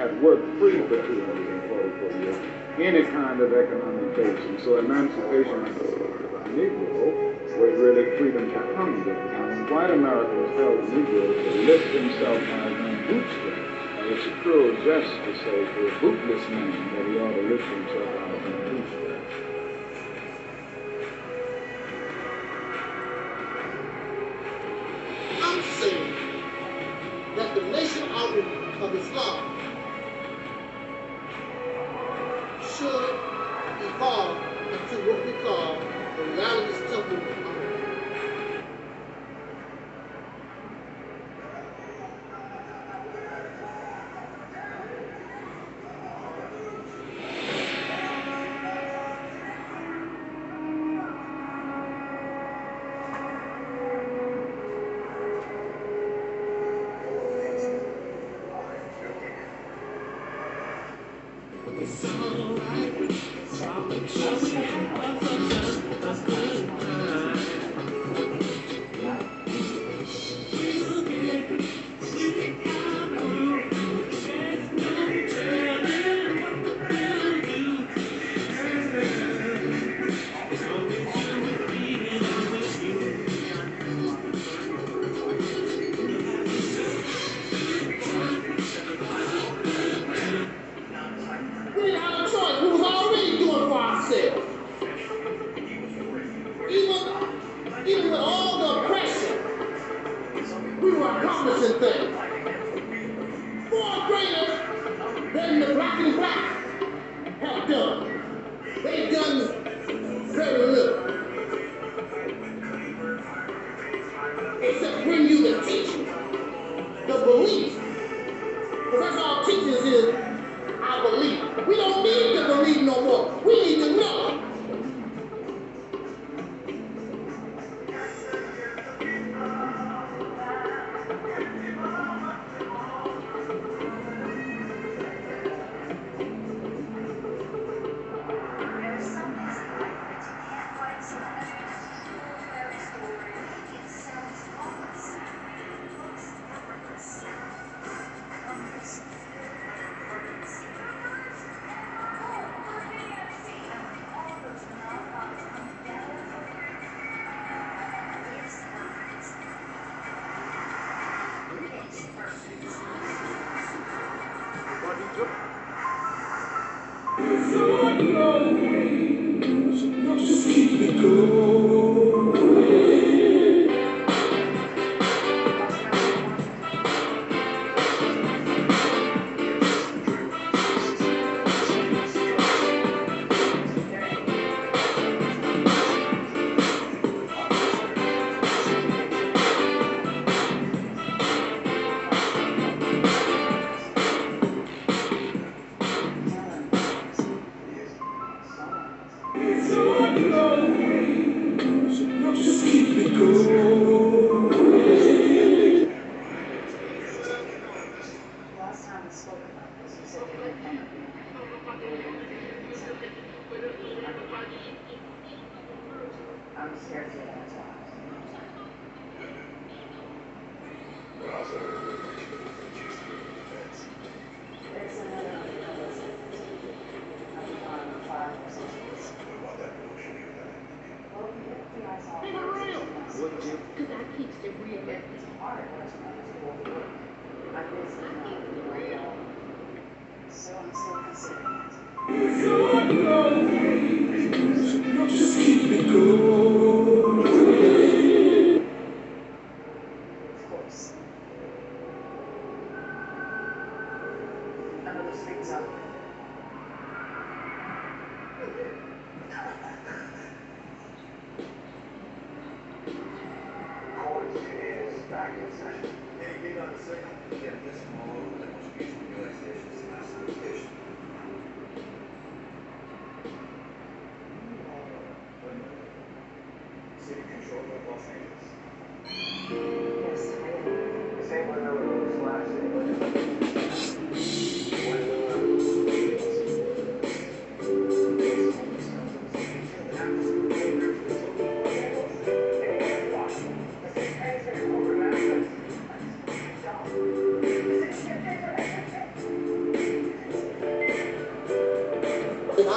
had worked free for 244 years, any kind of economization. So emancipation of the Negro was really freedom to hunger. And when white Americans held the Negroes to lift himself by his own bootstraps, it's a cruel jest to say to a bootless man that he ought to lift himself out of his own bootstraps. I'm saying that the nation of Islam should evolve into what we call the Realist temple.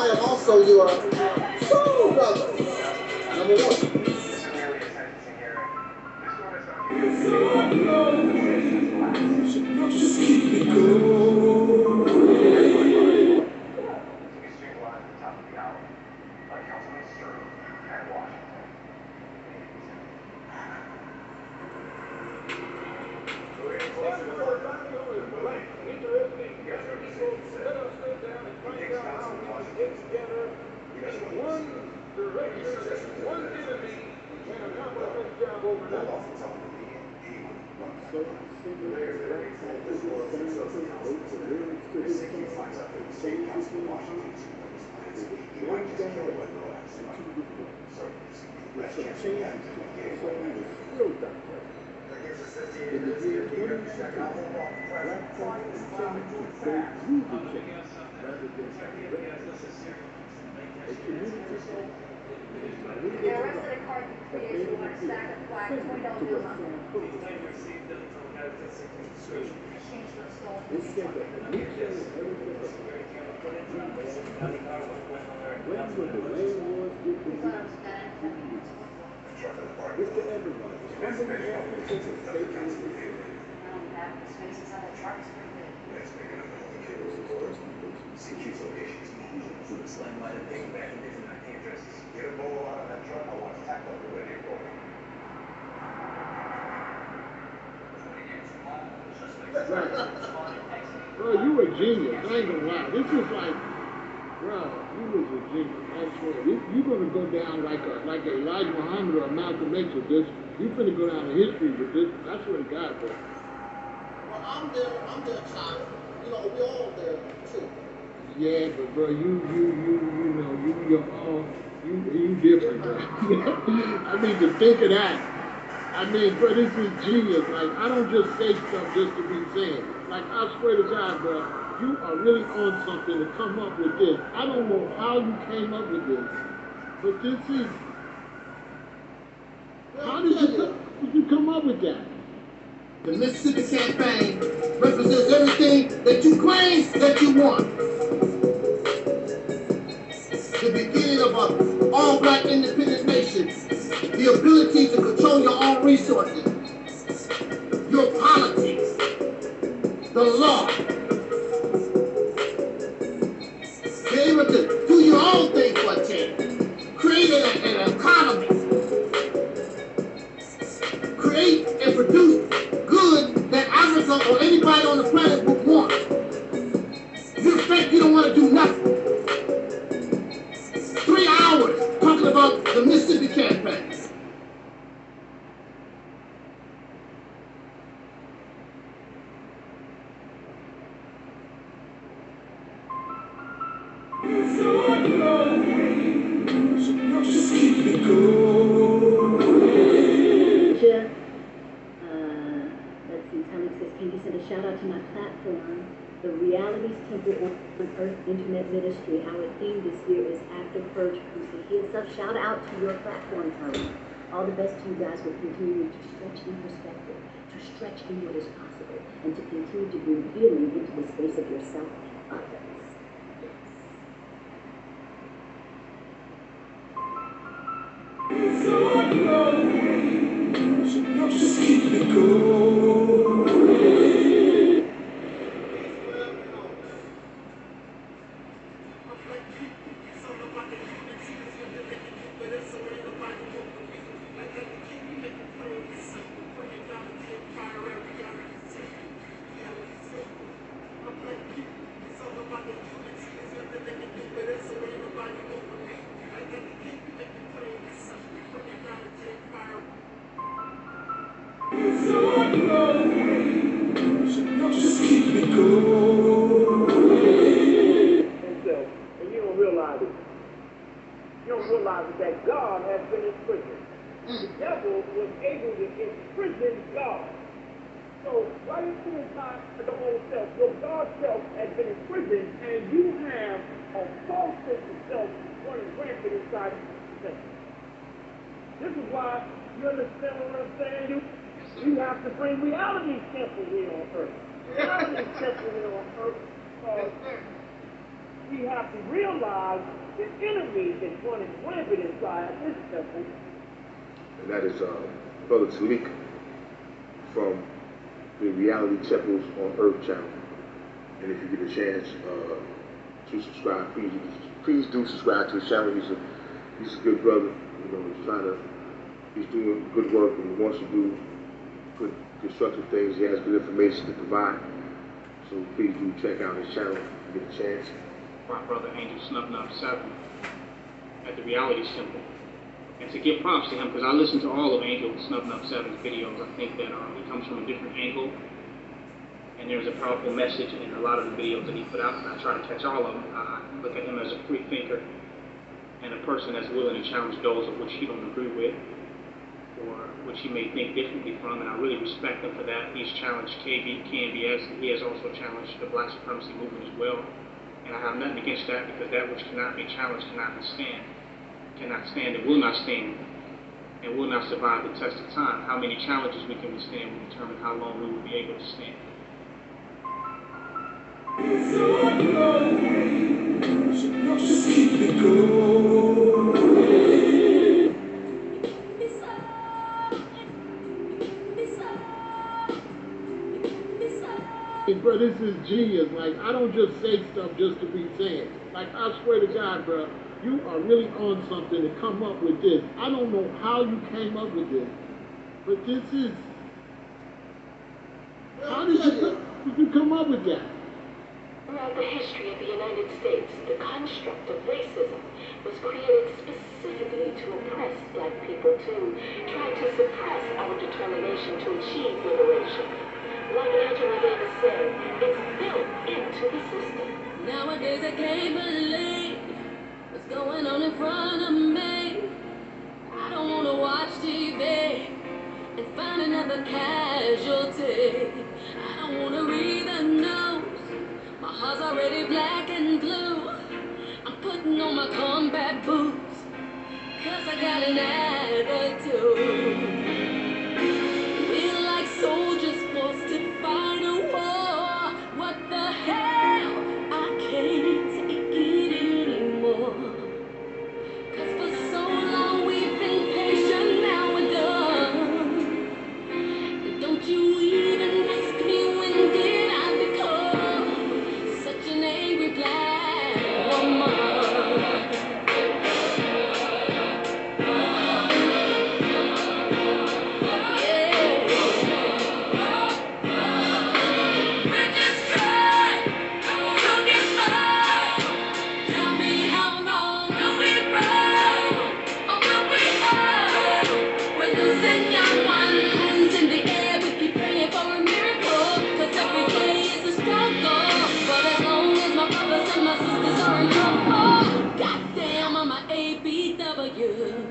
I am also your soul brother. Number one. Just keep it going. Bro, you a genius. I ain't gonna lie. This is like, bro, you was a genius. I swear. You're gonna go down like a Elijah Muhammad or a Malcolm X with this. You finna go down in history with this. I swear to God, bro. Well, I'm there, child. You know, we all there too. Yeah, but bro, you different, bro. I mean, to think of that. I mean, bro, this is genius. Like, I don't just say stuff just to be saying. Like, I swear to God, bro, you are really on something to come up with this. I don't know how you came up with this, but this is. How did you come up with that? The Mississippi campaign represents everything that you claim that you want. The beginning of an all-black independent nation. The ability to control your own resources. Your politics. The law. Be able to do your own thing for a change. Create an economy. Create and produce good that Africa or anybody on the planet would want. You think you don't want to do nothing. 3 hours talking about the Mississippi campaign. Just keep it going. Let's see, Taalik says, can you send a shout out to my platform, the Realities Temple on Earth Internet Ministry? Our theme this year is After Purge Crusade. Shout out to your platform, Taalik. All the best to you guys will continue to stretch in perspective, to stretch in what is possible, and to continue to bring healing into the space of yourself and others. Just keep it going. Just keep it going. And you don't realize it. You don't realize that God has been in prison. The devil was able to imprison God. So right into inside the old self, your God self has been in prison, and you have a false sense of self running rampant inside yourself. This is why you understand what I'm saying. You have to bring reality temple here on earth. Reality temple here on earth, because we have have to realize the enemy is running rampant inside this temple. And that is Brother Taalik from the Reality Temples on Earth channel. And if you get a chance to subscribe, please do subscribe to his channel. He's a good brother. You know, he's doing good work and he wants to do good constructive things. He has good information to provide. So please do check out his channel if you get a chance. My brother Angel Snub 7 at the Reality Temple. And to give props to him, because I listened to all of Angel Snub 7's videos. I think that he comes from a different angle. And there's a powerful message in a lot of the videos that he put out, and I try to catch all of them. I look at him as a free thinker and a person that's willing to challenge those of which he don't agree with or which he may think differently from, and I really respect him for that. He's challenged KBS, and he has also challenged the Black supremacy movement as well. And I have nothing against that, because that which cannot be challenged cannot stand and will not stand and will not survive the test of time. How many challenges we can withstand will determine how long we will be able to stand. Just keep it going. Bro, this is genius. Like, I don't just say stuff just to be saying. Like, I swear to God, bro, you are really on something to come up with this. I don't know how you came up with this, but this is... How did you come up with that? Throughout the history of the United States, the construct of racism was created specifically to oppress Black people, to try to suppress our determination to achieve liberation. Like Angela Davis said, it's built into the system. Nowadays I can't believe what's going on in front of me. I don't want to watch TV and find another casualty. I don't want to read the news. My heart's already black and blue. I'm putting on my combat boots, 'cause I got an attitude. We're like soldiers forced to fight a war. What the hell? I can't take it anymore. 'Cause for so long we've been patient, now we're done. And don't you even ask me when did I become such an angry Black woman.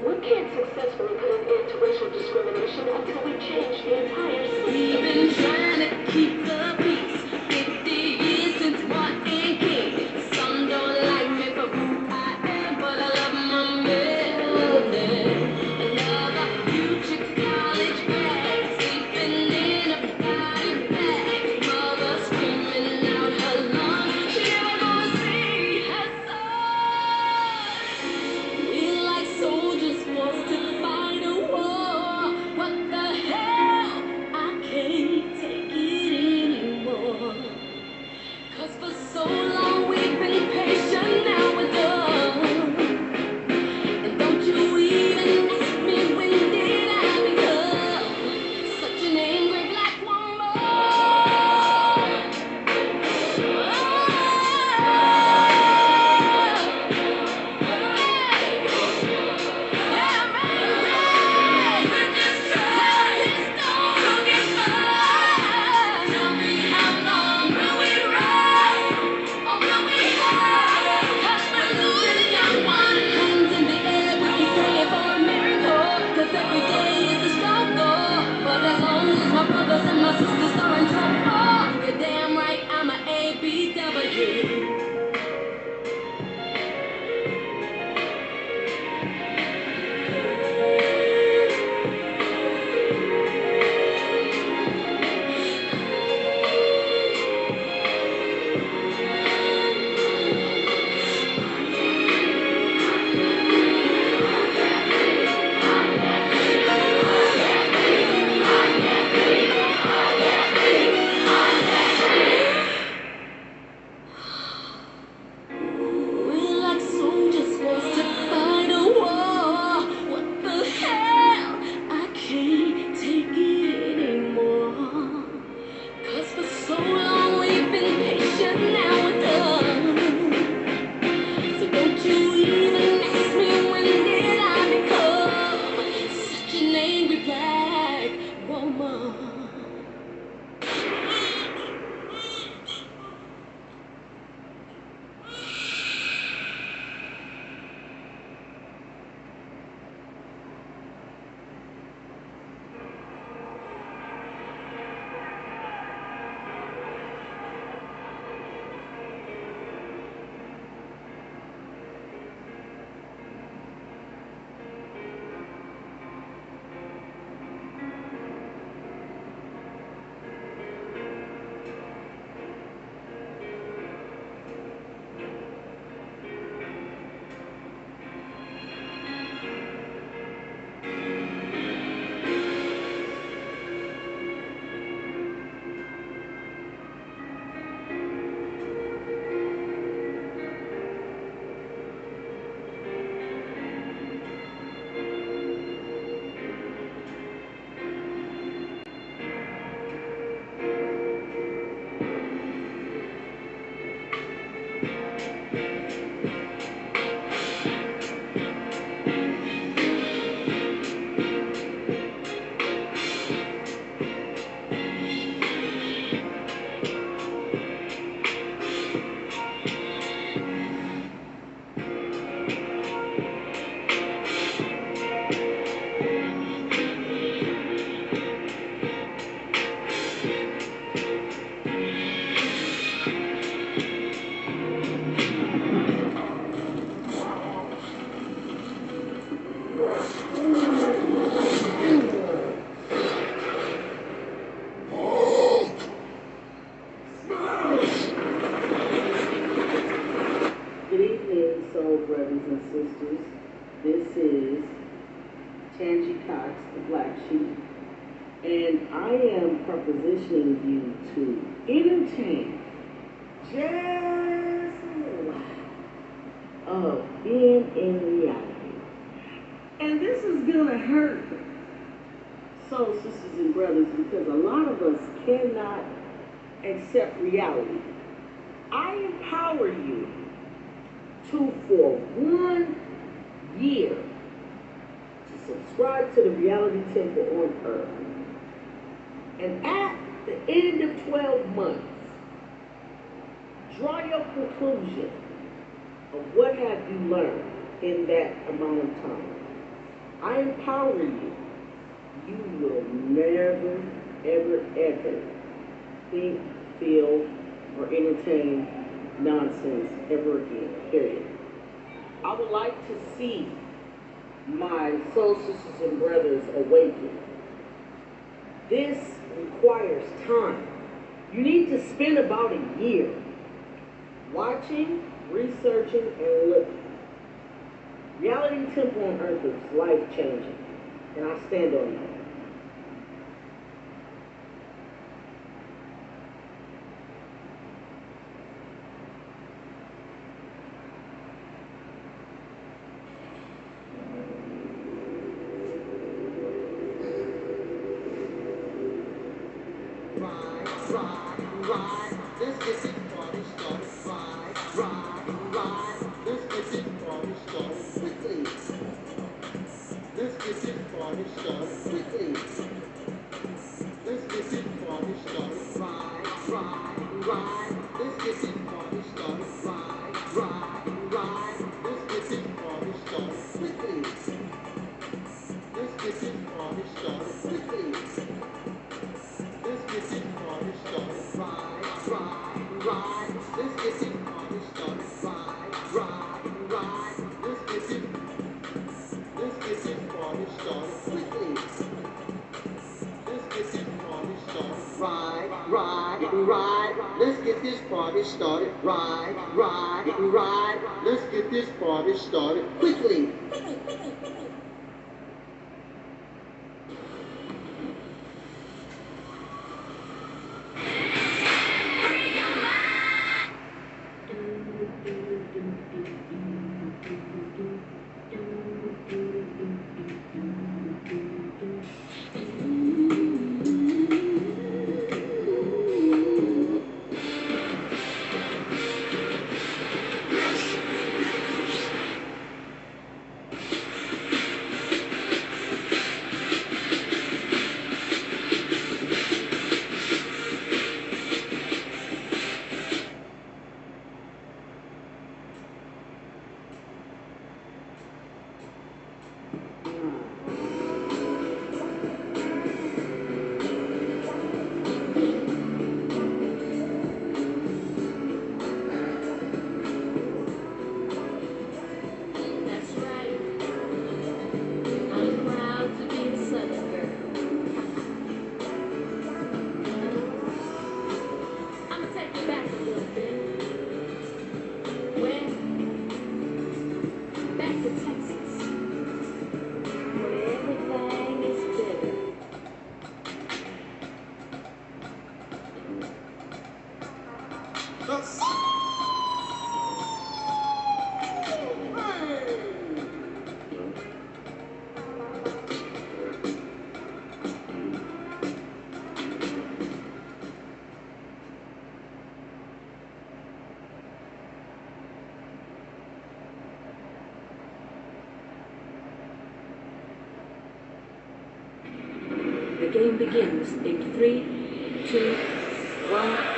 We can't successfully put an end to racial discrimination until we change the entire system. We've been trying to keep the peace 50 years since Martin King. Some don't like me for who I am, but I love my melody. Another future college grad sleeping in a body bag. Mother screaming out her lungs. She never gonna see her son. We're like soldiers forced to fight a war. What the hell? I can't take it anymore. 'Cause for so long we've been patient, now we're done. And don't you even ask me when did I become such an angry Black woman. And my sisters are in trouble. You're damn right, I'm a ABW. brothers and sisters. This is Tangi Cox, the Black Sheep, and I am propositioning you to entertain just a little while of being in reality. And this is gonna hurt soul sisters and brothers because a lot of us cannot accept reality. I empower you to, for 1 year, to subscribe to the reality temple on earth. And at the end of 12 months, draw your conclusion of what have you learned in that amount of time. I empower you. You will never, ever, ever think, feel, or entertain nonsense ever again, period. I would like to see my soul sisters and brothers awaken. This requires time. You need to spend about a year watching, researching, and looking. Reality Temple on Earth is life-changing, and I stand on that. Started, ride, let's get this party started quickly. The game begins in 3, 2, 1.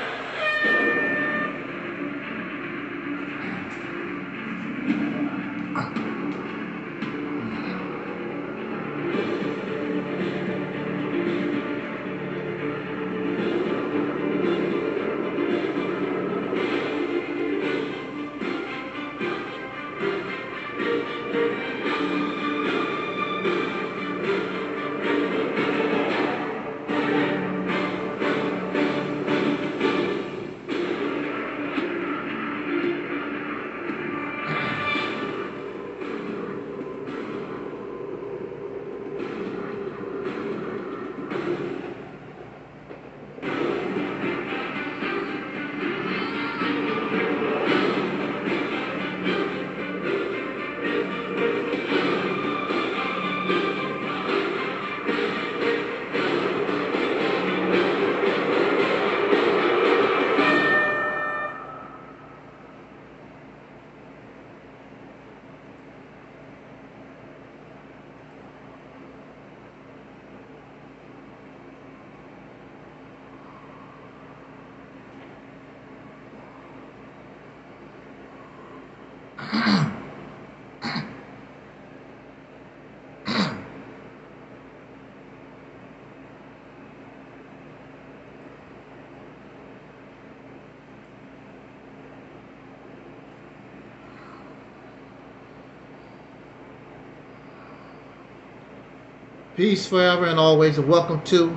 Peace forever and always, and welcome to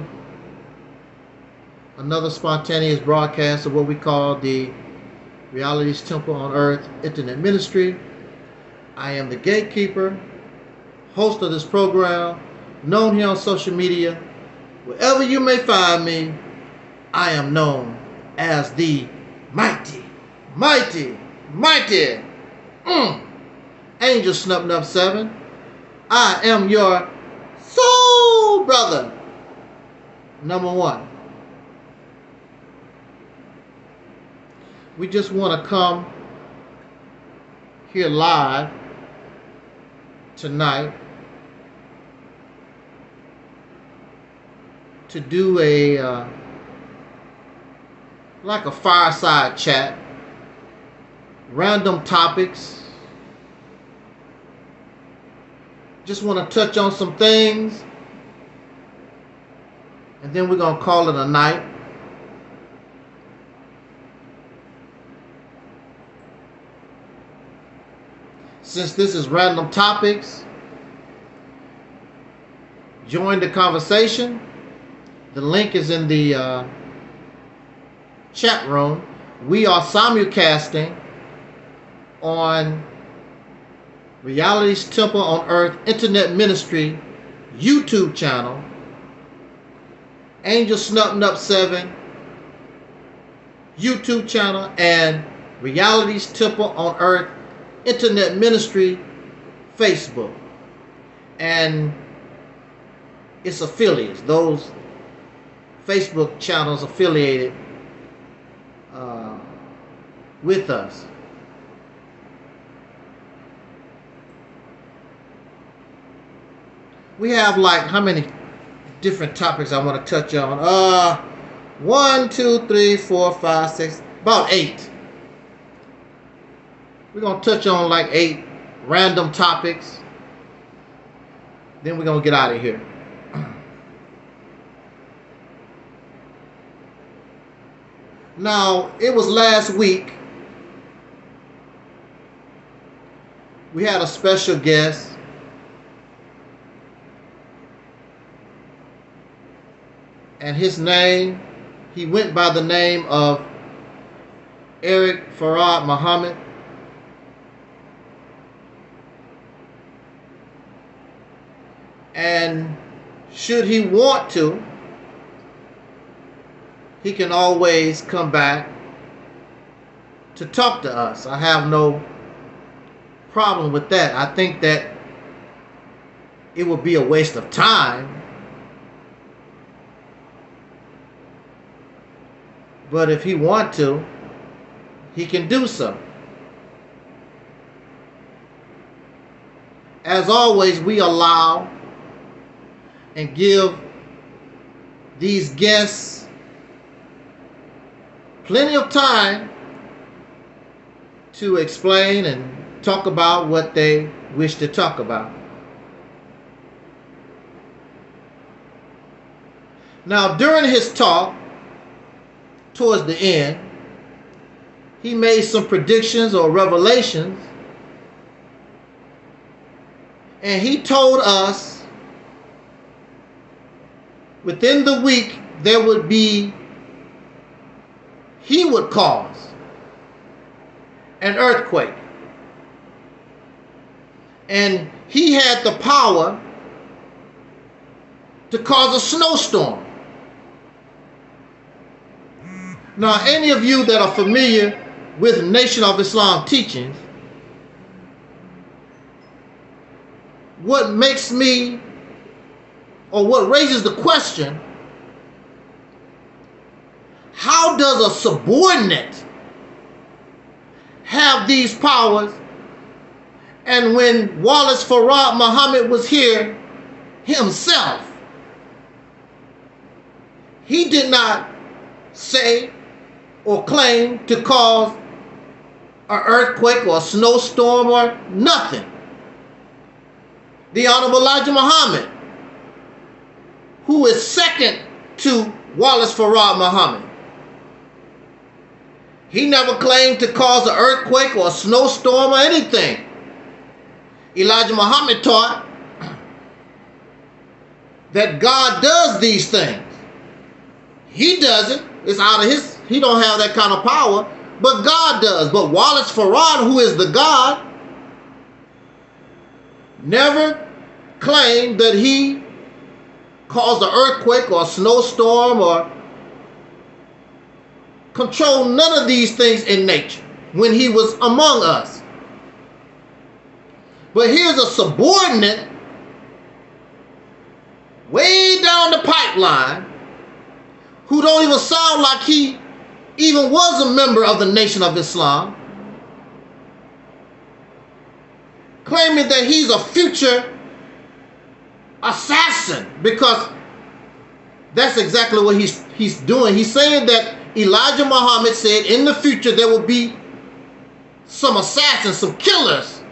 another spontaneous broadcast of what we call the Reality's Temple on Earth Internet Ministry. I am the gatekeeper, host of this program, known here on social media. Wherever you may find me, I am known as the mighty Angel Snuff 7. I am your soul brother, number one. We just want to come here live tonight to do a like a fireside chat, random topics. Just want to touch on some things, and then we're going to call it a night. Since this is random topics, join the conversation. The link is in the chat room. We are simulcasting on Reality's Temple on Earth Internet Ministry YouTube channel, Angel Snuff 7 YouTube channel, and Reality's Temple on Earth Internet Ministry Facebook, and its affiliates, those Facebook channels affiliated with us. We have like how many different topics I want to touch on? 1, 2, 3, 4, 5, 6, about 8. We're going to touch on like 8 random topics. Then we're going to get out of here. Now, it was last week. We had a special guest. And his name, he went by the name of Eric Farad Muhammad. And should he want to, he can always come back to talk to us. I have no problem with that. I think that it would be a waste of time. But if he wants to, he can do so. As always, we allow and give these guests plenty of time to explain and talk about what they wish to talk about. Now, during his talk, towards the end, he made some predictions or revelations, and he told us within the week there would be, he would cause an earthquake, and he had the power to cause a snowstorm. Now, any of you that are familiar with Nation of Islam teachings, what makes me, or what raises the question, how does a subordinate have these powers? And when Wallace Farad Muhammad was here himself, he did not say or claim to cause an earthquake or a snowstorm or nothing. The Honorable Elijah Muhammad, who is second to Wallace Farad Muhammad, he never claimed to cause an earthquake or a snowstorm or anything. Elijah Muhammad taught that God does these things. He doesn't. It's out of his, he don't have that kind of power, but God does. But Wallace Farad, who is the God, never claimed that he caused an earthquake or a snowstorm or controlled none of these things in nature when he was among us. But here's a subordinate way down the pipeline who don't even sound like he even was a member of the Nation of Islam, claiming that he's a future assassin, because that's exactly what he's doing. He's saying that Elijah Muhammad said in the future there will be some assassins, some killers.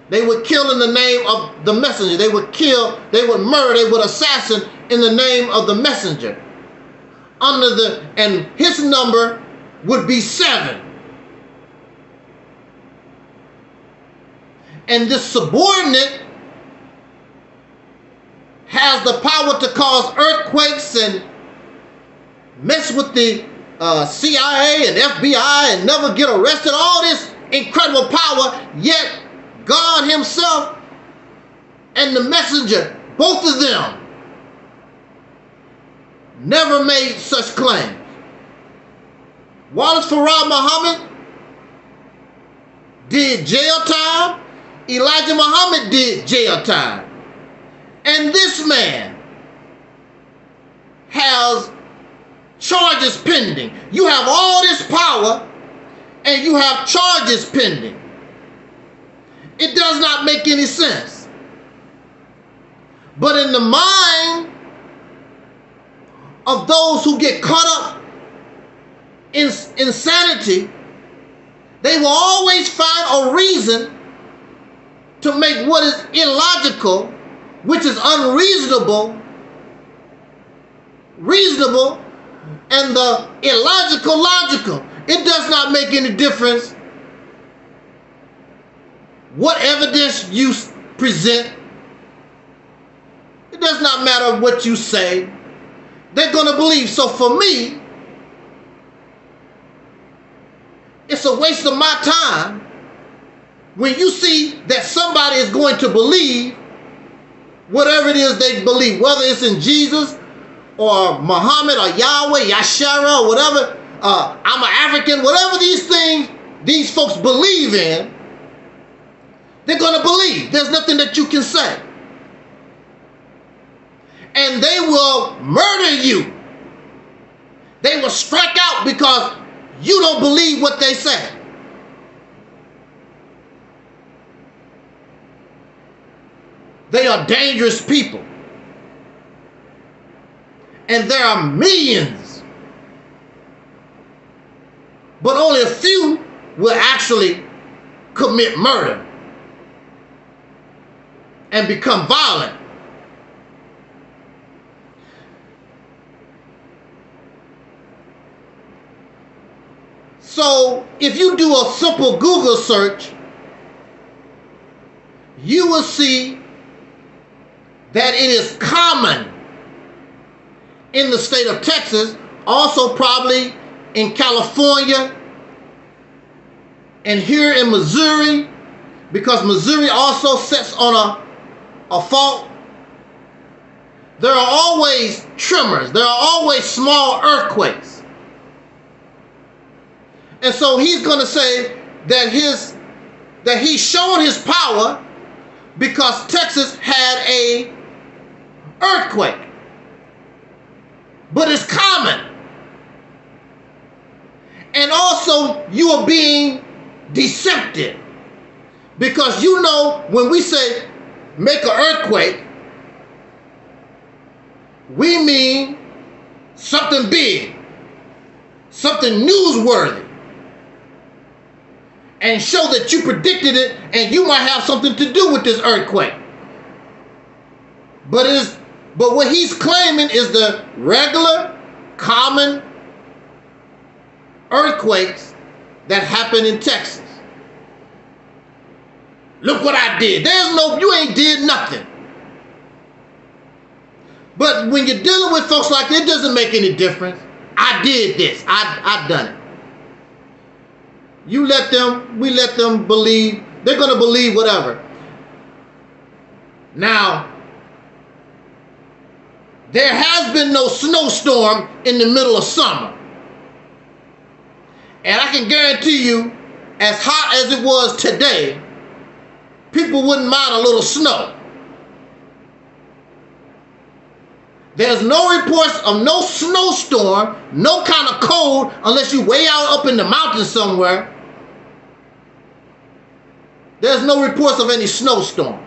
They would kill in the name of the messenger. They would kill, they would murder, they would assassin in the name of the messenger. And his number would be 7. And this subordinate has the power to cause earthquakes and mess with the CIA and FBI and never get arrested. All this incredible power, yet God himself and the messenger, both of them, never made such claims. Wallace Farad Muhammad did jail time. Elijah Muhammad did jail time. And this man has charges pending. You have all this power and you have charges pending. It does not make any sense. But in the mind of those who get caught up in insanity, they will always find a reason to make what is illogical, which is unreasonable, reasonable, and the illogical logical. It does not make any difference what evidence you present. It does not matter what you say. They're going to believe. So for me, it's a waste of my time when you see that somebody is going to believe whatever it is they believe, whether it's in Jesus or Muhammad or Yahweh, Yashara, or whatever, I'm an African, whatever these things these folks believe in, they're going to believe. There's nothing that you can say. And they will murder you. They will strike out because you don't believe what they say. They are dangerous people. And there are millions. But only a few will actually commit murder and become violent. So if you do a simple Google search, you will see that it is common in the state of Texas, also probably in California, and here in Missouri, because Missouri also sits on a fault. There are always tremors. There are always small earthquakes. And so he's going to say that he's shown his power because Texas had a earthquake. But it's common. And also you are being deceptive. Because you know when we say make an earthquake, we mean something big, something newsworthy. And show that you predicted it and you might have something to do with this earthquake. But what he's claiming is the regular, common earthquakes that happen in Texas. Look what I did. You ain't did nothing. But when you're dealing with folks like that, it doesn't make any difference. I did this. I done it. You let them, we let them believe. They're going to believe whatever. Now, there has been no snowstorm in the middle of summer. And I can guarantee you, as hot as it was today, people wouldn't mind a little snow. There's no reports of no snowstorm, no kind of cold, unless you way out up in the mountains somewhere. There's no reports of any snowstorm.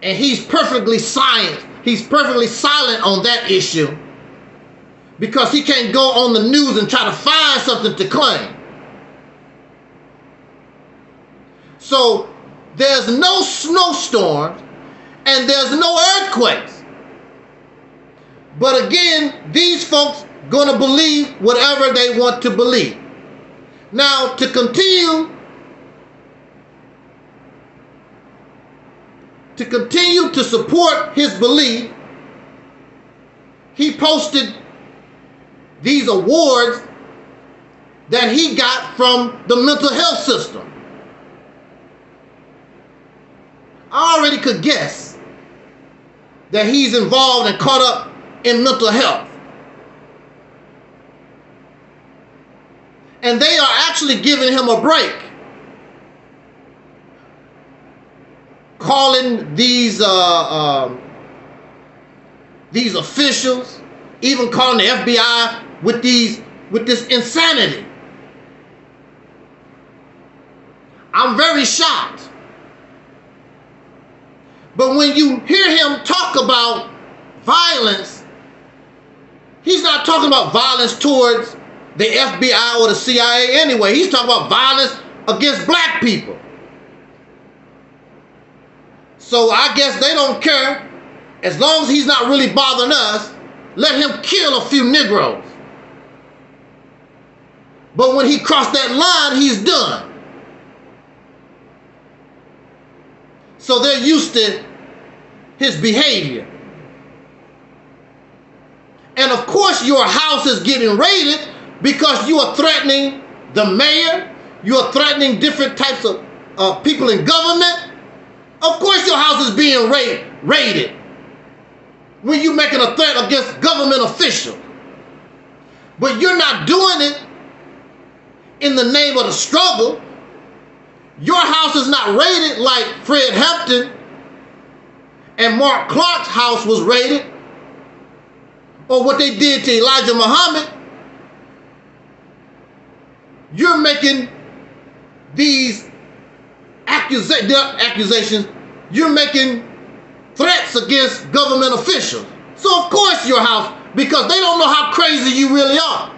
And he's perfectly silent. He's perfectly silent on that issue because he can't go on the news and try to find something to claim. So there's no snowstorms and there's no earthquakes. But again, these folks going to believe whatever they want to believe. Now, to continue to support his belief, he posted these awards that he got from the mental health system. I already could guess that he's involved and caught up in mental health. And they are actually giving him a break, calling these officials, even calling the FBI with this insanity. I'm very shocked. But when you hear him talk about violence, he's not talking about violence towards the FBI or the CIA anyway. He's talking about violence against black people. So I guess they don't care. As long as he's not really bothering us, let him kill a few Negroes. But when he crossed that line, he's done. So they're used to his behavior. And of course your house is getting raided because you are threatening the mayor, you are threatening different types of people in government. Of course your house is being raided when you're making a threat against government officials. But you're not doing it in the name of the struggle. Your house is not raided like Fred Hampton and Mark Clark's house was raided, or what they did to Elijah Muhammad. You're making these accusations, you're making threats against government officials. So of course your house, because they don't know how crazy you really are.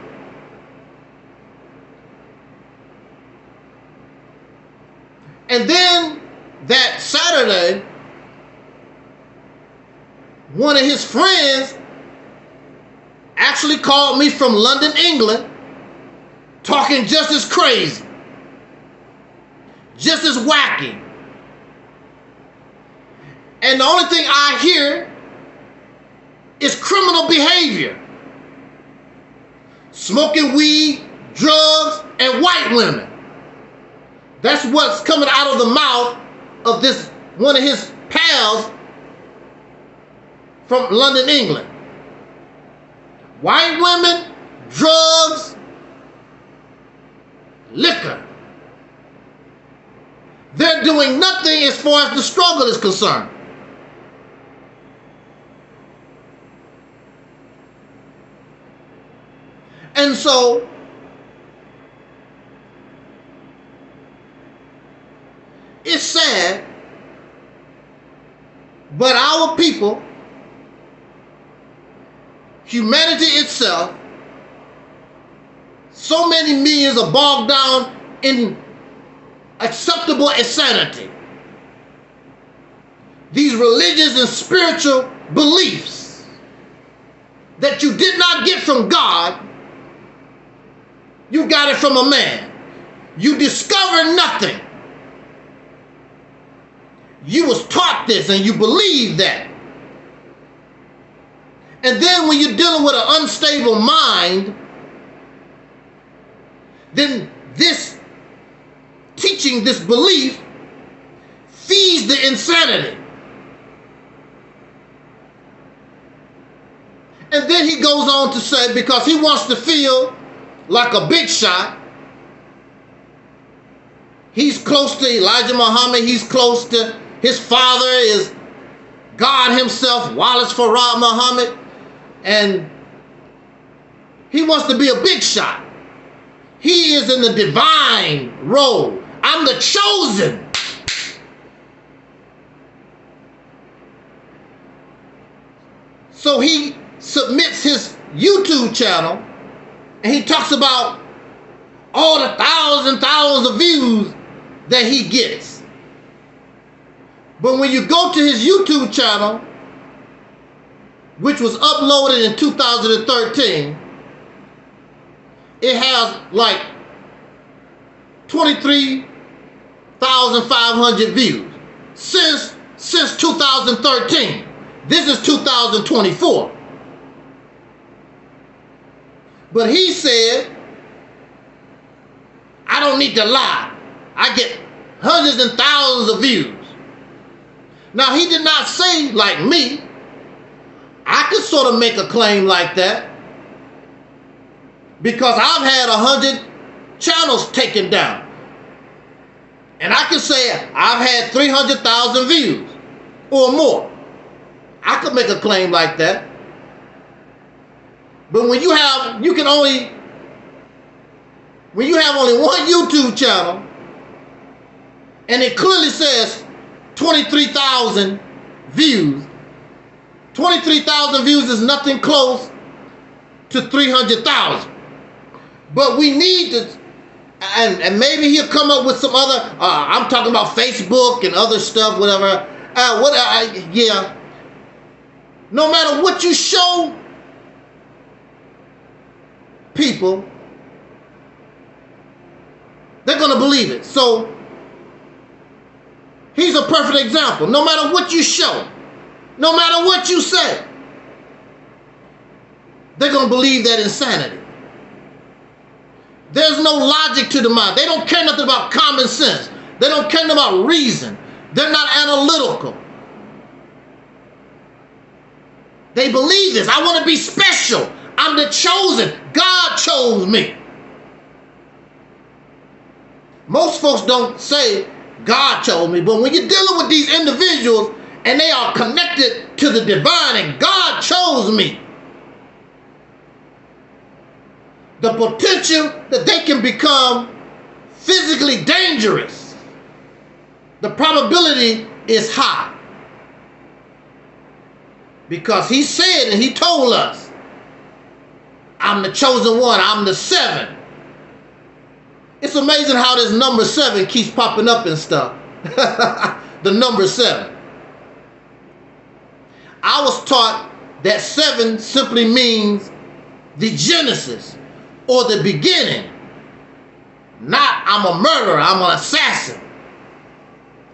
And then that Saturday, one of his friends actually called me from London, England, talking just as crazy, just as wacky. And the only thing I hear is criminal behavior. Smoking weed, drugs, and white women. That's what's coming out of the mouth of this one of his pals from London, England. White women, drugs, liquor. They're doing nothing as far as the struggle is concerned. And so, it's sad, but our people, humanity itself, so many millions are bogged down in acceptable insanity. These religious and spiritual beliefs that you did not get from God, you got it from a man. You discover nothing. you was taught this and you believe that. And then when you're dealing with an unstable mind, then this teaching, this belief, feeds the insanity. And then he goes on to say, because he wants to feel like a big shot, he's close to Elijah Muhammad, he's close to his father is God himself, Wallace Farad Muhammad, and he wants to be a big shot. He is in the divine role. I'm the chosen. So he submits his YouTube channel and he talks about all the thousands of views that he gets. But when you go to his YouTube channel, which was uploaded in 2013, it has like 23,500 views since 2013. This is 2024. But he said, I don't need to lie. I get hundreds and thousands of views. Now, he did not say like me. I could sort of make a claim like that because I've had 100 channels taken down. And I can say I've had 300,000 views or more. I could make a claim like that. But when you have only one YouTube channel and it clearly says 23,000 views, 23,000 views is nothing close to 300,000. But we need to, and maybe he'll come up with some other, I'm talking about Facebook and other stuff, whatever. Yeah. No matter what you show people, they're going to believe it. So he's a perfect example. No matter what you show, no matter what you say, they're going to believe that insanity. There's no logic to the mind. They don't care nothing about common sense. They don't care nothing about reason. They're not analytical. They believe this. I want to be special. I'm the chosen. God chose me. Most folks don't say God chose me, but when you're dealing with these individuals and they are connected to the divine and God chose me, the potential that they can become physically dangerous, the probability is high. Because he said and he told us, I'm the chosen one, I'm the 7. It's amazing how this number 7 keeps popping up and stuff. The number 7. I was taught that 7 simply means the genesis or the beginning. Not I'm a murderer, I'm an assassin,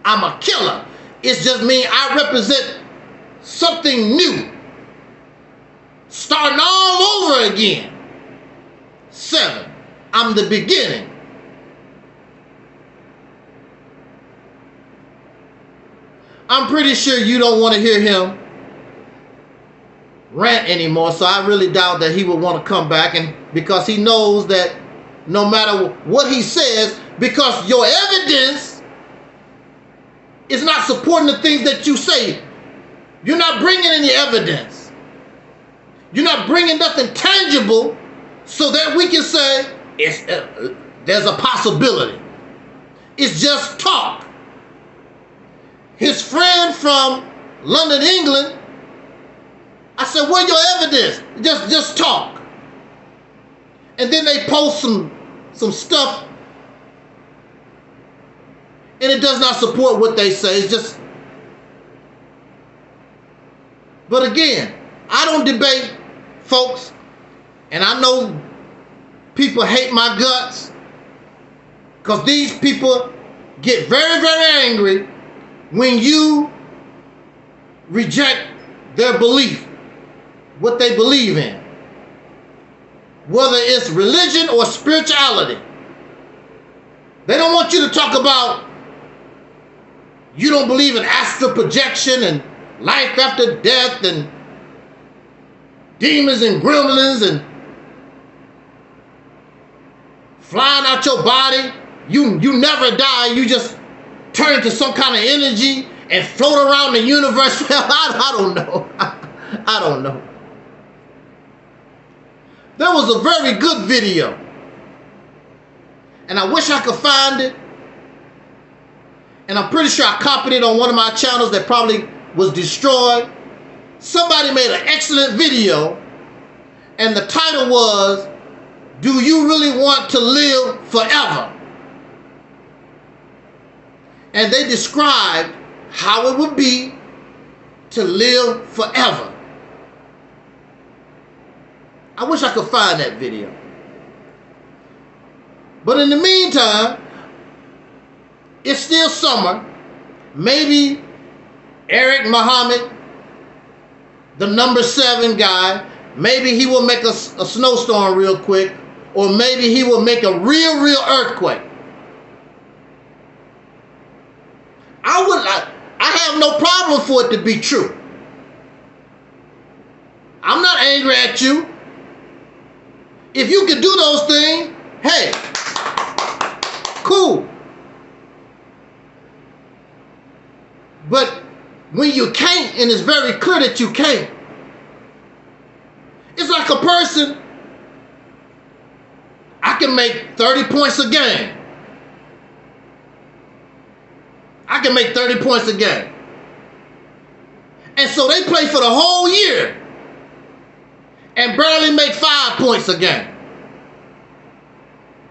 I'm a killer. It just means I represent something new, starting all over again. 7, I'm the beginning. I'm pretty sure you don't want to hear him rant anymore, so I really doubt that he would want to come back, and because he knows that no matter what he says, because your evidence is not supporting the things that you say. You're not bringing any evidence. You're not bringing nothing tangible so that we can say there's a possibility. It's just talk. His friend from London, England, I said, where's your evidence? Just talk. And then they post some stuff and it does not support what they say. It's just, but again, I don't debate, folks, and I know people hate my guts because these people get very, very angry when you reject their belief, what they believe in, whether it's religion or spirituality. They don't want you to talk about you don't believe in astral projection and life after death and demons and gremlins and flying out your body. You never die. You just turn to some kind of energy and float around the universe. I don't know. I don't know. There was a very good video, and I wish I could find it. And I'm pretty sure I copied it on one of my channels that probably was destroyed. Somebody made an excellent video, and the title was, "Do you really want to live forever?" And they described how it would be to live forever. I wish I could find that video. But in the meantime, it's still summer. Maybe Eric Muhammad, the number 7 guy, maybe he will make a snowstorm real quick, or maybe he will make a real earthquake. I have no problem for it to be true. I'm not angry at you. If you can do those things, hey, cool. But when you can't, and it's very clear that you can't, it's like a person, I can make 30 points a game. I can make 30 points a game. And so they play for the whole year and barely make 5 points a game.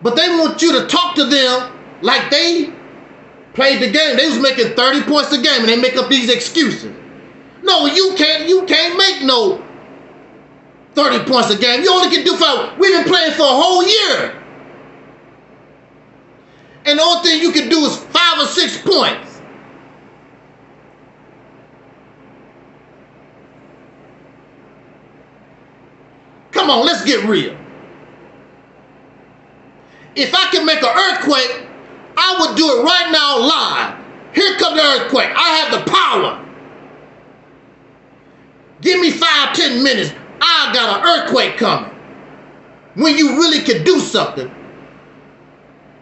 But they want you to talk to them like they played the game. They was making 30 points a game, and they make up these excuses. No, you can't make no 30 points a game. You only can do we've been playing for a whole year. And the only thing you can do is 5 or 6 points. Come on, let's get real. If I can make an earthquake, I would do it right now live. Here comes the earthquake. I have the power. Give me 5-10 minutes. I got an earthquake coming. When you really can do something.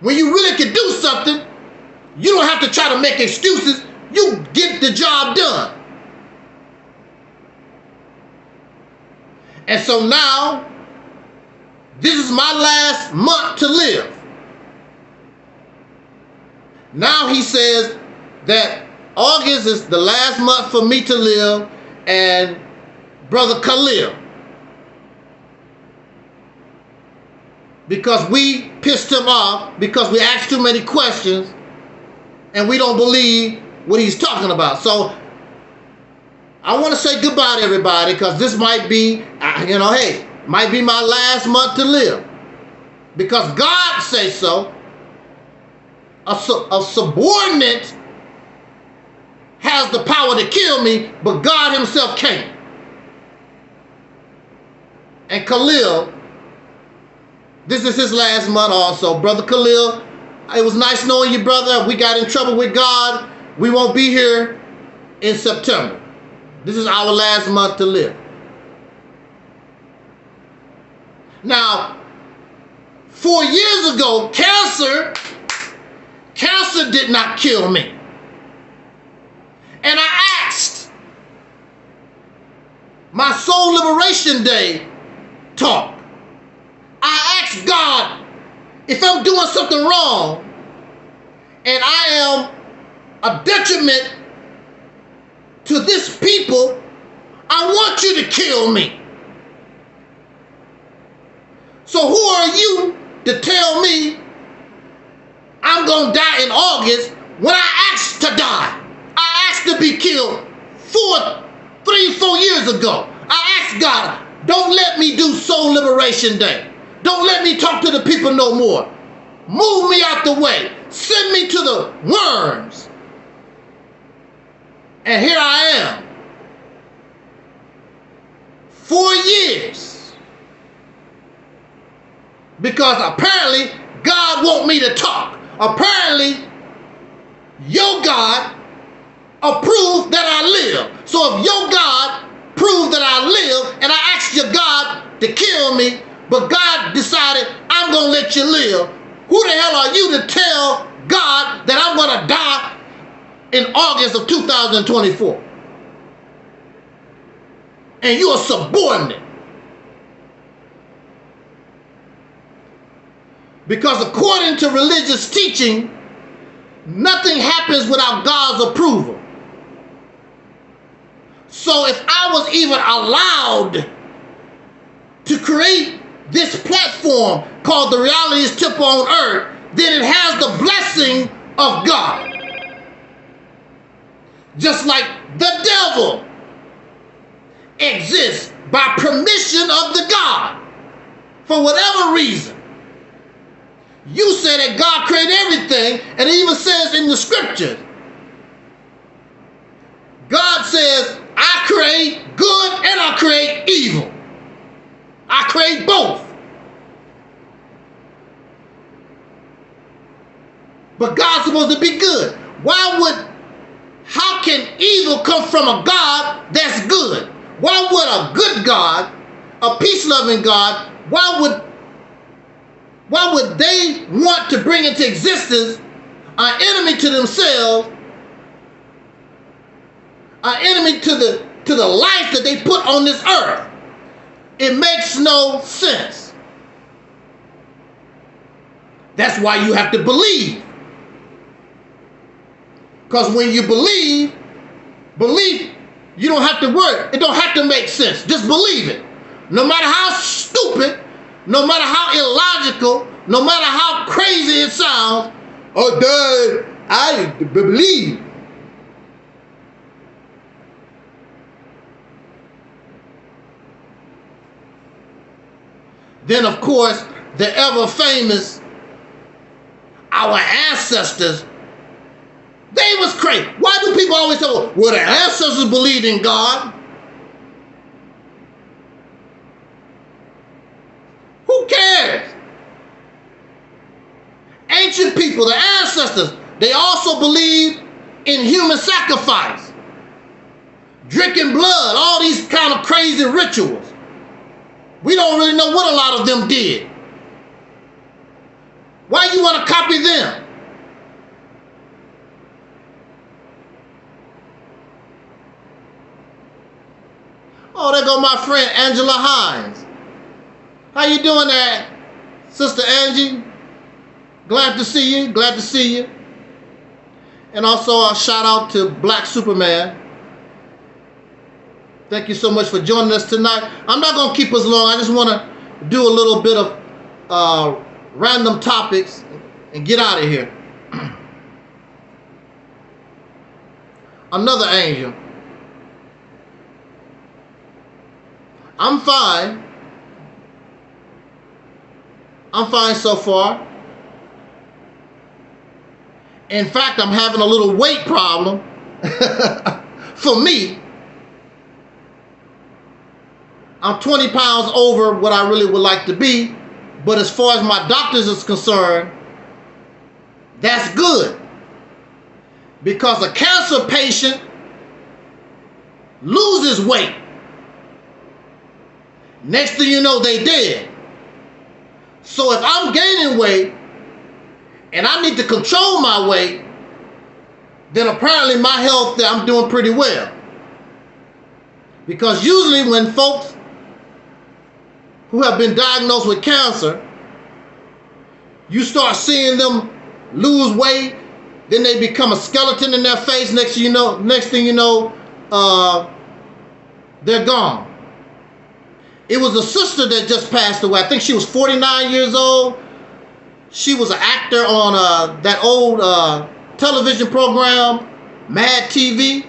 When you really can do something, you don't have to try to make excuses. You get the job done. And so now, this is my last month to live. Now he says that August is the last month for me to live, and Brother Khalil, because we pissed him off, because we asked too many questions, and we don't believe what he's talking about. So I want to say goodbye to everybody, because this might be, hey, might be my last month to live. Because God says so. A subordinate has the power to kill me, but God himself can't. And Khalil, this is his last month also. Brother Khalil, it was nice knowing you, brother. We got in trouble with God. We won't be here in September. This is our last month to live. Now, 4 years ago, cancer did not kill me. And I asked my Soul Liberation Day talk. I asked God, if I'm doing something wrong and I am a detriment to this people, I want you to kill me. So who are you to tell me I'm going to die in August when I asked to die? I asked to be killed 3-4 years ago. I asked God, don't let me do Soul Liberation Day. Don't let me talk to the people no more. Move me out the way. Send me to the worms. And here I am. 4 years. Because apparently God wants me to talk. Apparently your God approved that I live. So if your God proved that I live and I asked your God to kill me, but God decided I'm going to let you live, who the hell are you to tell God that I'm going to die in August of 2024? And you're a subordinate. Because according to religious teaching, nothing happens without God's approval. So if I was even allowed to create this platform called the Reality's Temple on Earth, then it has the blessing of God. Just like the devil exists by permission of the God. For whatever reason. You said that God created everything, and it even says in the scriptures, God says, I create good and I create evil. I create both. But God's supposed to be good. How can evil come from a God that's good? Why would a good God, a peace-loving God, why would they want to bring into existence an enemy to themselves, an enemy to the life that they put on this earth? It makes no sense. That's why you have to believe. Because when you believe, you don't have to worry. It don't have to make sense. Just believe it. No matter how stupid, no matter how illogical, no matter how crazy it sounds, oh, dude, I believe. Then, of course, the ever famous, our ancestors, they was crazy. Why do people always say, well, the ancestors believed in God? Who cares? Ancient people, the ancestors, they also believed in human sacrifice, drinking blood, all these kind of crazy rituals. We don't really know what a lot of them did. Why you want to copy them? Oh, there go my friend Angela Hines. How you doing there, Sister Angie? Glad to see you. Glad to see you. And also a shout out to Black Superman. Thank you so much for joining us tonight. I'm not going to keep us long. I just want to do a little bit of random topics and get out of here. Another angel. I'm fine. I'm fine so far. In fact, I'm having a little weight problem for me. I'm 20 pounds over what I really would like to be, but as far as my doctors is concerned, that's good. Because a cancer patient loses weight. Next thing you know, they dead. So if I'm gaining weight and I need to control my weight, then apparently my health, I'm doing pretty well. Because usually when folks who have been diagnosed with cancer, you start seeing them lose weight, then they become a skeleton in their face. Next thing you know, they're gone. It was a sister that just passed away. I think she was 49 years old. She was an actor on that old television program, Mad TV.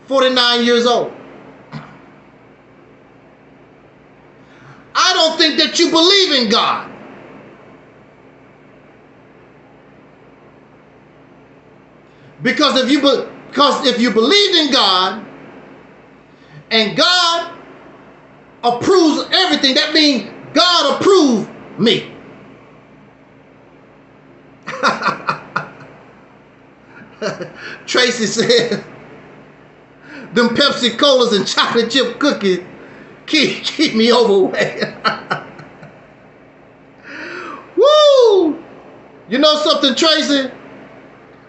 49 years old. I don't think that you believe in God. Because Because if you believed in God and God approves everything, that means God approved me. Tracy said, them Pepsi Colas and chocolate chip cookies keep me overweight. Woo! You know something, Tracy?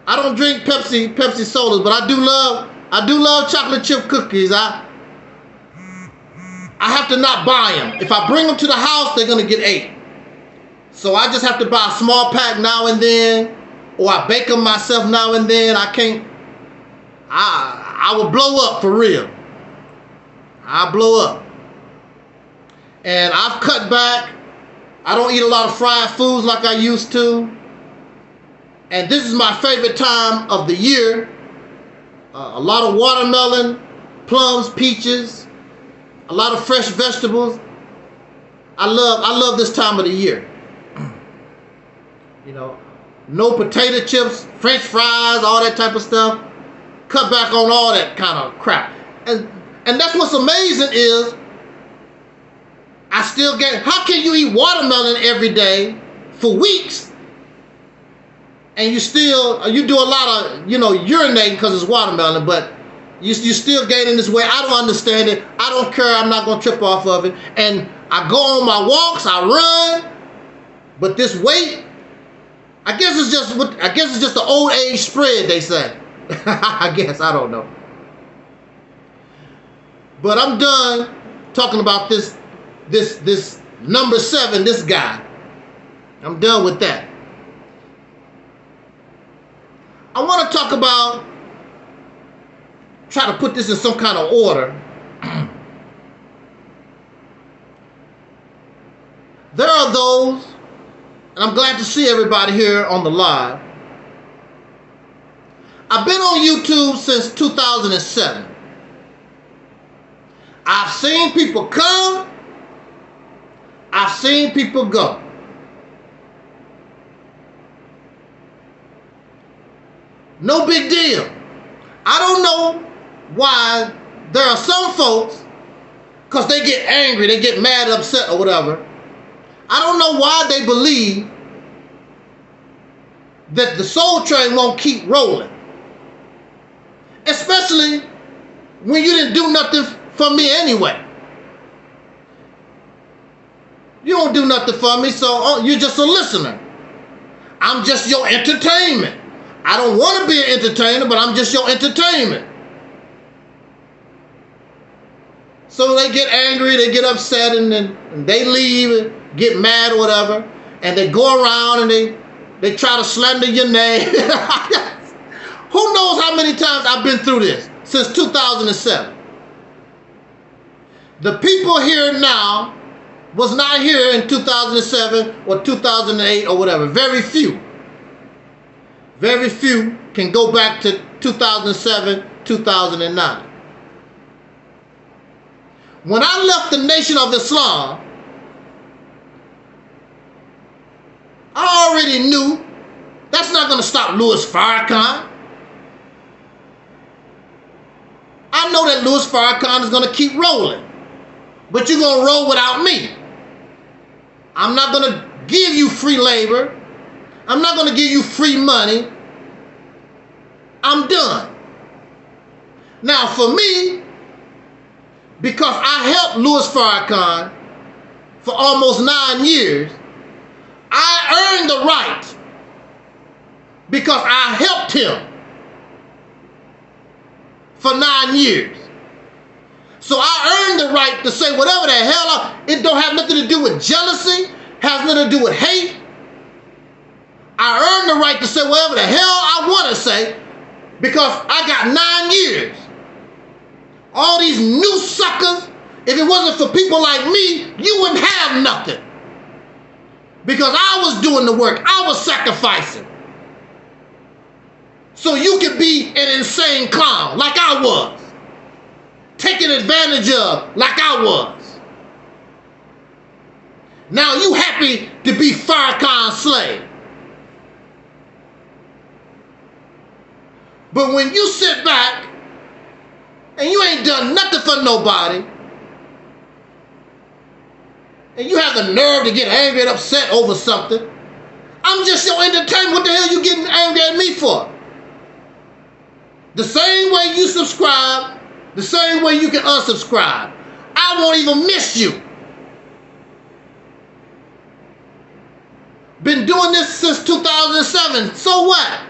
I don't drink Pepsi sodas, but I do love chocolate chip cookies. I have to not buy them. If I bring them to the house, they're gonna get ate. So I just have to buy a small pack now and then, or I bake them myself now and then. I will blow up for real. I'll blow up. And I've cut back. I don't eat a lot of fried foods like I used to. And this is my favorite time of the year. A lot of watermelon, plums, peaches, a lot of fresh vegetables. I love this time of the year. You know, no potato chips, French fries, all that type of stuff. Cut back on all that kind of crap. And that's what's amazing is I still get, how can you eat watermelon every day for weeks and you do a lot of, you know, urinating because it's watermelon, but you still gaining this weight? I don't understand it. I don't care. I'm not going to trip off of it. And I go on my walks, I run, but this weight, I guess it's just the old age spread, they say. I guess, I don't know. But I'm done talking about this number 7, this guy. I'm done with that. I want to talk about, try to put this in some kind of order. There are those, and I'm glad to see everybody here on the live. I've been on YouTube since 2007. I've seen people come. I've seen people go. No big deal. I don't know why there are some folks, because they get angry, they get mad, upset, or whatever. I don't know why they believe that the soul train won't keep rolling. Especially when you didn't do nothing for me anyway. You don't do nothing for me, so you're just a listener. I'm just your entertainment. I don't want to be an entertainer, but I'm just your entertainment. So they get angry, they get upset, and they leave and get mad or whatever, and they go around and they try to slander your name. Who knows how many times I've been through this since 2007. The people here now was not here in 2007 or 2008 or whatever. Very few. Very few can go back to 2007, 2009. When I left the Nation of Islam, I already knew that's not going to stop Louis Farrakhan. I know that Louis Farrakhan is going to keep rolling, but you're going to roll without me. I'm not going to give you free labor. I'm not going to give you free money. I'm done. Now for me, because I helped Louis Farrakhan for almost 9 years, I earned the right, because I helped him for 9 years. So I earned the right to say whatever the hell. It don't have nothing to do with jealousy, has nothing to do with hate. I earned the right to say whatever the hell I want to say, because I got 9 years. All these new suckers, if it wasn't for people like me, you wouldn't have nothing. Because I was doing the work, I was sacrificing. So you could be an insane clown like I was. Taken advantage of like I was. Now you happy to be Farrakhan's slave. But when you sit back and you ain't done nothing for nobody, and you have the nerve to get angry and upset over something, I'm just your entertainment. What the hell you getting angry at me for? The same way you subscribe, the same way you can unsubscribe. I won't even miss you. Been doing this since 2007. So what?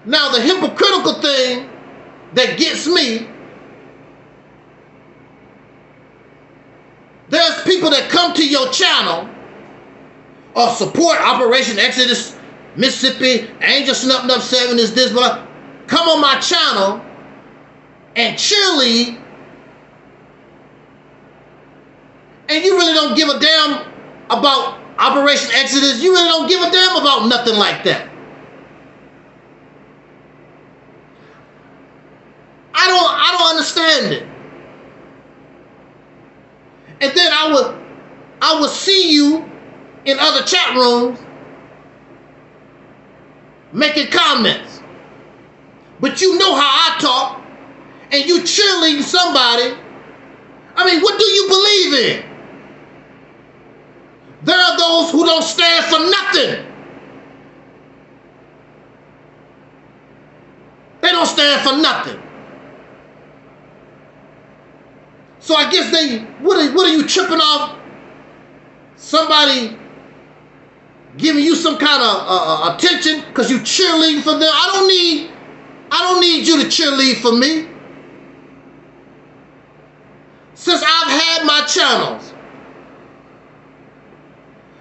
Now the hypocritical thing that gets me, there's people that come to your channel or support Operation Exodus, Mississippi, Angel Snuff 7 is this, but come on my channel and cheerlead, and you really don't give a damn about Operation Exodus. You really don't give a damn about nothing like that. I don't understand it. And then I would see you in other chat rooms making comments. But you know how I talk, and you cheerleading somebody. I mean, what do you believe in? There are those who don't stand for nothing. They don't stand for nothing. So I guess what are you tripping off? Somebody giving you some kind of attention because you cheerleading for them. I don't need you to cheerlead for me. Since I've had my channels,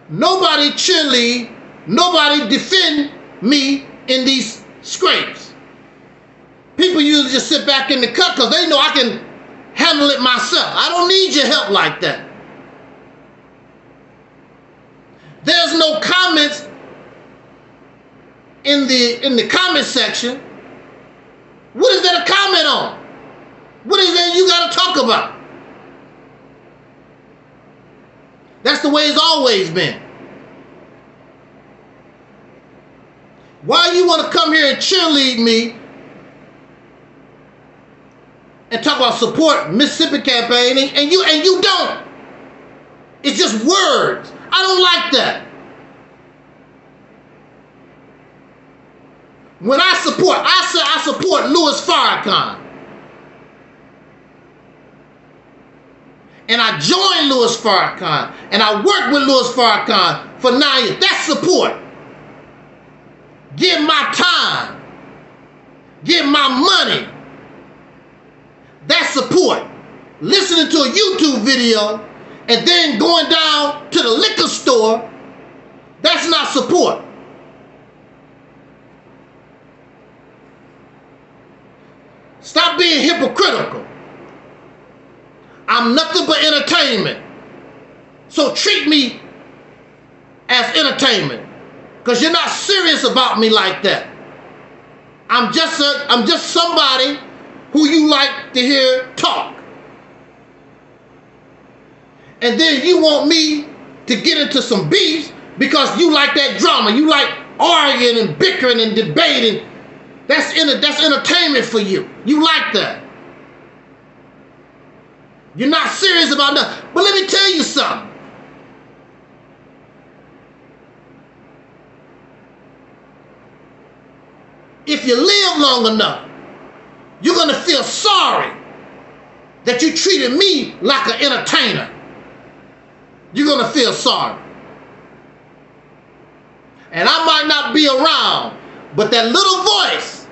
nobody cheerlead, nobody defend me in these scrapes. People usually just sit back in the cut because they know I can handle it myself. I don't need your help like that. There's no comments in the comment section. What is there to comment on? What is there you got to talk about? That's the way it's always been. Why you want to come here and cheerlead me and talk about support Mississippi campaign and you don't? It's just words. I don't like that. When I say I support Louis Farrakhan. And I joined Louis Farrakhan. And I worked with Louis Farrakhan for 9 years. That's support. Give my time. Give my money. That's support. Listening to a YouTube video and then going down to the liquor store, that's not support. Stop being hypocritical. I'm nothing but entertainment. So treat me as entertainment, because you're not serious about me like that. I'm just somebody who you like to hear talk. And then you want me to get into some beefs because you like that drama. You like arguing and bickering and debating. That's entertainment for you. You like that. You're not serious about nothing. But let me tell you something. If you live long enough, you're going to feel sorry that you treated me like an entertainer. You're going to feel sorry. And I might not be around, but that little voice,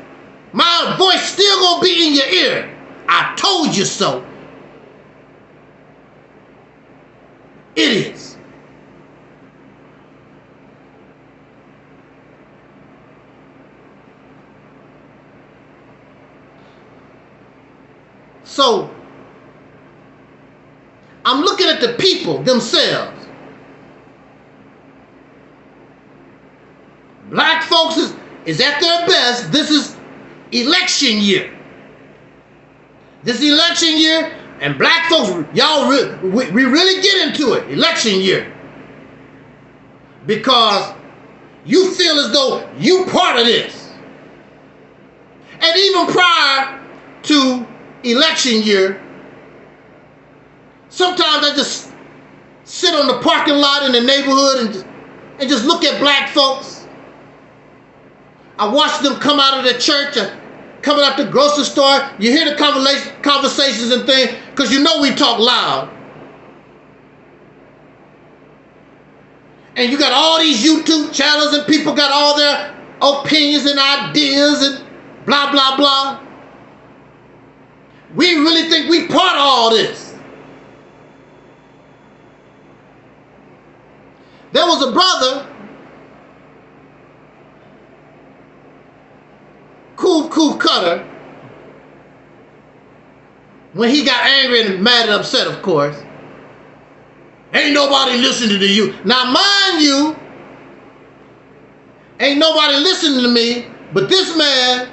my voice still going to be in your ear. I told you so. It is. So, I'm looking at the people themselves. Black folks is at their best. This is election year. This election year, and black folks, y'all, we really get into it, election year. Because you feel as though you part of this. And even prior to election year, sometimes I just sit on the parking lot in the neighborhood and just look at black folks. I watch them come out of the church, coming out the grocery store. You hear the conversations and things, because you know we talk loud. And you got all these YouTube channels and people got all their opinions and ideas and blah, blah, blah. We really think we part of all this. There was a brother, Cool Cutter, when he got angry and mad and upset, of course. Ain't nobody listening to you. Now, mind you, ain't nobody listening to me, but this man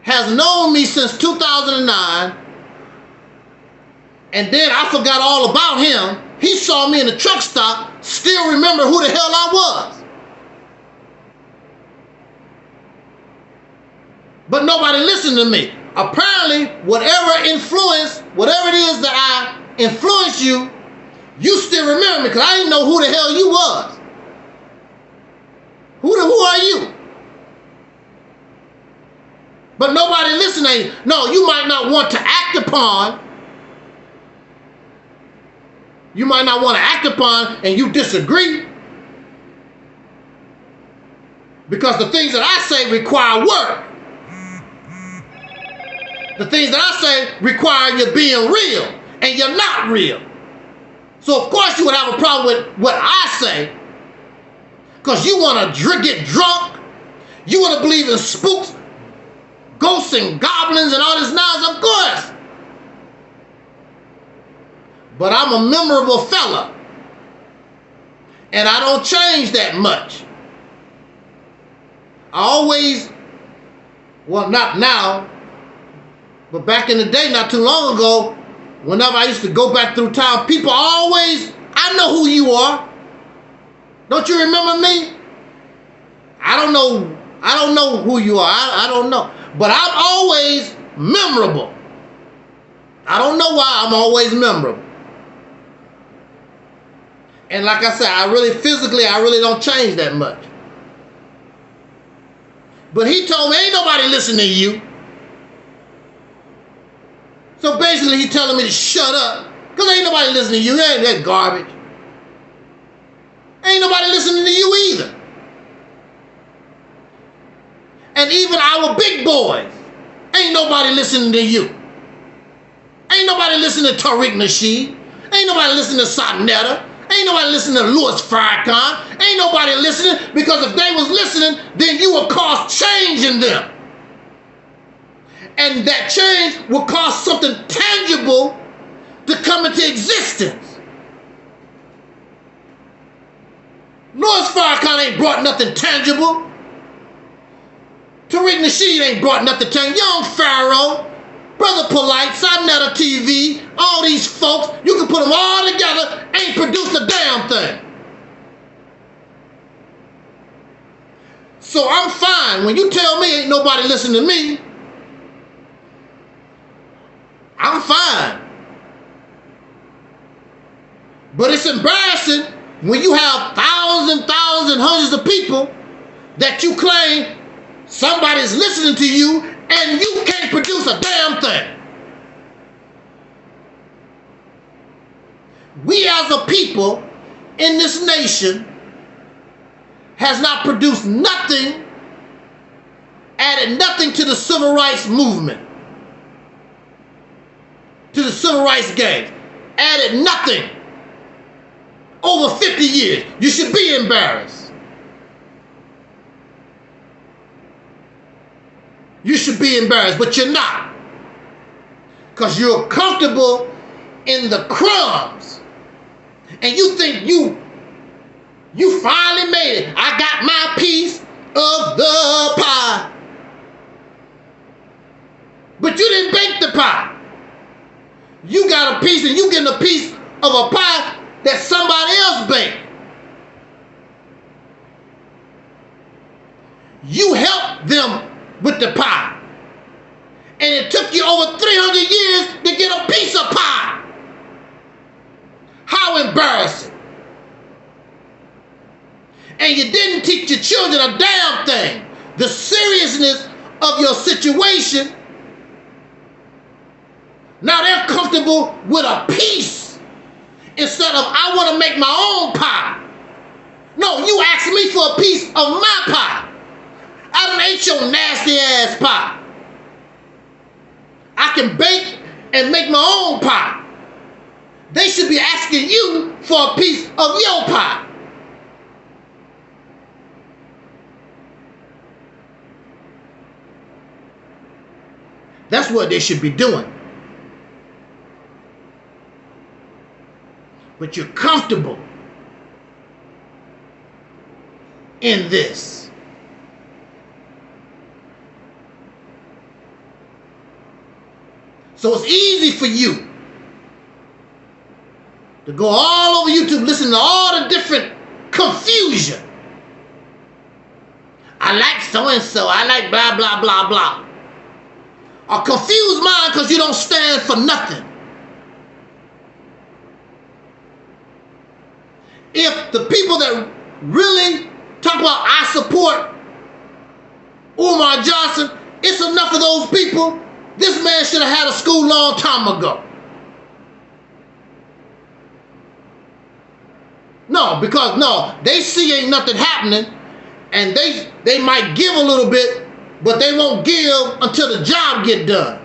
has known me since 2009, and then I forgot all about him. He saw me in the truck stop, still remember who the hell I was. But nobody listened to me. Apparently, whatever influence, whatever it is that I influenced you, you still remember me, because I didn't know who the hell you was. Who are you? But nobody listening. No, you might not want to act upon. You might not want to act upon, and you disagree. Because the things that I say require work. The things that I say require you being real, and you're not real. So of course you would have a problem with what I say, because you want to get drunk, you want to believe in spooks, ghosts and goblins and all this nonsense, of course. But I'm a memorable fella, and I don't change that much. I always, well, not now, but back in the day, not too long ago, whenever I used to go back through town, people always, I know who you are. Don't you remember me? I don't know who you are. I don't know. But I'm always memorable. I don't know why I'm always memorable. And like I said, I really don't change that much. But he told me, ain't nobody listening to you. So basically, he's telling me to shut up, because ain't nobody listening to you. Ain't that garbage. Ain't nobody listening to you either. And even our big boys, ain't nobody listening to you. Ain't nobody listening to Tariq Nasheed. Ain't nobody listening to Sonetta. Ain't nobody listening to Louis Farrakhan. Ain't nobody listening, because if they was listening, then you would cause change in them. And that change will cause something tangible to come into existence. Louis Farrakhan ain't brought nothing tangible. Tariq Nasheed ain't brought nothing tangible. Young Pharaoh, Brother Polite, Sonetta TV, all these folks, you can put them all together, ain't produced a damn thing. So I'm fine. When you tell me ain't nobody listening to me, I'm fine. But it's embarrassing when you have thousands, hundreds of people that you claim somebody's listening to you and you can't produce a damn thing. We as a people in this nation has not produced nothing, added nothing to the civil rights movement, to the civil rights games. Added nothing. Over 50 years. You should be embarrassed. You should be embarrassed, but you're not. Because you're comfortable in the crumbs. And you think you finally made it. I got my piece of the pie. But you didn't bake the pie. You got a piece, and you getting a piece of a pie that somebody else baked. 300 years to get a piece of pie. How embarrassing. And you didn't teach your children a damn thing. The seriousness of your situation. Now they're comfortable with a piece instead of I want to make my own pie. No, you asked me for a piece of my pie. I done ate your nasty ass pie. I can bake and make my own pie. They should be asking you for a piece of your pie. That's what they should be doing. But you're comfortable in this. So it's easy for you to go all over YouTube, listen to all the different confusion. I like so-and-so, I like blah, blah, blah, blah. A confused mind because you don't stand for nothing. If the people that really talk about I support Umar Johnson, it's enough of those people. This man should have had a school long time ago. No, because no, they see ain't nothing happening, and they might give a little bit, but they won't give until the job get done.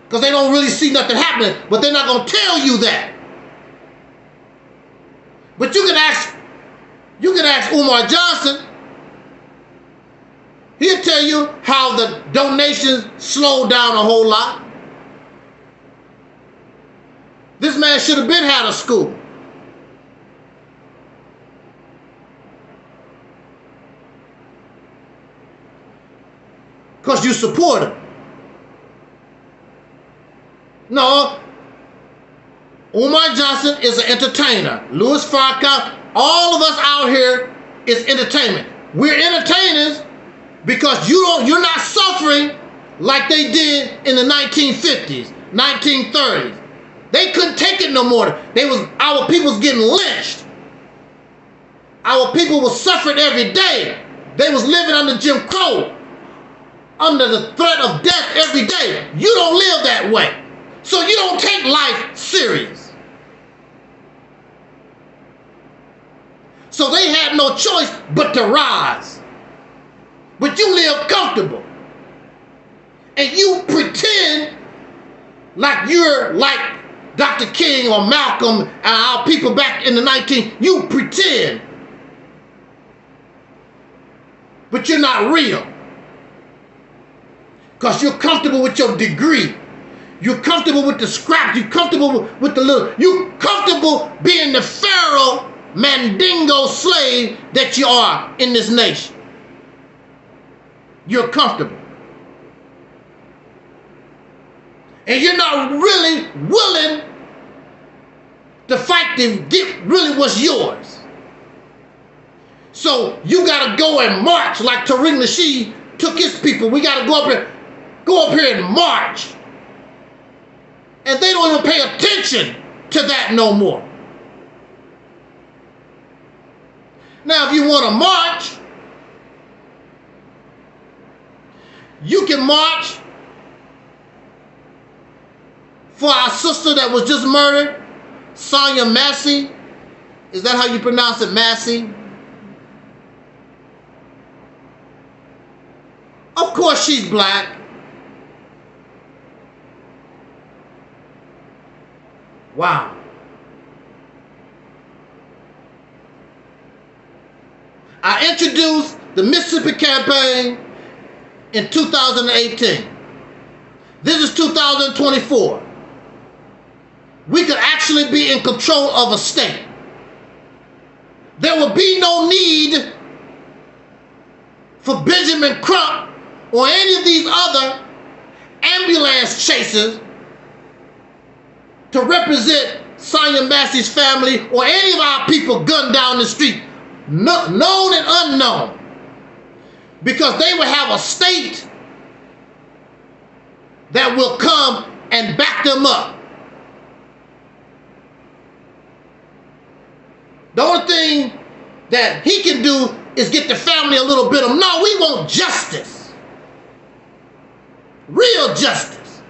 Because they don't really see nothing happening, but they're not going to tell you that. But you can ask Umar Johnson. He'll tell you how the donations slowed down a whole lot. This man should have been had a school. Because you support him. No, Umar Johnson is an entertainer. Louis Farrakhan, all of us out here is entertainment. We're entertainers because you're not suffering like they did in the 1950s, 1930s. They couldn't take it no more. Our people was getting lynched. Our people was suffering every day. They was living under Jim Crow, under the threat of death every day. You don't live that way. So you don't take life serious. So they had no choice but to rise. But you live comfortable. And you pretend like you're like Dr. King or Malcolm and our people back in the 19th. You pretend. But you're not real. Because you're comfortable with your degree. You're comfortable with the scraps. You're comfortable with the little. You're comfortable being the Pharaoh Mandingo slave that you are in this nation. You're comfortable. And you're not really willing to fight to get really what's yours. So you got to go and march like Tariq Nasheed took his people. We got to go up here and march. And they don't even pay attention to that no more. Now, if you want to march, you can march for our sister that was just murdered, Sonia Massey. Is that how you pronounce it, Massey? Of course she's black. Wow. I introduced the Mississippi campaign in 2018. This is 2024. We could actually be in control of a state. There will be no need for Benjamin Crump or any of these other ambulance chasers to represent Sonia Massey's family or any of our people gunned down the street, known and unknown, because they will have a state that will come and back them up. The only thing that he can do is get the family a little bit of, no, we want justice. Real justice.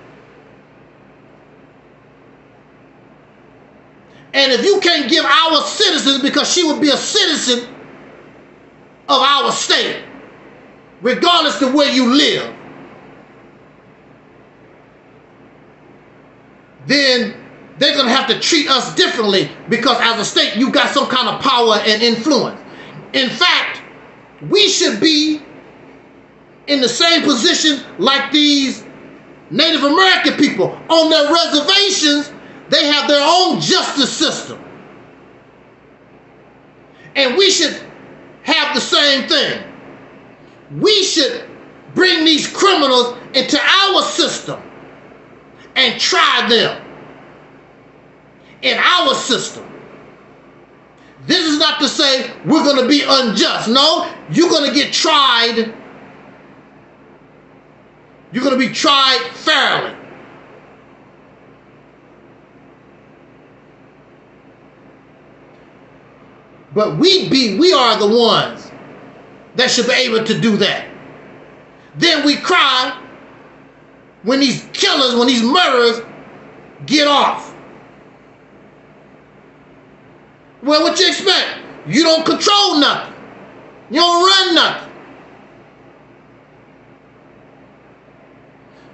And if you can't give our citizens, because she would be a citizen of our state, regardless of where you live, then they're going to have to treat us differently because as a state, you got some kind of power and influence. In fact, we should be in the same position like these Native American people. On their reservations, they have their own justice system. And we should have the same thing. We should bring these criminals into our system and try them in our system. This is not to say we're going to be unjust. No, you're going to get tried. You're going to be tried fairly. But we are the ones that should be able to do that. Then we cry when these killers, when these murderers get off. Well, what you expect? You don't control nothing. You don't run nothing.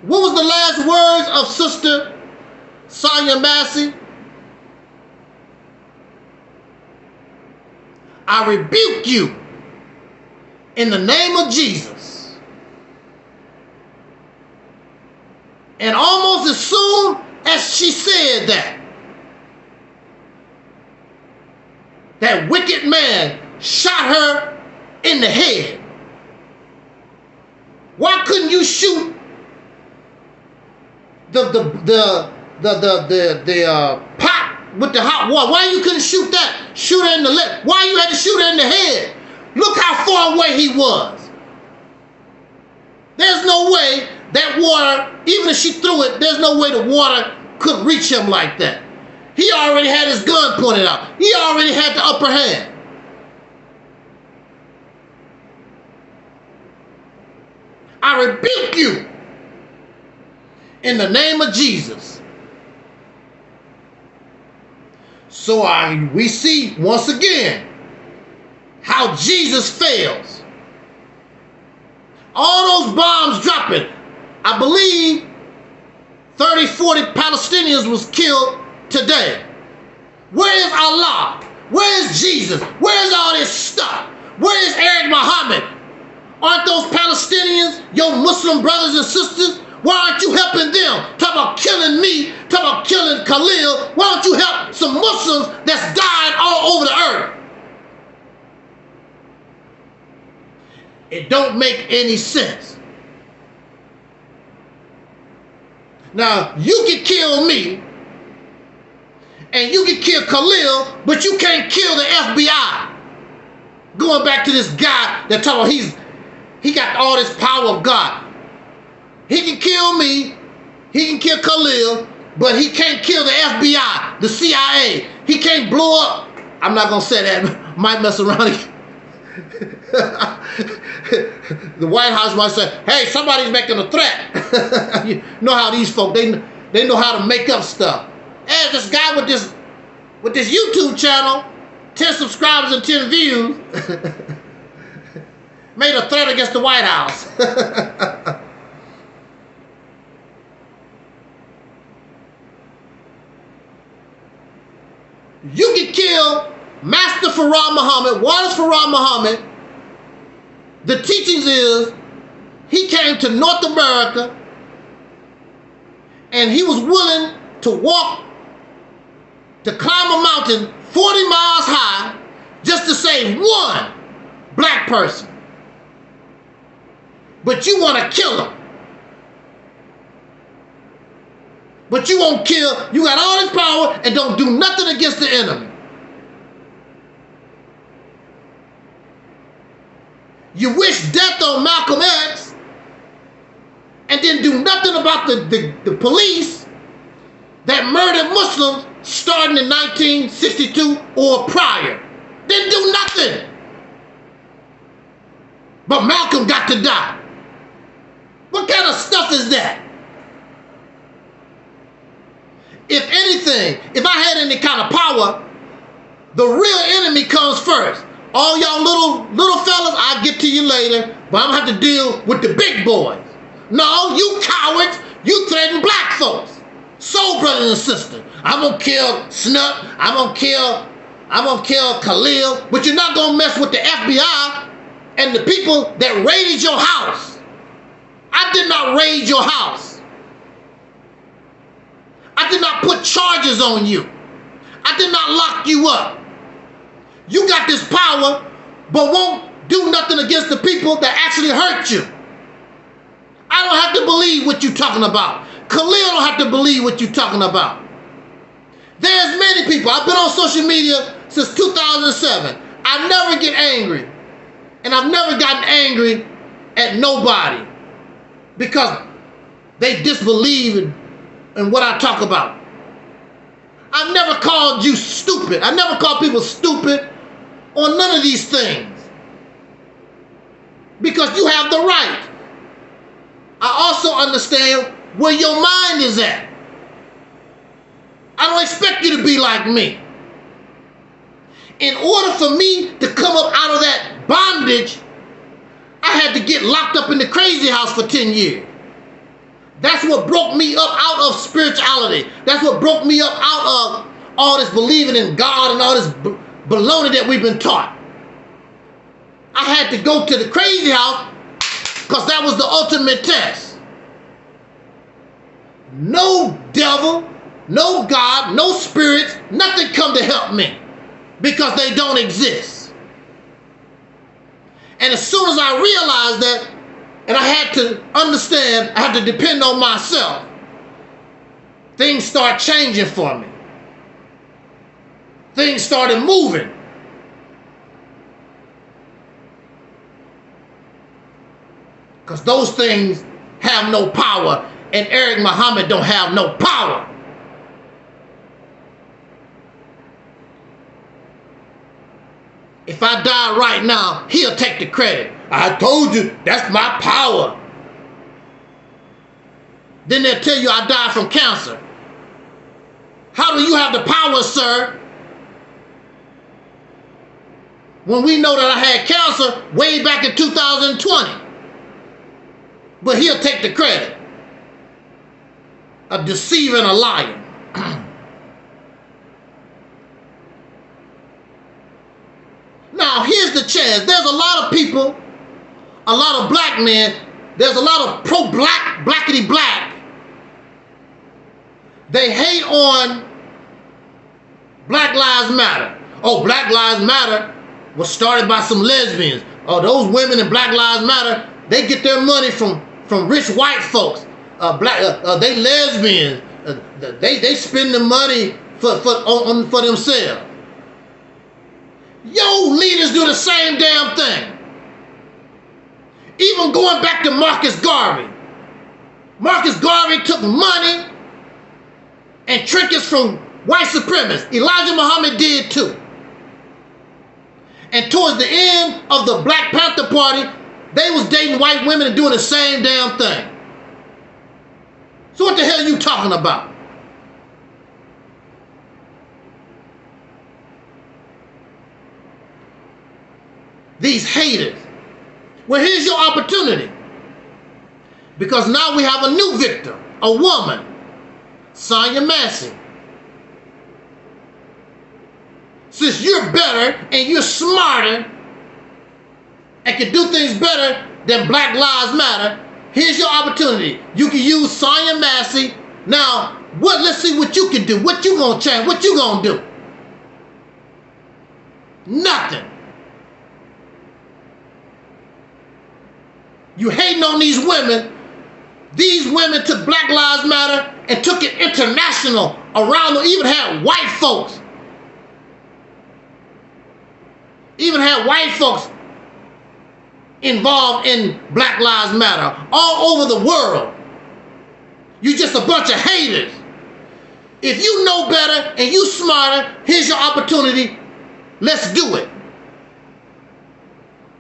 What was the last words of Sister Sonia Massey? I rebuke you in the name of Jesus. And almost as soon as she said that, that wicked man shot her in the head. Why couldn't you shoot the pot with the hot water? Why you couldn't shoot that? Shoot her in the leg. Why you had to shoot her in the head? Look how far away he was. There's no way that water, even if she threw it, there's no way the water could reach him like that. He already had his gun pointed out. He already had the upper hand. I rebuke you in the name of Jesus. So we see once again how Jesus fails. All those bombs dropping. I believe 30, 40 Palestinians was killed today. Where is Allah? Where is Jesus? Where is all this stuff? Where is Eric Muhammad? Aren't those Palestinians your Muslim brothers and sisters? Why aren't you helping them? Talk about killing me, talk about killing Khalil. Why don't you help some Muslims that's died all over the earth? It don't make any sense. Now, you can kill me, and you can kill Khalil, but you can't kill the FBI. Going back to this guy that talking about he got all this power of God. He can kill me, he can kill Khalil, but he can't kill the FBI, the CIA. He can't blow up. I'm not gonna say that. Might mess around. The White House might say, hey, somebody's making a threat. You know how these folk, they know how to make up stuff. Hey, this guy with this YouTube channel, 10 subscribers and 10 views, made a threat against the White House. You can kill Master Farah Muhammad, Wallace Farah Muhammad. The teachings is he came to North America and he was willing to walk, to climb a mountain 40 miles high just to save one black person. But you want to kill him. But you won't kill, you got all this power and don't do nothing against the enemy. You wish death on Malcolm X and then do nothing about the police that murdered Muslims starting in 1962 or prior. Didn't do nothing. But Malcolm got to die. What kind of stuff is that? If anything, if I had any kind of power, the real enemy comes first. All y'all little fellas, I'll get to you later, but I'm gonna have to deal with the big boys. No, you cowards, you threaten black folks. So, brothers and sisters, I'm gonna kill Snuff, I'm gonna kill Khalil, but you're not gonna mess with the FBI and the people that raided your house. I did not raid your house. I did not put charges on you. I did not lock you up. You got this power, but won't do nothing against the people that actually hurt you. I don't have to believe what you're talking about. Khalil don't have to believe what you're talking about. There's many people. I've been on social media since 2007. I never get angry. And I've never gotten angry at nobody because they disbelieve in what I talk about. I've never called you stupid. I never called people stupid on none of these things because you have the right. I also understand where your mind is at. I don't expect you to be like me. In order for me to come up out of that bondage, I had to get locked up in the crazy house for 10 years. That's what broke me up out of spirituality. That's what broke me up out of all this believing in God and all this baloney that we've been taught. I had to go to the crazy house because that was the ultimate test. No devil, no God, no spirits, nothing come to help me because they don't exist. And as soon as I realized that, and I had to understand, I had to depend on myself, things start changing for me. Things started moving. Because those things have no power, and Eric Muhammad don't have no power. If I die right now, he'll take the credit. I told you, that's my power. Then they'll tell you I died from cancer. How do you have the power, sir? When we know that I had cancer way back in 2020. But he'll take the credit. A deceiver and a liar. Now, here's the chance. There's a lot of people, a lot of black men, there's a lot of pro-black, blackity black. They hate on Black Lives Matter. Oh, Black Lives Matter was started by some lesbians. Oh, those women in Black Lives Matter, they get their money from rich white folks. They lesbians. They spend the money for themselves. Yo, leaders do the same damn thing. Even going back to Marcus Garvey. Marcus Garvey took money and trinkets from white supremacists. Elijah Muhammad did too. And towards the end of the Black Panther Party, they was dating white women and doing the same damn thing. So what the hell are you talking about? These haters. Well, here's your opportunity. Because now we have a new victim, a woman, Sonya Massey. Since you're better and you're smarter and can do things better than Black Lives Matter, here's your opportunity. You can use Sonya Massey. Now, let's see what you can do. What you gonna change? What you gonna do? Nothing. You hating on these women. These women took Black Lives Matter and took it international around them. Even had white folks. Even had white folks involved in Black Lives Matter all over the world. You just a bunch of haters. If you know better and you smarter, here's your opportunity. Let's do it.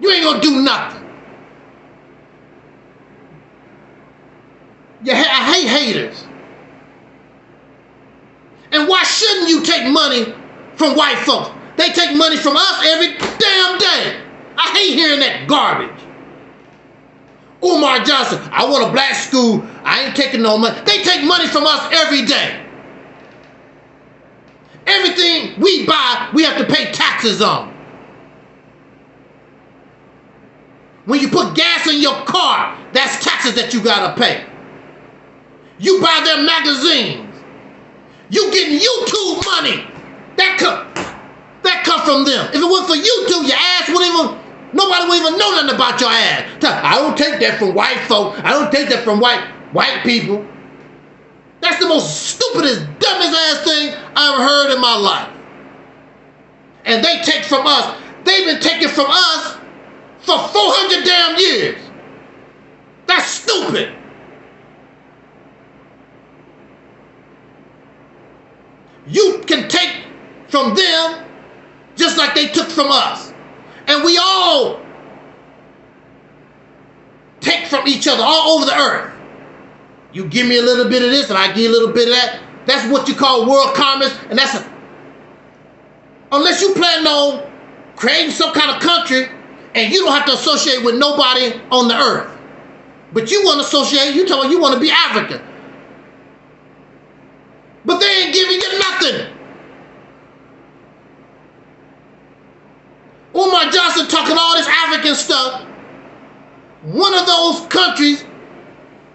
You ain't gonna do nothing. I hate haters. And why shouldn't you take money from white folks? They take money from us every damn day. I hate hearing that garbage. Umar Johnson, I want a black school. I ain't taking no money. They take money from us every day. Everything we buy, we have to pay taxes on. When you put gas in your car, that's taxes that you gotta pay. You buy their magazines. You getting YouTube money. That come from them. If it wasn't for YouTube, your ass wouldn't even, nobody would even know nothing about your ass. I don't take that from white folk. I don't take that from white people. That's the most stupidest, dumbest ass thing I ever heard in my life. And they take from us. They've been taking from us for 400 damn years. That's stupid. You can take from them just like they took from us. And we all take from each other all over the earth. You give me a little bit of this and I give you a little bit of that. That's what you call world commerce. And unless you plan on creating some kind of country and you don't have to associate with nobody on the earth. But you want to associate, you tell me you want to be African. But they ain't giving you nothing. Umar Johnson talking all this African stuff. One of those countries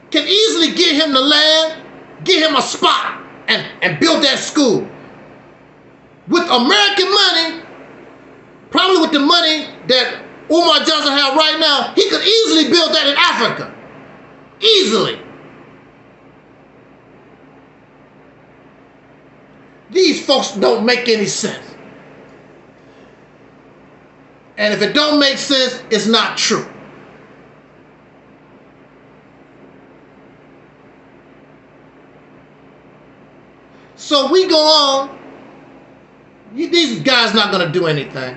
can easily get him the land, get him a spot, and build that school. With American money, probably with the money that Umar Johnson has right now, he could easily build that in Africa. Easily. These folks don't make any sense. And if it don't make sense, it's not true. So we go on. These guys not going to do anything.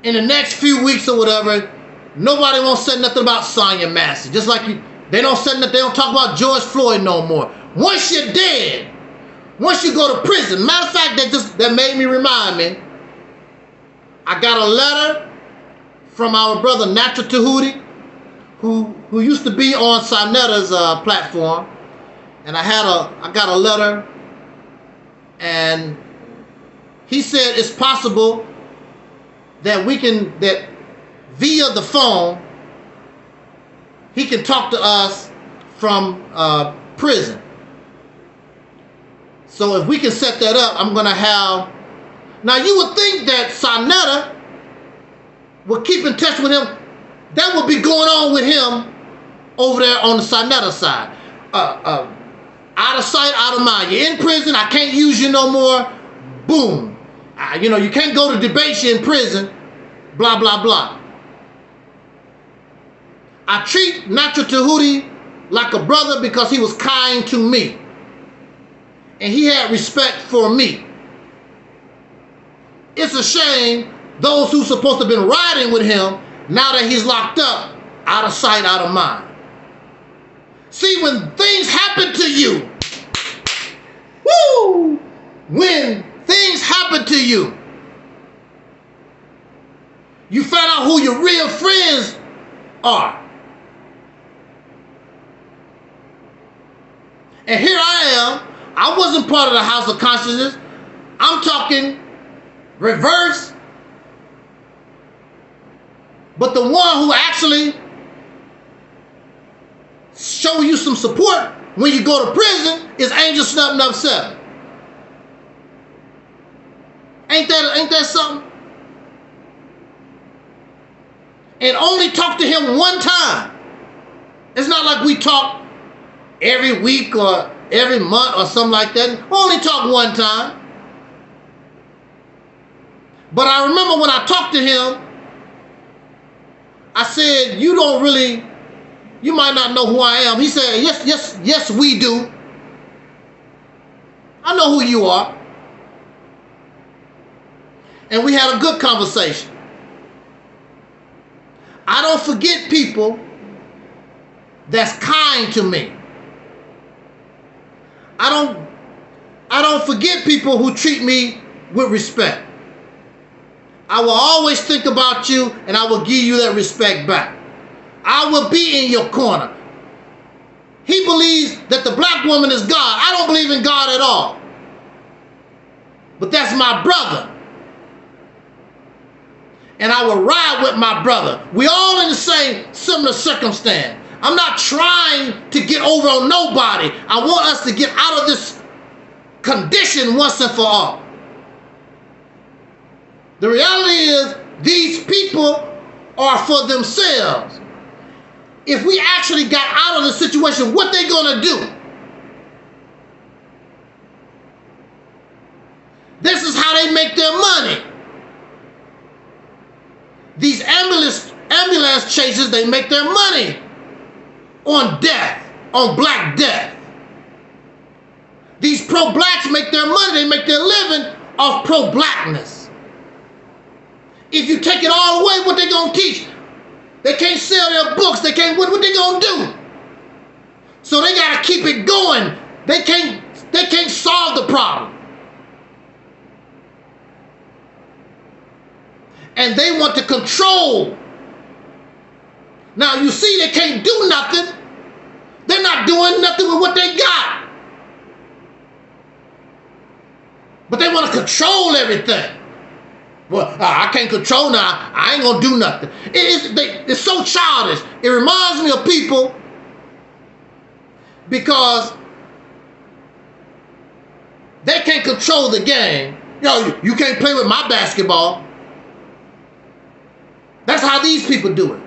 In the next few weeks or whatever, nobody won't say nothing about Sonya Massey. Just like they don't say nothing, they don't talk about George Floyd no more. Once you're dead, once you go to prison, matter of fact, that made me remind me, I got a letter from our brother Natural Tahuti, who used to be on Sanetta's platform, and I got a letter, and he said it's possible that that via the phone, he can talk to us from prison. So if we can set that up, I'm gonna have. Now you would think that Sanetta would keep in touch with him. That would be going on with him over there on the Sanetta side. Out of sight, out of mind. You're in prison. I can't use you no more. Boom. You can't go to debate. You're in prison. Blah blah blah. I treat Natural Tahuti like a brother because he was kind to me. And he had respect for me. It's a shame those who supposed to have been riding with him, now that he's locked up, out of sight, out of mind. See, when things happen to you, woo! When things happen to you, you find out who your real friends are. And here I am. I wasn't part of the House of Consciousness. I'm talking reverse. But the one who actually show you some support when you go to prison is Angel Snubbing Up 7. Ain't that something? And only talk to him one time. It's not like we talk every week or every month or something like that. Only talk one time. But I remember when I talked to him, I said, you might not know who I am. He said, yes, we do. I know who you are. And we had a good conversation. I don't forget people that's kind to me. I don't forget people who treat me with respect. I will always think about you, and I will give you that respect back. I will be in your corner. He believes that the black woman is God. I don't believe in God at all. But that's my brother. And I will ride with my brother. We all in the same similar circumstance. I'm not trying to get over on nobody. I want us to get out of this condition once and for all. The reality is, these people are for themselves. If we actually got out of the situation, what they gonna do? This is how they make their money. These ambulance chasers, they make their money on death, on black death. These pro-blacks make their money, they make their living off pro-blackness. If you take it all away, what they gonna teach? They can't sell their books, they can't, what they gonna do? So they gotta keep it going. They can't solve the problem. And they want to control. Now you see, they can't do nothing. They're not doing nothing with what they got. But they want to control everything. Well, I can't control now. I ain't gonna do nothing. It's so childish. It reminds me of people because they can't control the game. You can't play with my basketball. That's how these people do it.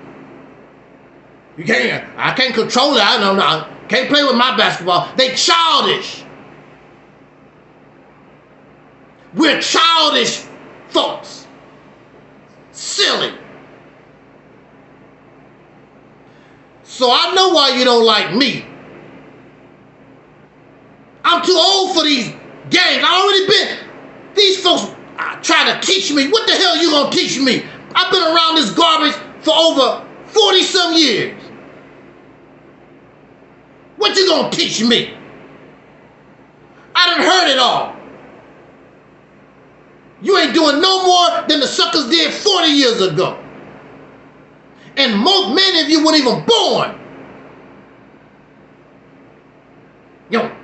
I can't control it. I can't play with my basketball. They childish. We're childish folks. Silly. So I know why you don't like me. I'm too old for these games. These folks trying to teach me. What the hell you gonna teach me? I've been around this garbage for over 40-some years. What you gonna teach me? I done heard it all. You ain't doing no more than the suckers did 40 years ago. And many of you weren't even born.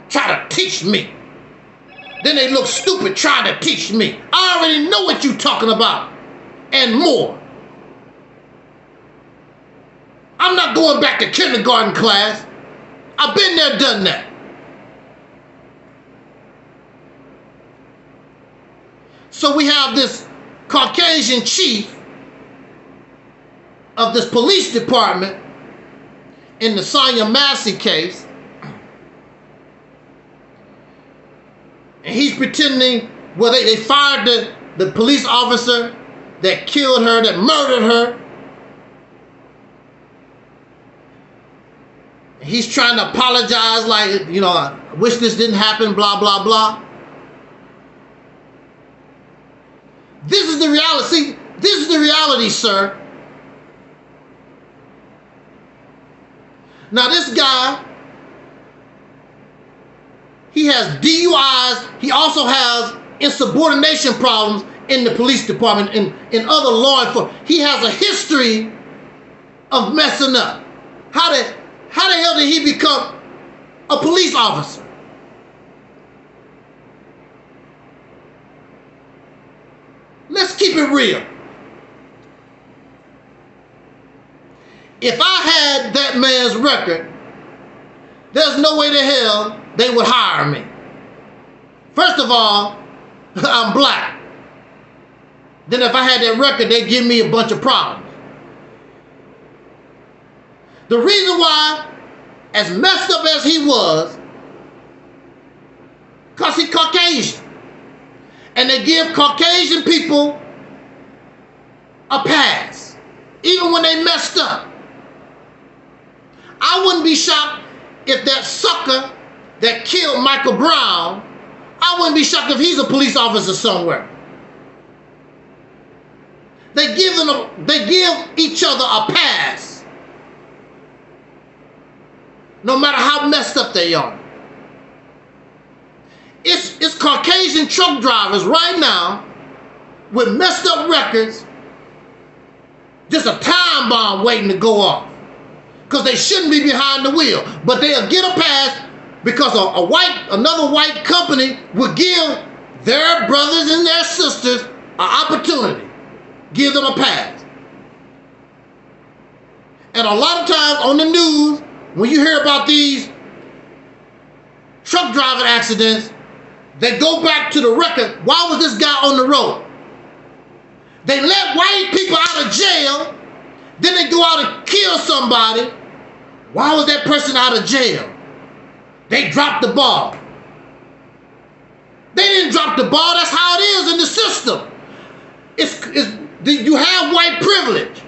Try to teach me. Then they look stupid trying to teach me. I already know what you're talking about. And more. I'm not going back to kindergarten class. I've been there, done that. So we have this Caucasian chief of this police department in the Sonia Massey case. And he's pretending, well, they fired the police officer that killed her, that murdered her. He's trying to apologize like, I wish this didn't happen, blah, blah, blah. This is the reality. See, this is the reality, sir. Now this guy, he has DUIs. He also has insubordination problems in the police department, in other law enforcement. He has a history of messing up. How the hell did he become a police officer? Let's keep it real. If I had that man's record, there's no way the hell they would hire me. First of all, I'm black. Then if I had that record, they'd give me a bunch of problems. The reason why, as messed up as he was, because he's Caucasian. And they give Caucasian people a pass, even when they messed up. I wouldn't be shocked if that sucker that killed Michael Brown I wouldn't be shocked if he's a police officer somewhere. They give each other a pass, no matter how messed up they are. It's Caucasian truck drivers right now with messed up records, just a time bomb waiting to go off, because they shouldn't be behind the wheel, but they'll get a pass because another white company will give their brothers and their sisters an opportunity, give them a pass. And a lot of times on the news, when you hear about these truck driving accidents, they go back to the record. Why was this guy on the road? They let white people out of jail, then they go out and kill somebody. Why was that person out of jail? They dropped the ball. They didn't drop the ball. That's how it is in the system. You have white privilege.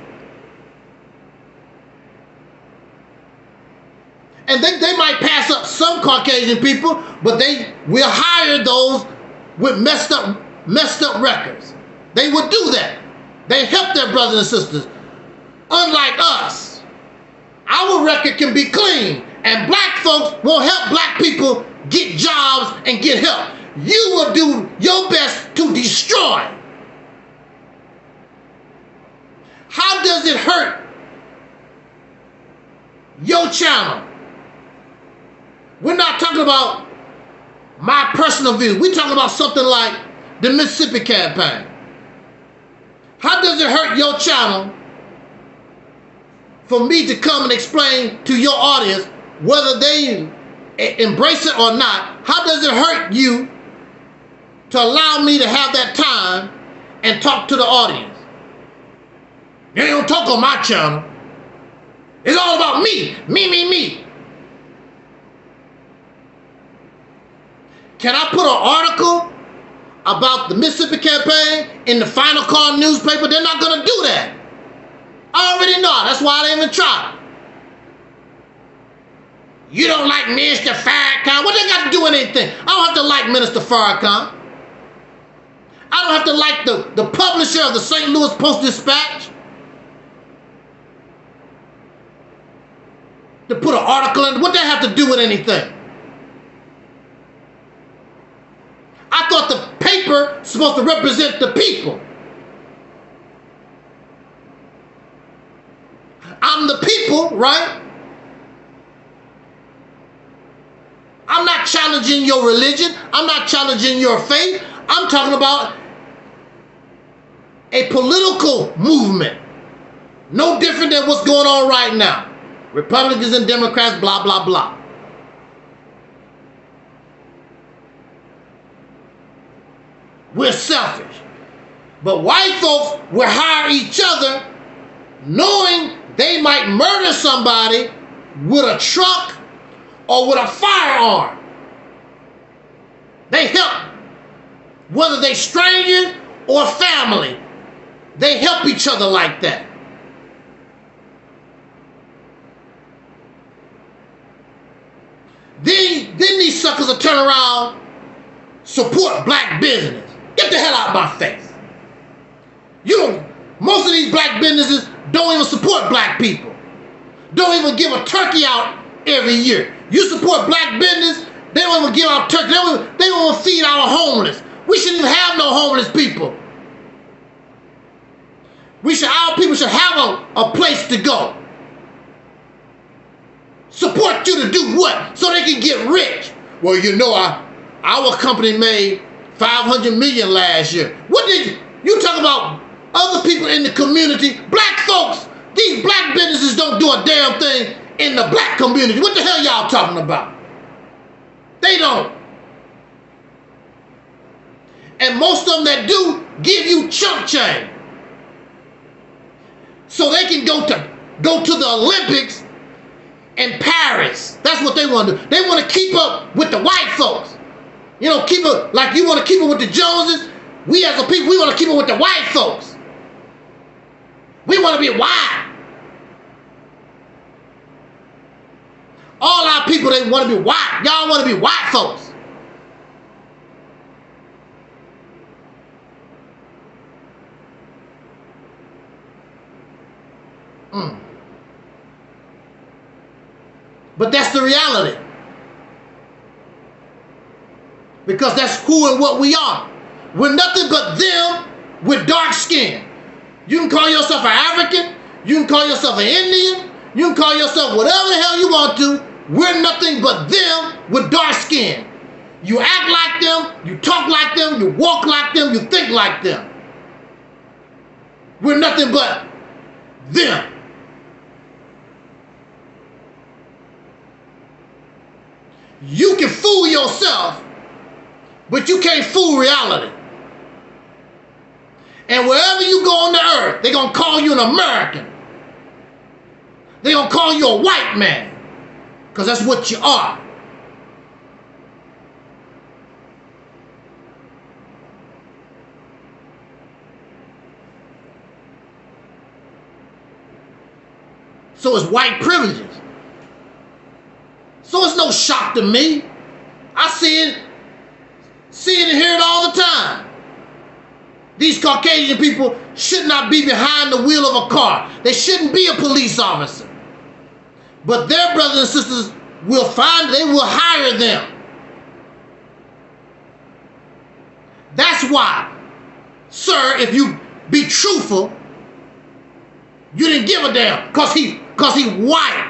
And they might pass up some Caucasian people, but they will hire those with messed up records. They would do that. They help their brothers and sisters. Unlike us, our record can be clean, and black folks won't help black people get jobs and get help. You will do your best to destroy. How does it hurt your channel? We're not talking about my personal view. We're talking about something like the Mississippi campaign. How does it hurt your channel for me to come and explain to your audience, whether they embrace it or not? How does it hurt you to allow me to have that time and talk to the audience? They don't talk on my channel. It's all about me, me. Can I put an article about the Mississippi campaign in the Final Call newspaper? They're not going to do that. I already know. That's why they even try. You don't like Minister Farrakhan? What they got to do with anything? I don't have to like Minister Farrakhan. I don't have to like the publisher of the St. Louis Post-Dispatch to put an article in. What they have to do with anything? I thought the paper was supposed to represent the people. I'm the people, right? I'm not challenging your religion. I'm not challenging your faith. I'm talking about a political movement. No different than what's going on right now. Republicans and Democrats, blah, blah, blah. We're selfish. But white folks will hire each other knowing they might murder somebody with a truck or with a firearm. They help. Whether they strangers or family, they help each other like that. Then these suckers will turn around, support black business. Get the hell out of my face. Most of these black businesses don't even support black people. Don't even give a turkey out every year. You support black business, they don't even give out turkey. They don't even feed our homeless. We shouldn't even have no homeless people. Our people should have a place to go. Support you to do what? So they can get rich. Well, you know, our company made $500 million last year. What did you talk about? Other people in the community, black folks, these black businesses don't do a damn thing in the black community. What the hell y'all talking about? They don't. And most of them that do give you chump change. So they can go to the Olympics in Paris. That's what they want to do. They want to keep up with the white folks. You know, keep up like you want to keep up with the Joneses. We as a people, we want to keep up with the white folks. We want to be white. All our people, they want to be white. Y'all want to be white folks. But that's the reality. Because that's who and what we are. We're nothing but them with dark skin. You can call yourself an African. You can call yourself an Indian. You can call yourself whatever the hell you want to. We're nothing but them with dark skin. You act like them. You talk like them. You walk like them. You think like them. We're nothing but them. You can fool yourself, but you can't fool reality. And wherever you go on the earth, they're going to call you an American. They're going to call you a white man, because that's what you are. So it's white privileges. So it's no shock to me. I see it and hear it all the time. These Caucasian people should not be behind the wheel of a car. They shouldn't be a police officer. But their brothers and sisters they will hire them. That's why, sir, if you be truthful, you didn't give a damn because he white.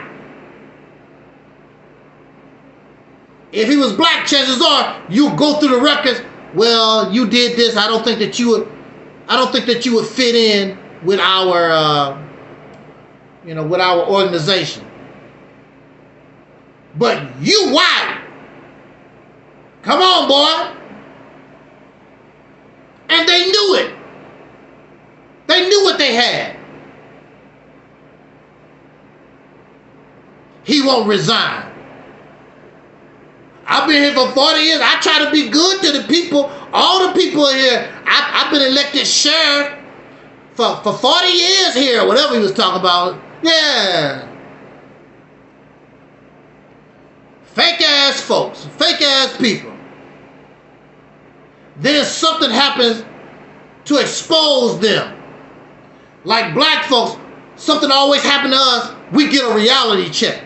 If he was black, chances are you go through the records. Well, you did this. I don't think that you would fit in with our, with our organization. But you white. Come on, boy. And they knew it. They knew what they had. He won't resign. I've been here for 40 years. I try to be good to the people. All the people here. I've been elected sheriff for 40 years here. Whatever he was talking about. Yeah. Fake ass folks. Fake ass people. Then something happens to expose them. Like black folks, something always happened to us. We get a reality check.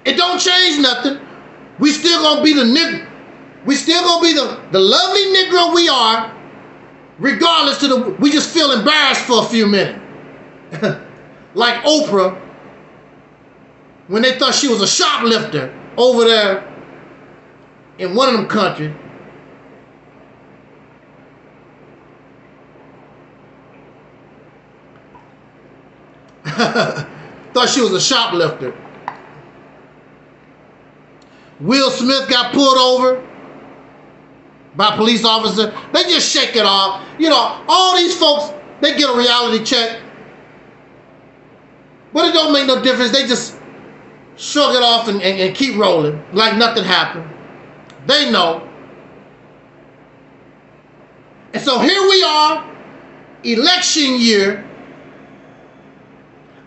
It don't change nothing. We still gonna be the nigger. We still gonna be the lovely Negro we are, regardless we just feel embarrassed for a few minutes. Like Oprah, when they thought she was a shoplifter over there in one of them countries. Thought she was a shoplifter. Will Smith got pulled over by a police officer. They just shake it off. All these folks, they get a reality check. But it don't make no difference. They just shrug it off and keep rolling like nothing happened. They know. And so here we are, election year.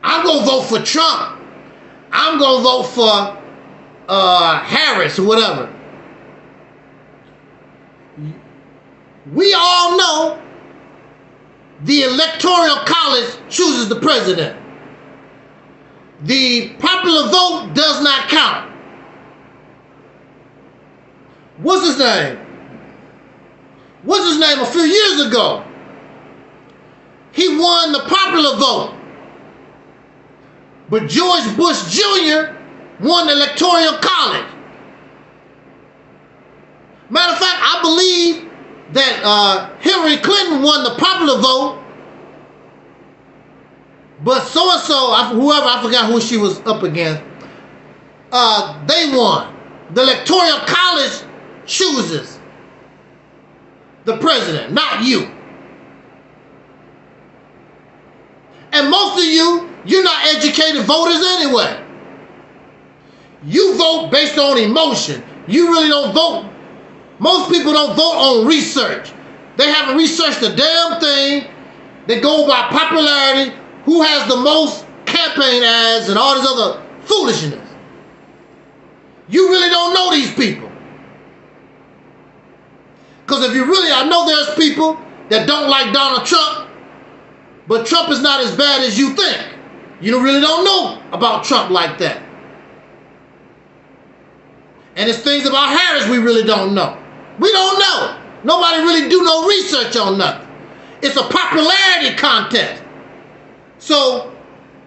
I'm going to vote for Trump. I'm going to vote for Harris or whatever. We all know the Electoral College chooses the president. The popular vote does not count. What's his name? A few years ago, he won the popular vote. But George Bush Jr. won the Electoral College. Matter of fact, I believe that Hillary Clinton won the popular vote, but so-and-so, whoever, I forgot who she was up against, they won. The Electoral College chooses the president, not you. And most of you're not educated voters anyway. You vote based on emotion. You really don't vote. Most people don't vote on research. They haven't researched a damn thing. They go by popularity, who has the most campaign ads and all this other foolishness. You really don't know these people. Because if you really, I know there's people that don't like Donald Trump, But Trump is not as bad as you think. You really don't know about Trump like that. And it's things about Harris we really don't know. We don't know. Nobody really do no research on nothing. It's a popularity contest. So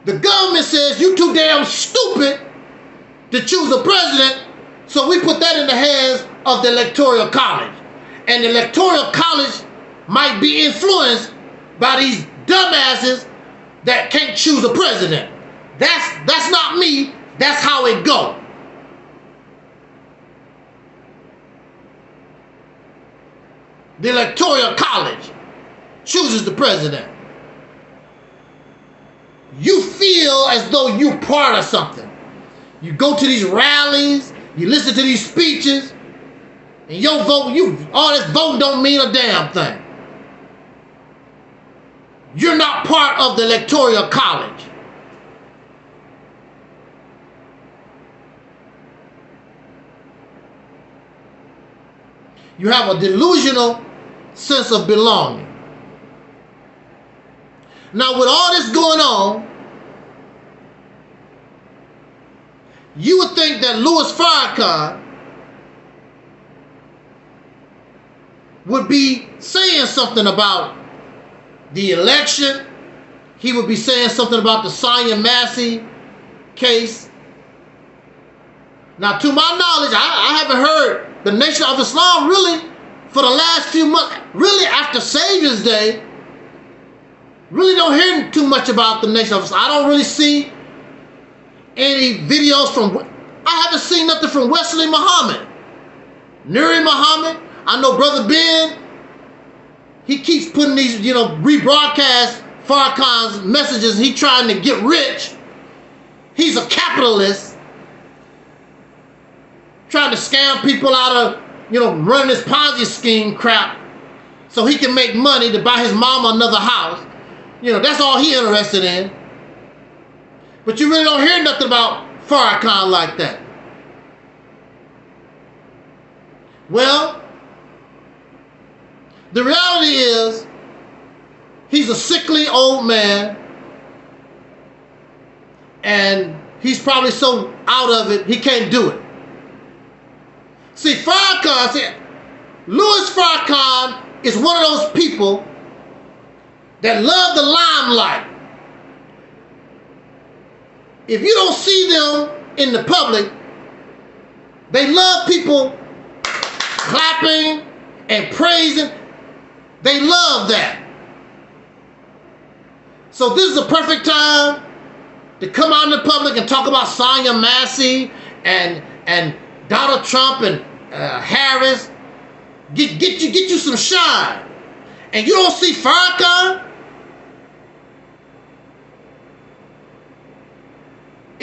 the government says you too damn stupid to choose a president, so we put that in the hands of the Electoral College. And the Electoral College might be influenced by these dumbasses that can't choose a president. That's not me. That's how it go. The Electoral College chooses the president. You feel as though you're part of something. You go to these rallies, you listen to these speeches, and your vote, all this vote don't mean a damn thing. You're not part of the Electoral College. You have a delusional sense of belonging. Now, with all this going on, you would think that Louis Farrakhan would be saying something about the election. He would be saying something about the Sonia Massey case. Now, to my knowledge, I haven't heard the Nation of Islam really for the last few months, really after Xavier's Day, really don't hear too much about the Nation of Islam. I don't really see any videos from, I haven't seen nothing from Wesley Muhammad, Nuri Muhammad. I know Brother Ben, he keeps putting these, rebroadcast Farrakhan's messages. He trying to get rich. He's a capitalist, trying to scam people out of, running this Ponzi scheme crap so he can make money to buy his mama another house. That's all he interested in. But you really don't hear nothing about Farrakhan like that. Well, the reality is he's a sickly old man, and he's probably so out of it he can't do it. See, Louis Farrakhan is one of those people that love the limelight. If you don't see them in the public, they love people clapping and praising. They love that. So this is a perfect time to come out in the public and talk about Sonia Massey and Donald Trump and Harris. Get you some shine. And you don't see Farrakhan?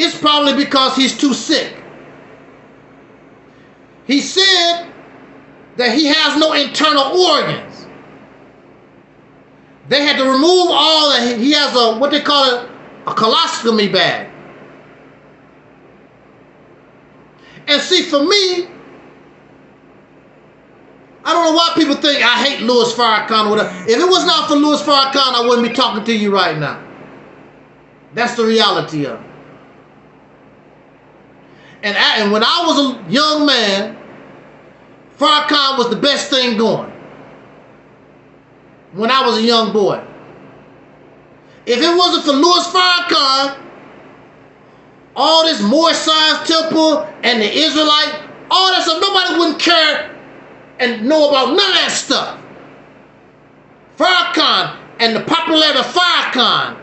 It's probably because he's too sick. He said that he has no internal organs. They had to remove all that. He has what they call a colostomy bag. And see, for me, I don't know why people think I hate Louis Farrakhan or whatever. If it was not for Louis Farrakhan, I wouldn't be talking to you right now. That's the reality of it. And when I was a young man, Farrakhan was the best thing going. When I was a young boy. If it wasn't for Louis Farrakhan, all this Moorish Science Temple and the Israelite, all that stuff, nobody wouldn't care and know about none of that stuff. Farrakhan and the popularity of Farrakhan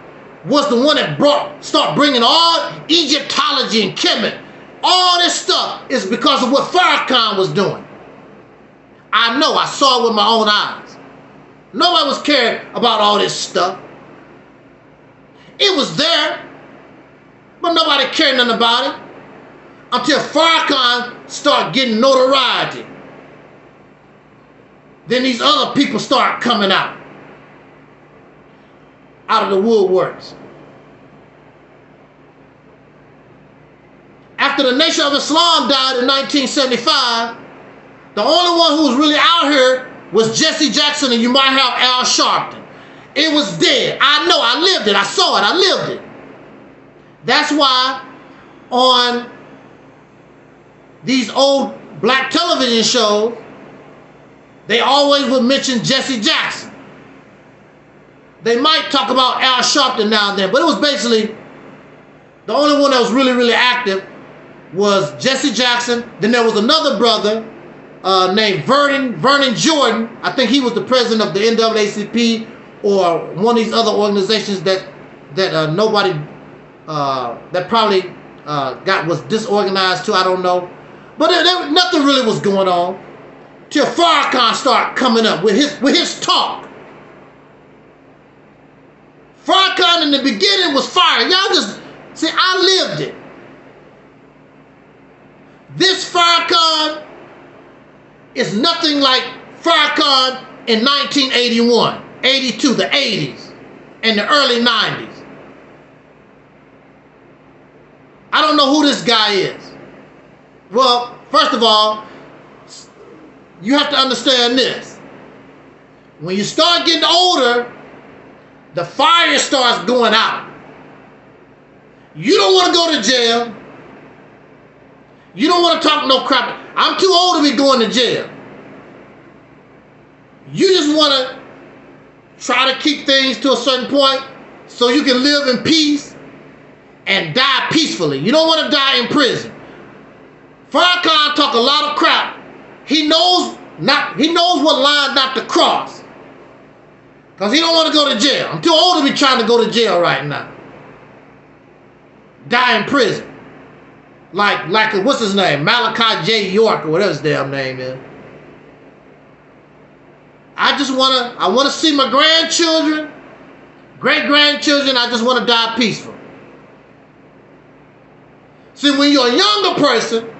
was the one that start bringing all Egyptology and Kemet. All this stuff is because of what Farrakhan was doing. I know, I saw it with my own eyes. Nobody was caring about all this stuff. It was there, but nobody cared nothing about it until Farrakhan started getting notoriety. Then these other people start coming out of the woodworks. After the Nation of Islam died in 1975, the only one who was really out here was Jesse Jackson, and you might have Al Sharpton. It was dead. I know, I lived it. I saw it. I lived it. That's why on these old black television shows, they always would mention Jesse Jackson. They might talk about Al Sharpton now and then, but it was basically the only one that was really, really active was Jesse Jackson. Then there was another brother named Vernon Jordan. I think he was the president of the NAACP or one of these other organizations that nobody that probably was disorganized too. I don't know, but nothing really was going on till Farrakhan started coming up with his talk. Farrakhan in the beginning was fire. Y'all just see, I lived it. This Farrakhan is nothing like Farrakhan in 1981, 82, the 80s, and the early 90s. I don't know who this guy is. Well, first of all, you have to understand this. When you start getting older, the fire starts going out. You don't want to go to jail. You don't want to talk no crap. I'm too old to be going to jail. You just want to try to keep things to a certain point so you can live in peace and die peacefully. You don't want to die in prison. Farrakhan talk a lot of crap. He knows what line not to cross. Because he don't want to go to jail. I'm too old to be trying to go to jail right now. Die in prison. Like what's his name? Malachi J. York or whatever his damn name is. I want to see my grandchildren, great-grandchildren. I just want to die peaceful. See, when you're a younger person,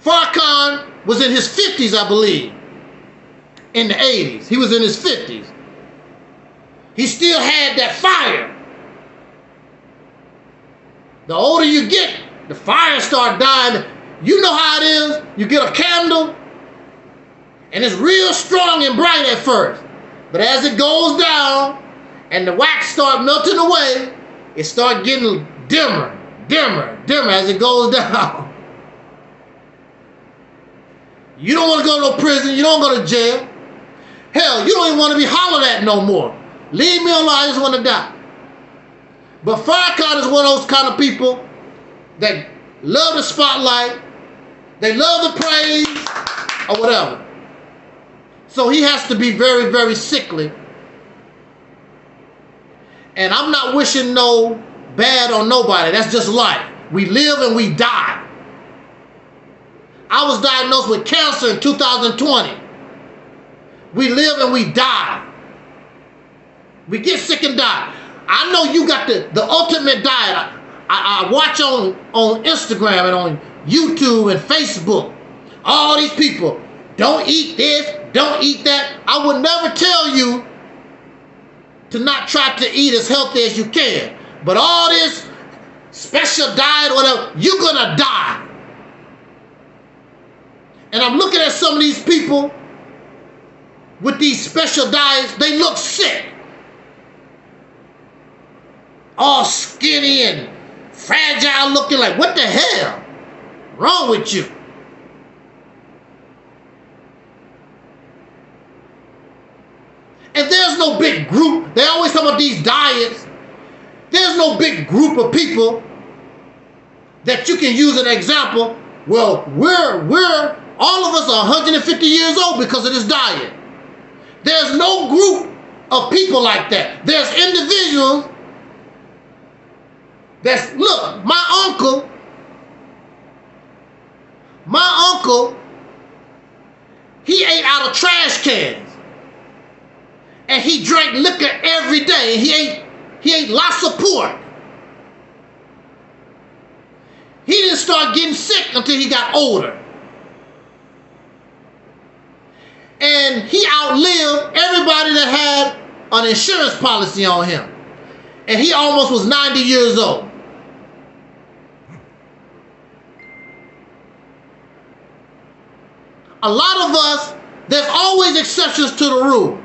Farrakhan was in his 50s, I believe. In the 80s. He was in his 50s. He still had that fire. The older you get, the fire start dying. You know how it is. You get a candle, and it's real strong and bright at first. But as it goes down, and the wax start melting away, it start getting dimmer, dimmer, dimmer as it goes down. You don't want to go to no prison. You don't go to jail. Hell, you don't even want to be hollered at no more. Leave me alone. I just want to die. But Farrakhan is one of those kind of people that love the spotlight. They love the praise or whatever. So he has to be very, very sickly. And I'm not wishing no bad on nobody. That's just life. We live and we die. I was diagnosed with cancer in 2020. We live and we die. We get sick and die. I know you got the ultimate diet. I watch on Instagram and on YouTube and Facebook. All these people, don't eat this, don't eat that. I would never tell you to not try to eat as healthy as you can. But all this special diet, whatever, you're gonna die. And I'm looking at some of these people with these special diets, they look sick. All skinny and fragile looking, like, what the hell wrong with you? And there's no big group. They always talk about these diets. There's no big group of people that you can use as an example. Well, we're all of us are 150 years old because of this diet. There's no group of people like that. There's individuals that's, look, my uncle, he ate out of trash cans. And he drank liquor every day. He ate lots of pork. He didn't start getting sick until he got older. And he outlived everybody that had an insurance policy on him. And he almost was 90 years old. A lot of us, there's always exceptions to the rule.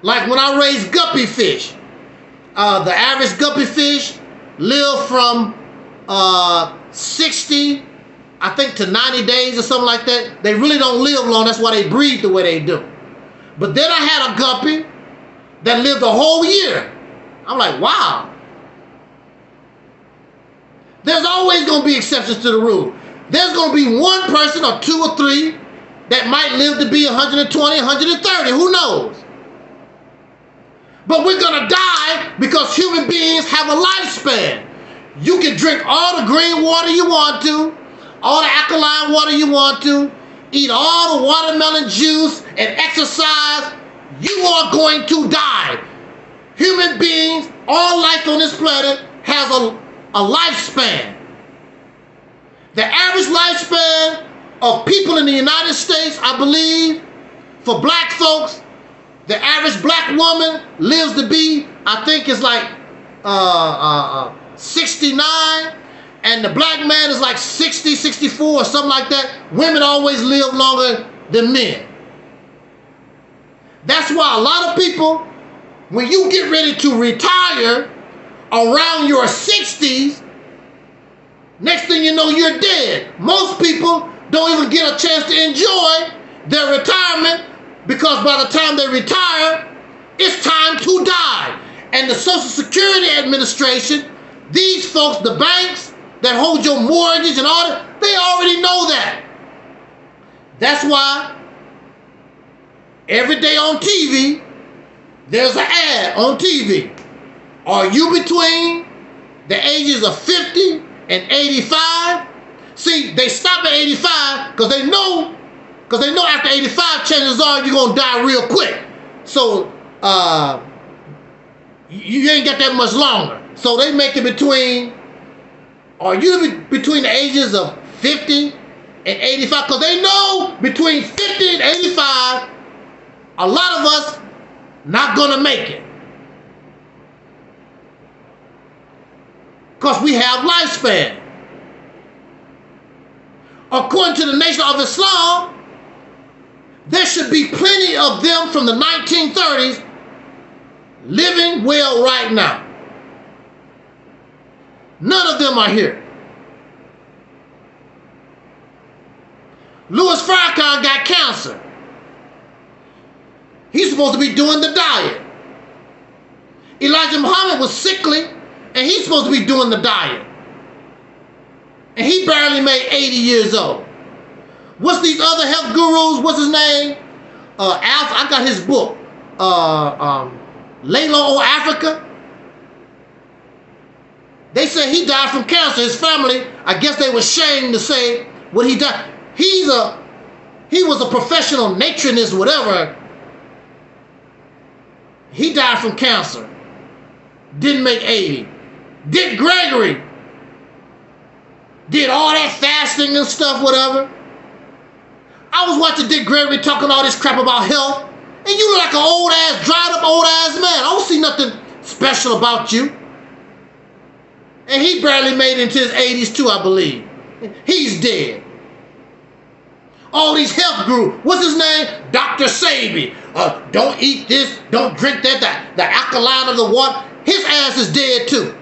Like when I raise guppy fish, the average guppy fish live from 60, I think, to 90 days or something like that. They really don't live long. That's why they breed the way they do. But then I had a guppy that lived a whole year. I'm like, wow. There's always going to be exceptions to the rule. There's going to be one person or two or three that might live to be 120, 130. Who knows? But we're going to die because human beings have a lifespan. You can drink all the green water you want to, all the alkaline water you want to, eat all the watermelon juice and exercise. You are going to die. Human beings, all life on this planet has a lifespan. The average lifespan of people in the United States, I believe, for black folks, the average black woman lives to be, I think it's like 69, and the black man is like 60, 64 or something like that. Women always live longer than men. That's why a lot of people, when you get ready to retire around your 60s, next thing you know, you're dead. Most people don't even get a chance to enjoy their retirement because by the time they retire, it's time to die. And the Social Security Administration, these folks, the banks that hold your mortgage and all that, they already know that. That's why every day on TV, there's an ad on TV. Are you between the ages of 50 and 85? See, they stop at 85 because they know after 85, chances are you're going to die real quick. So, you ain't got that much longer. So they make it between, are you between the ages of 50 and 85? Because they know between 50 and 85, a lot of us not going to make it. Because we have lifespan. According to the Nation of Islam, there should be plenty of them from the 1930s living well right now. None of them are here. Louis Farrakhan got cancer. He's supposed to be doing the diet. Elijah Muhammad was sickly, and he's supposed to be doing the diet. And he barely made 80 years old. What's these other health gurus? What's his name? Alpha. I got his book. Layla on Africa. They said he died from cancer. His family, I guess they were ashamed to say what he died. He was a professional naturalist, whatever. He died from cancer. Didn't make 80. Dick Gregory did all that fasting and stuff, whatever. I was watching Dick Gregory talking all this crap about health, and you look like an old ass, dried up old ass man. I don't see nothing special about you. And he barely made it into his 80s too, I believe. He's dead. All these health gurus, what's his name? Dr. Sabi. Don't eat this, don't drink that, the alkaline of the water. His ass is dead too.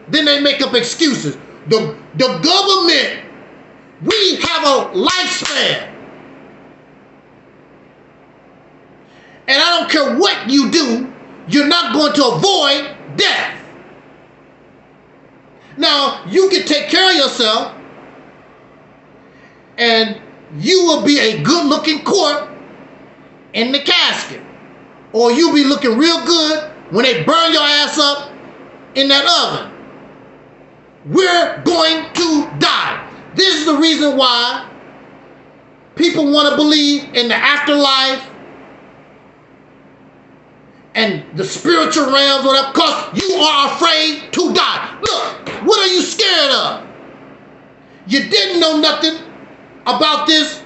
Then they make up excuses. The government, we have a lifespan. And I don't care what you do, you're not going to avoid death. Now, you can take care of yourself and you will be a good-looking corpse in the casket. Or you'll be looking real good when they burn your ass up in that oven. We're going to die. This is the reason why people want to believe in the afterlife and the spiritual realms, whatever, because you are afraid to die. Look, what are you scared of? You didn't know nothing about this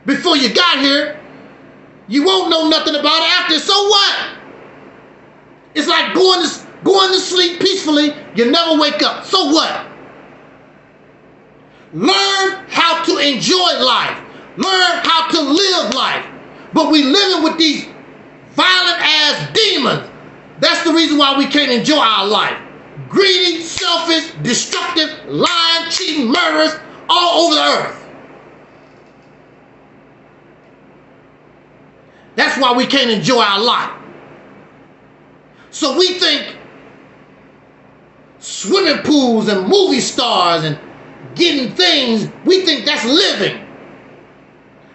before you got here. You won't know nothing about it after. So what? It's like going to sleep peacefully. You never wake up. So what? Learn how to enjoy life. Learn how to live life. But we living with these violent as demons. That's the reason why we can't enjoy our life. Greedy, selfish, destructive, lying, cheating, murderers all over the earth. That's why we can't enjoy our life. So we think swimming pools and movie stars and getting things, we think that's living.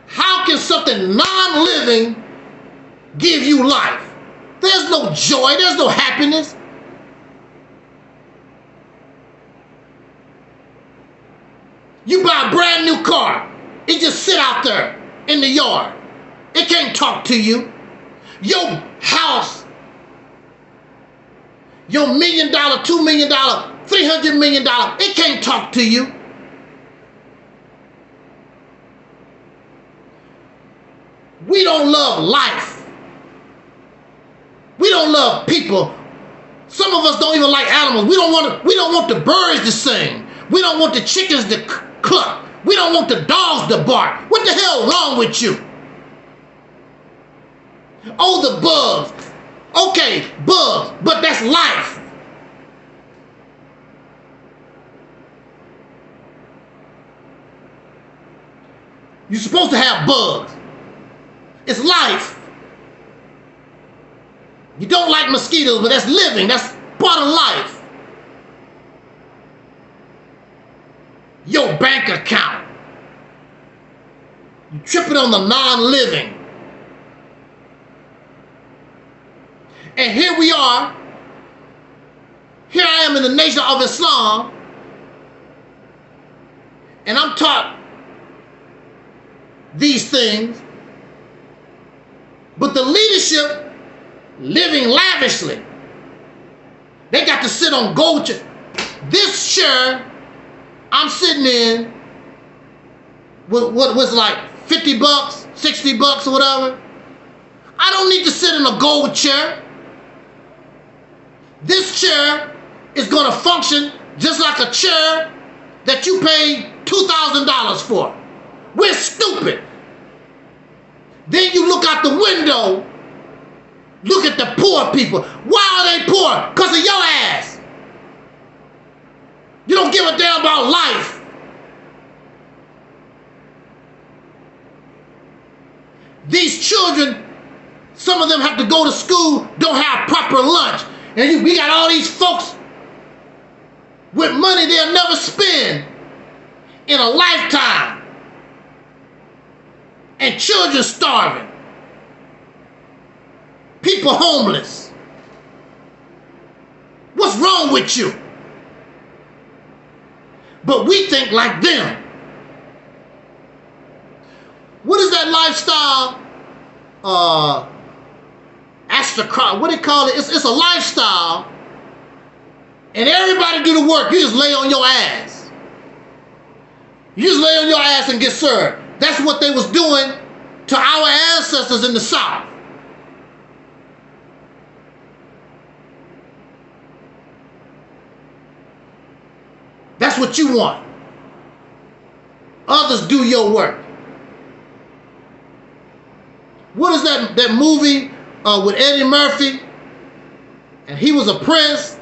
How can something non-living give you life? There's no joy, there's no happiness. You buy a brand new car, it just sit out there in the yard. It can't talk to you. Your house, your $1 million, $2 million, $300 million, it can't talk to you. We don't love life. We don't love people. Some of us don't even like animals. We don't want the birds to sing. We don't want the chickens to cluck. We don't want the dogs to bark. What the hell wrong with you? Oh, the bugs. Okay, bugs, but that's life. You're supposed to have bugs. It's life. You don't like mosquitoes, but that's living. That's part of life. Your bank account. You're tripping on the non-living. And here we are. Here I am in the nation of Islam. And I'm taught these things. But the leadership living lavishly. They got to sit on gold chairs. This chair I'm sitting in was like $50, $60 or whatever. I don't need to sit in a gold chair. This chair is going to function just like a chair that you paid $2,000 for. We're stupid. Then you look out the window, look at the poor people. Why are they poor? Because of your ass. You don't give a damn about life. These children, some of them have to go to school, don't have proper lunch. And we got all these folks with money they'll never spend in a lifetime. And children starving. People homeless. What's wrong with you? But we think like them. What is that lifestyle? What do they call it? It's a lifestyle. And everybody do the work. You just lay on your ass. You just lay on your ass and get served. That's what they was doing to our ancestors in the South. That's what you want. Others do your work. What is that movie with Eddie Murphy? And he was a prince.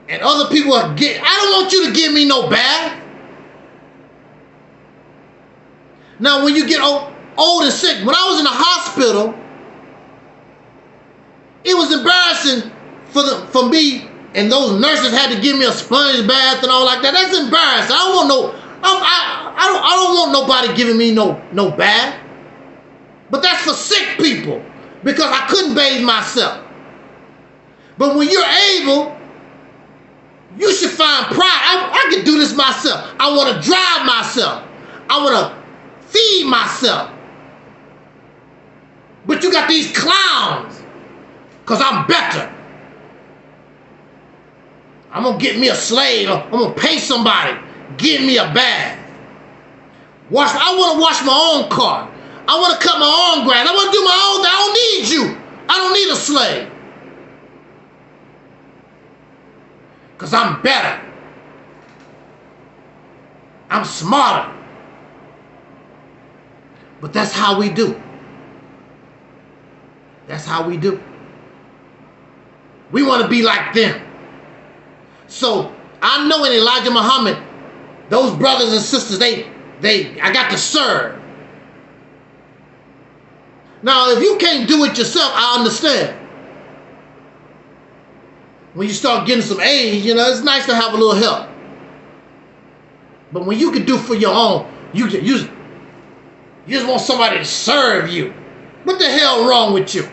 And other people are I don't want you to give me no bath. Now, when you get old and sick, when I was in the hospital, it was embarrassing for me, and those nurses had to give me a sponge bath and all like that. That's embarrassing. I don't want nobody giving me no bath. But that's for sick people, because I couldn't bathe myself. But when you're able, you should find pride. I can do this myself. I want to drive myself. I want to feed myself. But you got these clowns, because I'm better. I'm going to get me a slave. I'm going to pay somebody. Give me a bath. I want to wash my own car. I want to cut my own grass. I want to do my own thing. I don't need you. I don't need a slave. Because I'm better. I'm smarter. But that's how we do. That's how we do. We want to be like them. So I know in Elijah Muhammad, those brothers and sisters, I got to serve. Now, if you can't do it yourself, I understand. When you start getting some age, you know, it's nice to have a little help. But when you can do for your own, you just want somebody to serve you. What the hell wrong with you?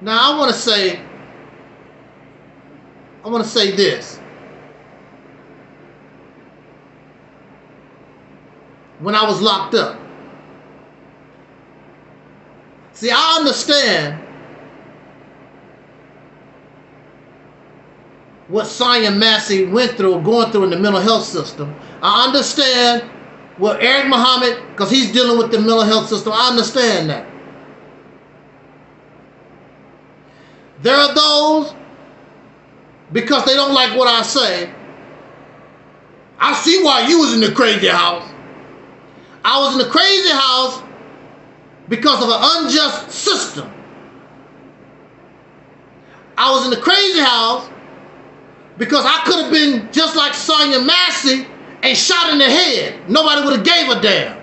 Now I want to say this. When I was locked up, see, I understand what Sonia Massey went through, going through in the mental health system. I understand what Eric Muhammad, because he's dealing with the mental health system. I understand that. There are those, because they don't like what I say. I see why you was in the crazy house. I was in the crazy house because of an unjust system. I was in the crazy house because I could have been just like Sonia Massey and shot in the head. Nobody would have gave a damn.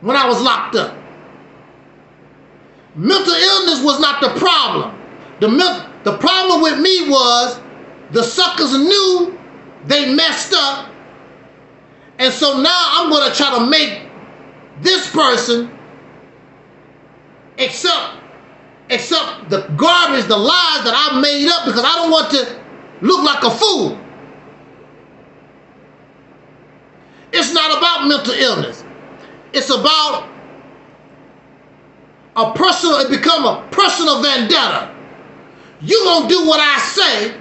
When I was locked up, mental illness was not the problem. The problem with me was the suckers knew they messed up, and so now I'm going to try to make this person accept the garbage, the lies that I made up, because I don't want to look like a fool. It's not about mental illness. It's about it become a personal vendetta. You gonna do what I say,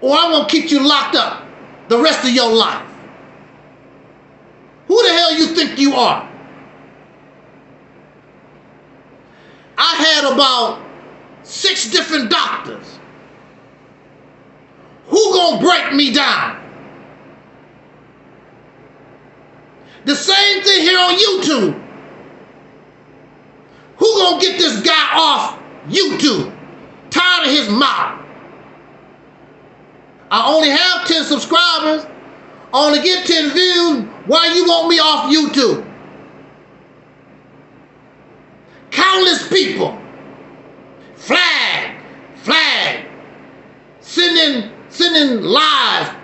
or I'm gonna keep you locked up the rest of your life. Who the hell you think you are? I had about 6 different doctors. Who gonna break me down? The same thing here on YouTube. Who gonna get this guy off YouTube? Tired of his mouth. I only have 10 subscribers. I only get 10 views. Why you want me off YouTube? Countless people. Flag. Sending lies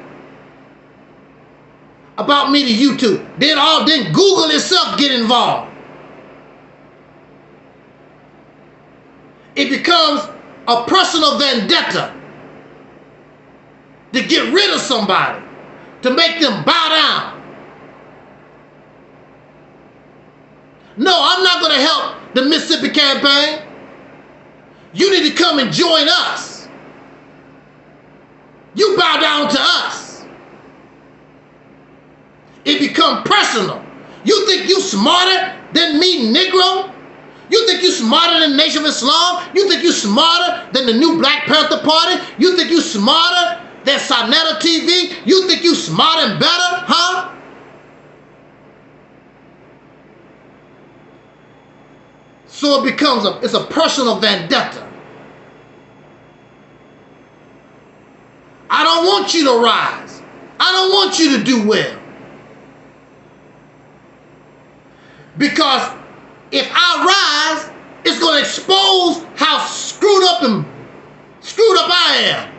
about me to YouTube. Then Google itself get involved. It becomes a personal vendetta to get rid of somebody, to make them bow down. No, I'm not going to help the Mississippi campaign. You need to come and join us. You bow down to us. It becomes personal. You think you smarter than me, Negro? You think you smarter than the Nation of Islam? You think you smarter than the new Black Panther Party? You think you smarter than Sonetta TV? You think you smarter and better, huh? So it becomes it's a personal vendetta. I don't want you to rise. I don't want you to do well. Because if I rise, it's going to expose how screwed up I am.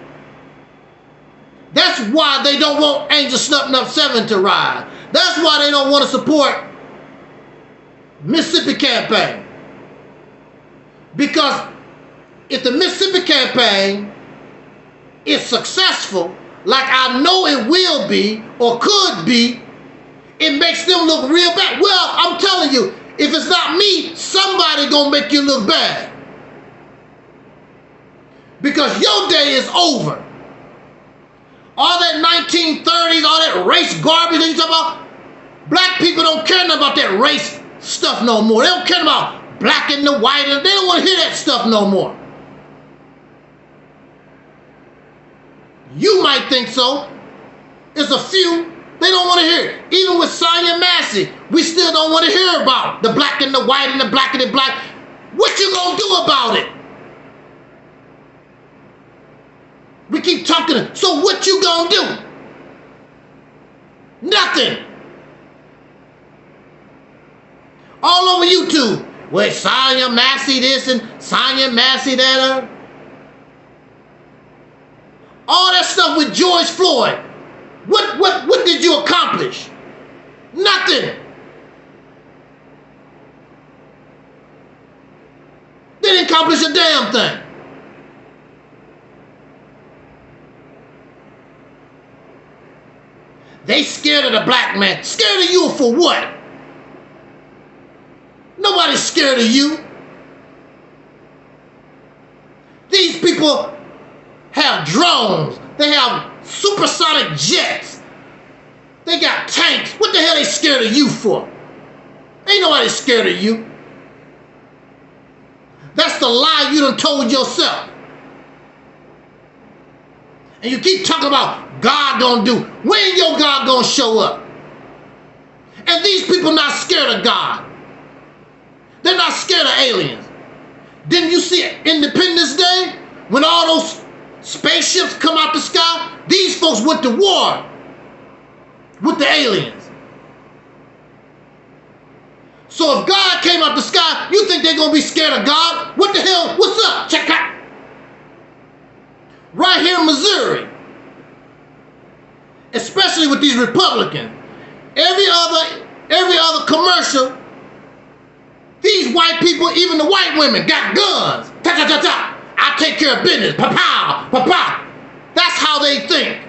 That's why they don't want Angel Snuffing Up 7 to rise. That's why they don't want to support Mississippi campaign. Because if the Mississippi campaign is successful, like I know it will be or could be, it makes them look real bad. Well, I'm telling you, if it's not me, somebody gonna make you look bad. Because your day is over. All that 1930s, all that race garbage that you talk about, black people don't care nothing about that race stuff no more. They don't care about black and the white. They don't want to hear that stuff no more. You might think so. It's a few. They don't want to hear it. Even with Sonya Massey, we still don't want to hear about the black and the white and the black and the black. What you gonna do about it? We keep talking. So what you gonna do? Nothing. All over YouTube. Well, Sonya Massey this and Sonya Massey that. All that stuff with George Floyd. What did you accomplish? Nothing. They didn't accomplish a damn thing. They scared of the black man. Scared of you for what? Nobody's scared of you. These people have drones. They have supersonic jets. They got tanks. What the hell they scared of you for? Ain't nobody scared of you. That's the lie you done told yourself. And you keep talking about God gonna do. When your God gonna show up? And these people not scared of God. They're not scared of aliens. Didn't you see Independence Day? When all those spaceships come out the sky, these folks went to war with the aliens. So if God came out the sky, you think they're gonna be scared of God? What the hell? What's up? Check out. Right here in Missouri, especially with these Republicans, every other commercial, these white people, even the white women, got guns. Ta ta ta ta. I take care of business. Pa-pow, pa-pow. That's how they think.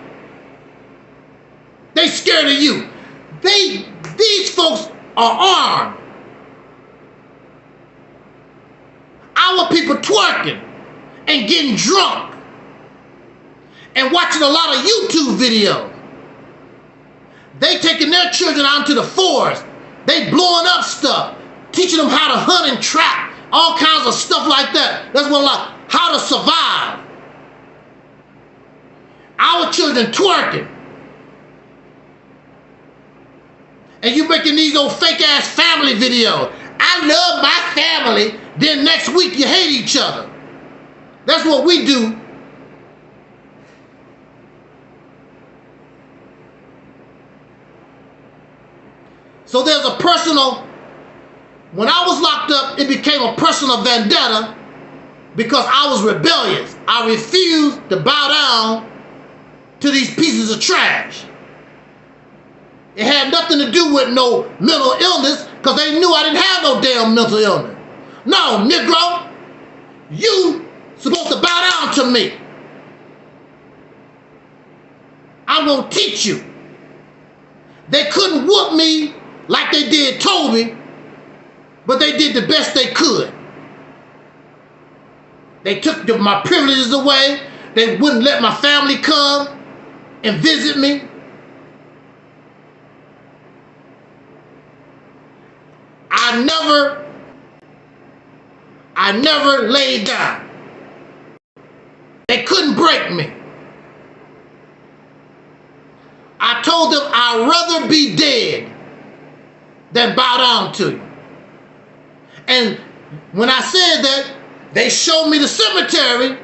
They scared of you. These folks are armed. Our people twerking and getting drunk and watching a lot of YouTube videos. They taking their children out into the forest. They blowing up stuff, teaching them how to hunt and trap, all kinds of stuff like that. That's what like how to survive. Our children twerking. And you making these old fake ass family videos. I love my family. Then next week you hate each other. That's what we do. So there's a personal, when I was locked up, it became a personal vendetta because I was rebellious. I refused to bow down to these pieces of trash. It had nothing to do with no mental illness because they knew I didn't have no damn mental illness. No, Negro, you supposed to bow down to me. I'm gonna teach you. They couldn't whoop me like they did Toby, but they did the best they could. They took my privileges away. They wouldn't let my family come and visit me. I never laid down. They couldn't break me. I told them I'd rather be dead than bow down to you. And when I said that, they showed me the cemetery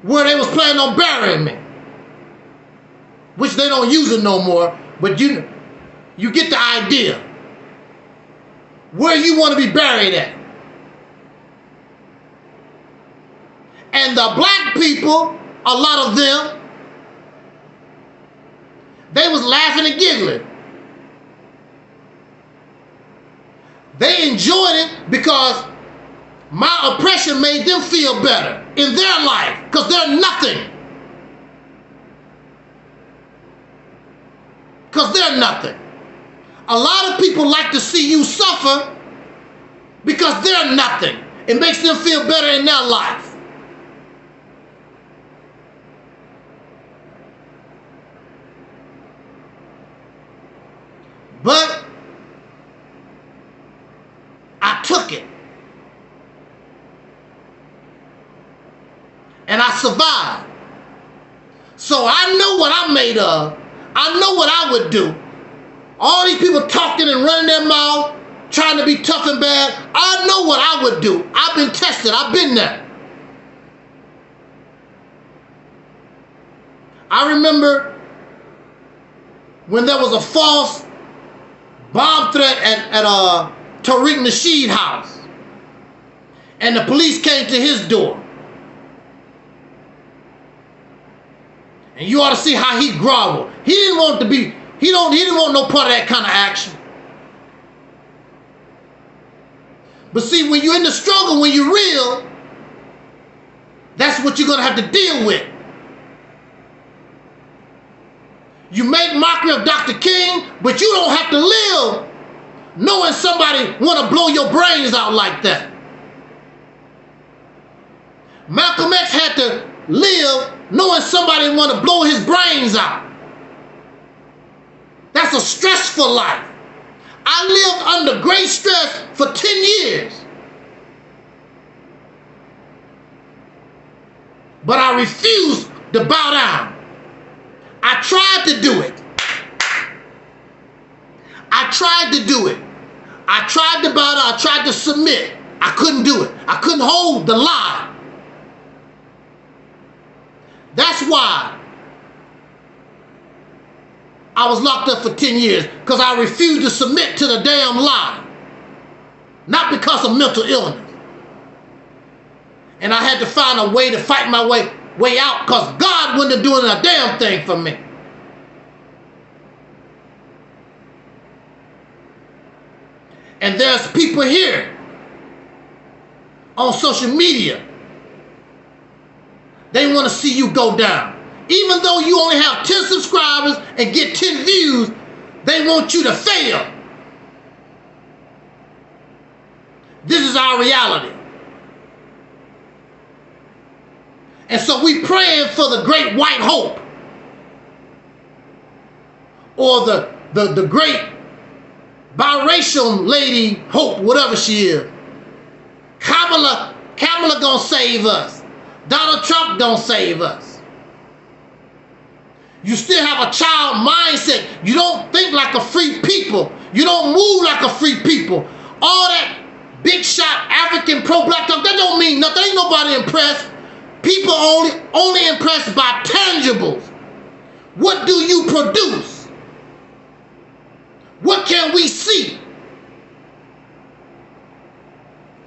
where they was planning on burying me, which they don't use it no more, but you get the idea. Where you want to be buried at. And the black people, a lot of them, they was laughing and giggling. They enjoyed it because my oppression made them feel better in their life because they're nothing. Because they're nothing. A lot of people like to see you suffer because they're nothing. It makes them feel better in their life. But took it. And I survived. So I know what I'm made of. I know what I would do. All these people talking and running their mouth, trying to be tough and bad. I know what I would do. I've been tested. I've been there. I remember when there was a false bomb threat at Taalik Nasheed's house. And the police came to his door. And you ought to see how he groveled. He didn't want to be, he didn't want no part of that kind of action. But see, when you're in the struggle, when you're real, that's what you're going to have to deal with. You make mockery of Dr. King, but you don't have to live knowing somebody want to blow your brains out like that. Malcolm X had to live knowing somebody want to blow his brains out. That's a stressful life. I lived under great stress for 10 years. But I refused to bow down. I tried to do it. I tried to do it. I tried to bow down. I tried to submit. I couldn't do it. I couldn't hold the line. That's why I was locked up for 10 years, because I refused to submit to the damn lie. Not because of mental illness. And I had to find a way to fight my way out, because God wasn't doing a damn thing for me. And there's people here on social media. They want to see you go down. Even though you only have 10 subscribers and get 10 views, they want you to fail. This is our reality. And so we praying for the great white hope, or the great biracial lady hope, whatever she is. Kamala gonna save us. Donald Trump don't save us. You still have a child mindset. You don't think like a free people. You don't move like a free people. All that big shot African pro-black talk, that don't mean nothing. Ain't nobody impressed. People only impressed by tangibles. What do you produce? What can we see?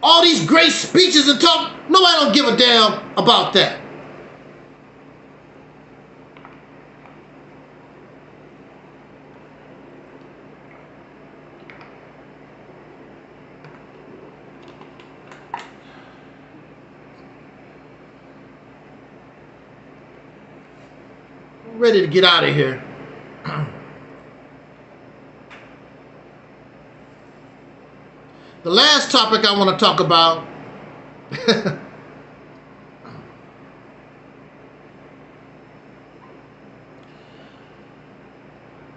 All these great speeches and talk, nobody don't give a damn about that. I'm ready to get out of here. The last topic I want to talk about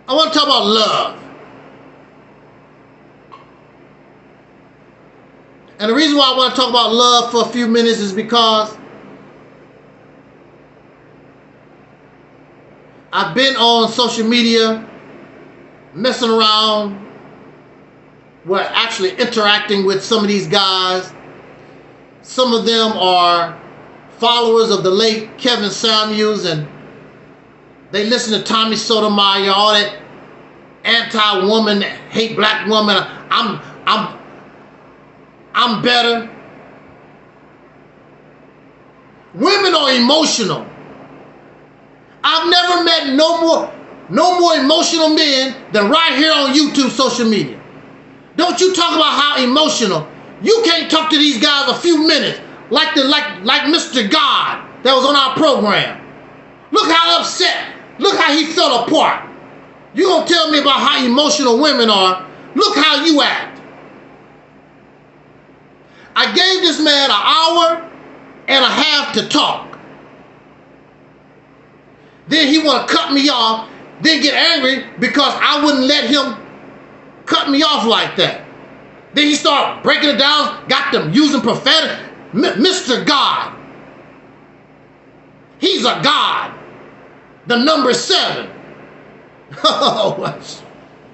I want to talk about love. And the reason why I want to talk about love for a few minutes is because I've been on social media messing around. We're actually interacting with some of these guys. Some of them are followers of the late Kevin Samuels, and they listen to Tommy Sotomayor, all that anti-woman, hate black woman. I'm better. Women are emotional. I've never met no more emotional men than right here on YouTube social media. Don't you talk about how emotional. You can't talk to these guys a few minutes like Mr. God that was on our program. Look how upset. Look how he fell apart. You gonna tell me about how emotional women are? Look how you act. I gave this man an hour and a half to talk. Then he want to cut me off, then get angry because I wouldn't let him cut me off like that. Then he started breaking it down, got them using profanity. Mr. God. He's a God. The number 7. Oh, that's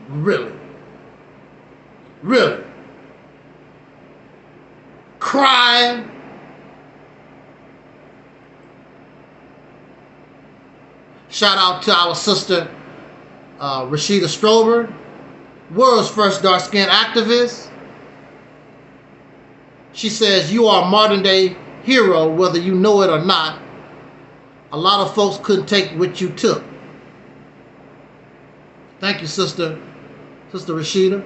really? Really? Crying. Shout out to our sister, Rashida Strober, world's first dark-skinned activist. She says, you are a modern-day hero, whether you know it or not. A lot of folks couldn't take what you took. Thank you, Sister Rashida.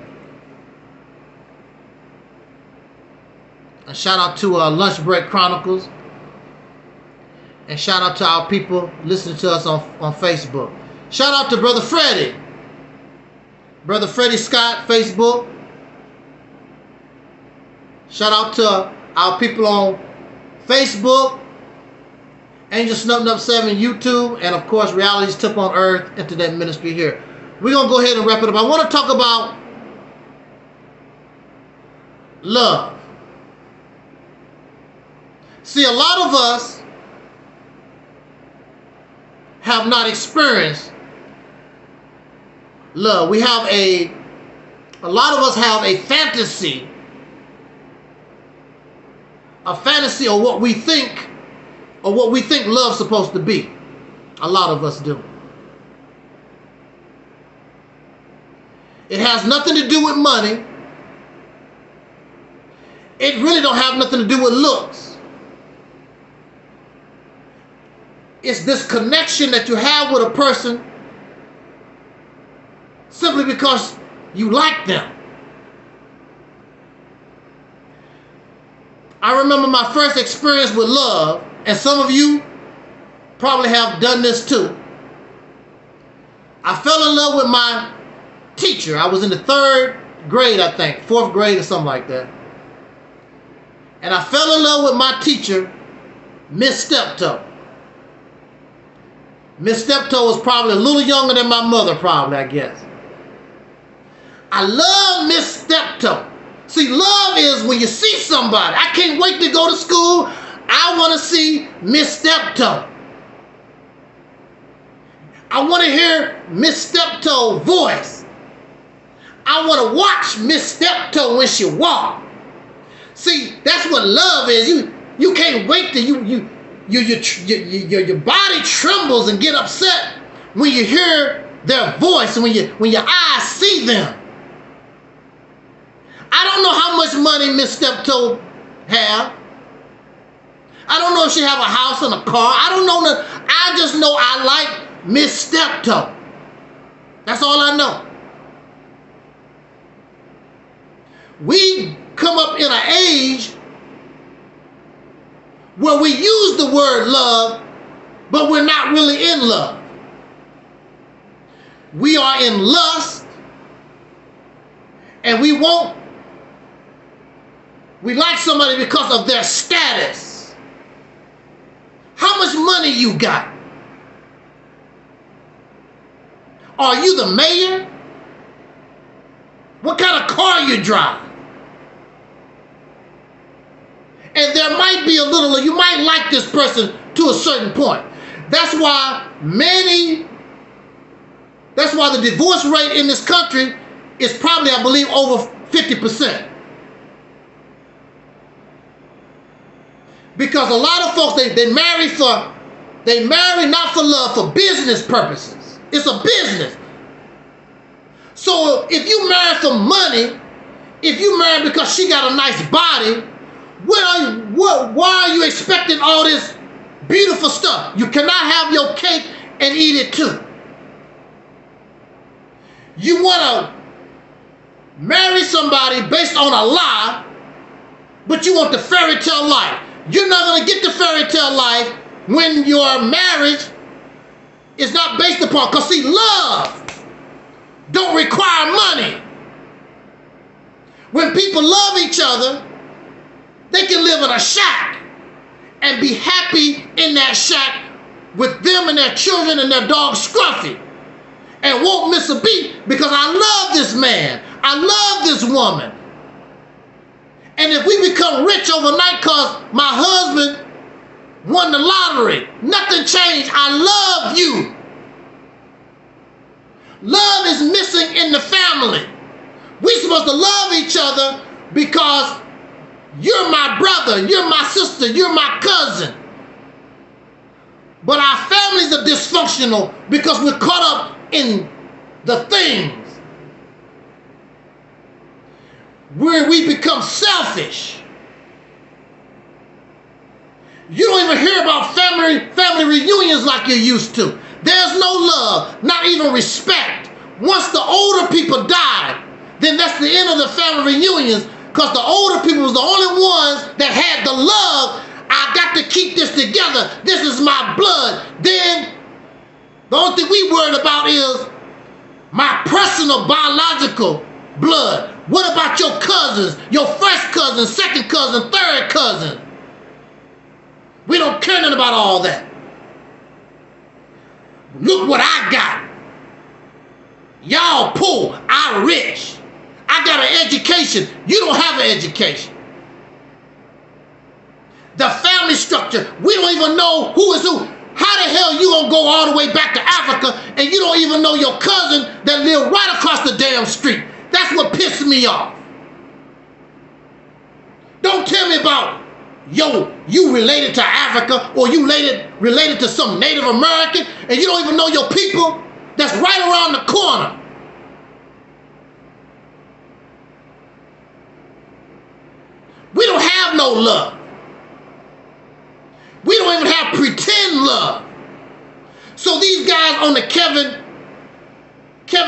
And shout out to Lunch Break Chronicles. And shout out to our people listening to us on Facebook. Shout out to Brother Freddie. Brother Freddie Scott, Facebook. Shout out to our people on Facebook. Angel Snubbed Up 7 YouTube. And of course, Reality's Tip on Earth Internet Ministry here. We're going to go ahead and wrap it up. I want to talk about love. See, a lot of us have not experienced love. We have a lot of us have a fantasy of what we think love's supposed to be. A lot of us do. It has nothing to do with money. It really don't have nothing to do with looks. It's this connection that you have with a person simply because you like them. I remember my first experience with love, and some of you probably have done this too. I fell in love with my teacher. I was in the 3rd grade, I think, 4th grade or something like that. And I fell in love with my teacher, Miss Steptoe. Miss Steptoe was probably a little younger than my mother, probably, I guess. I love Miss Steptoe. See, love is when you see somebody. I can't wait to go to school. I want to see Miss Steptoe. I want to hear Miss Steptoe's voice. I want to watch Miss Steptoe when she walks. See, that's what love is. You can't wait till your body trembles and get upset when you hear their voice and when your eyes see them. I don't know how much money Miss Steptoe have. I don't know if she have a house and a car. I don't know. I just know I like Miss Steptoe. That's all I know. We come up in an age where we use the word love, but we're not really in love. We are in lust, and we like somebody because of their status. How much money you got? Are you the mayor? What kind of car you drive? And there might be you might like this person to a certain point. That's why the divorce rate in this country is probably, I believe, over 50%. Because a lot of folks, they marry not for love, for business purposes. It's a business. So if you marry for money, if you marry because she got a nice body, why are you expecting all this beautiful stuff? You cannot have your cake and eat it too. You want to marry somebody based on a lie, but you want the fairy tale life. You're not going to get the fairy tale life when your marriage is not based upon, because see, love don't require money. When people love each other, they can live in a shack and be happy in that shack with them and their children and their dog Scruffy, and won't miss a beat because I love this man, I love this woman, And if we become rich overnight because my husband won the lottery, nothing changed. I love you. Love is missing in the family. We're supposed to love each other because you're my brother, you're my sister, you're my cousin. But our families are dysfunctional because we're caught up in the things where we become selfish. You don't even hear about family reunions like you used to. There's no love, not even respect. Once the older people die, then that's the end of the family reunions, because the older people was the only ones that had the love. I got to keep this together. This is my blood. Then the only thing we worried about is my personal biological blood. What about your cousins, your first cousin, second cousin, third cousin? We don't care nothing about all that. Look what I got. Y'all poor, I'm rich. I got an education. You don't have an education. The family structure, we don't even know who is who. How the hell you gonna go all the way back to Africa and you don't even know your cousin that lived right across the damn street? That's what pissed me off. Don't tell me about, yo, you related to Africa or you related to some Native American and you don't even know your people that's right around the corner. We don't have no love. We don't even have pretend love. So these guys on the Kevin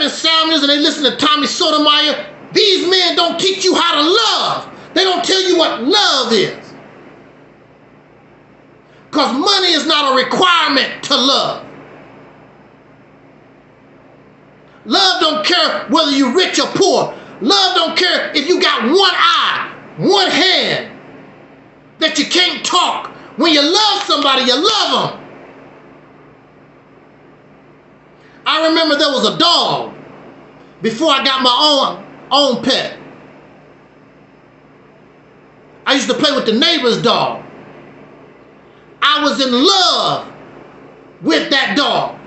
Samuels and they listen to Tommy Sotomayor, these men don't teach you how to love. They don't tell you what love is. Because money is not a requirement to love. Love don't care whether you're rich or poor. Love don't care if you got one eye, one hand, that you can't talk. When you love somebody, you love them. I remember there was a dog before I got my own pet. I used to play with the neighbor's dog. I was in love with that dog.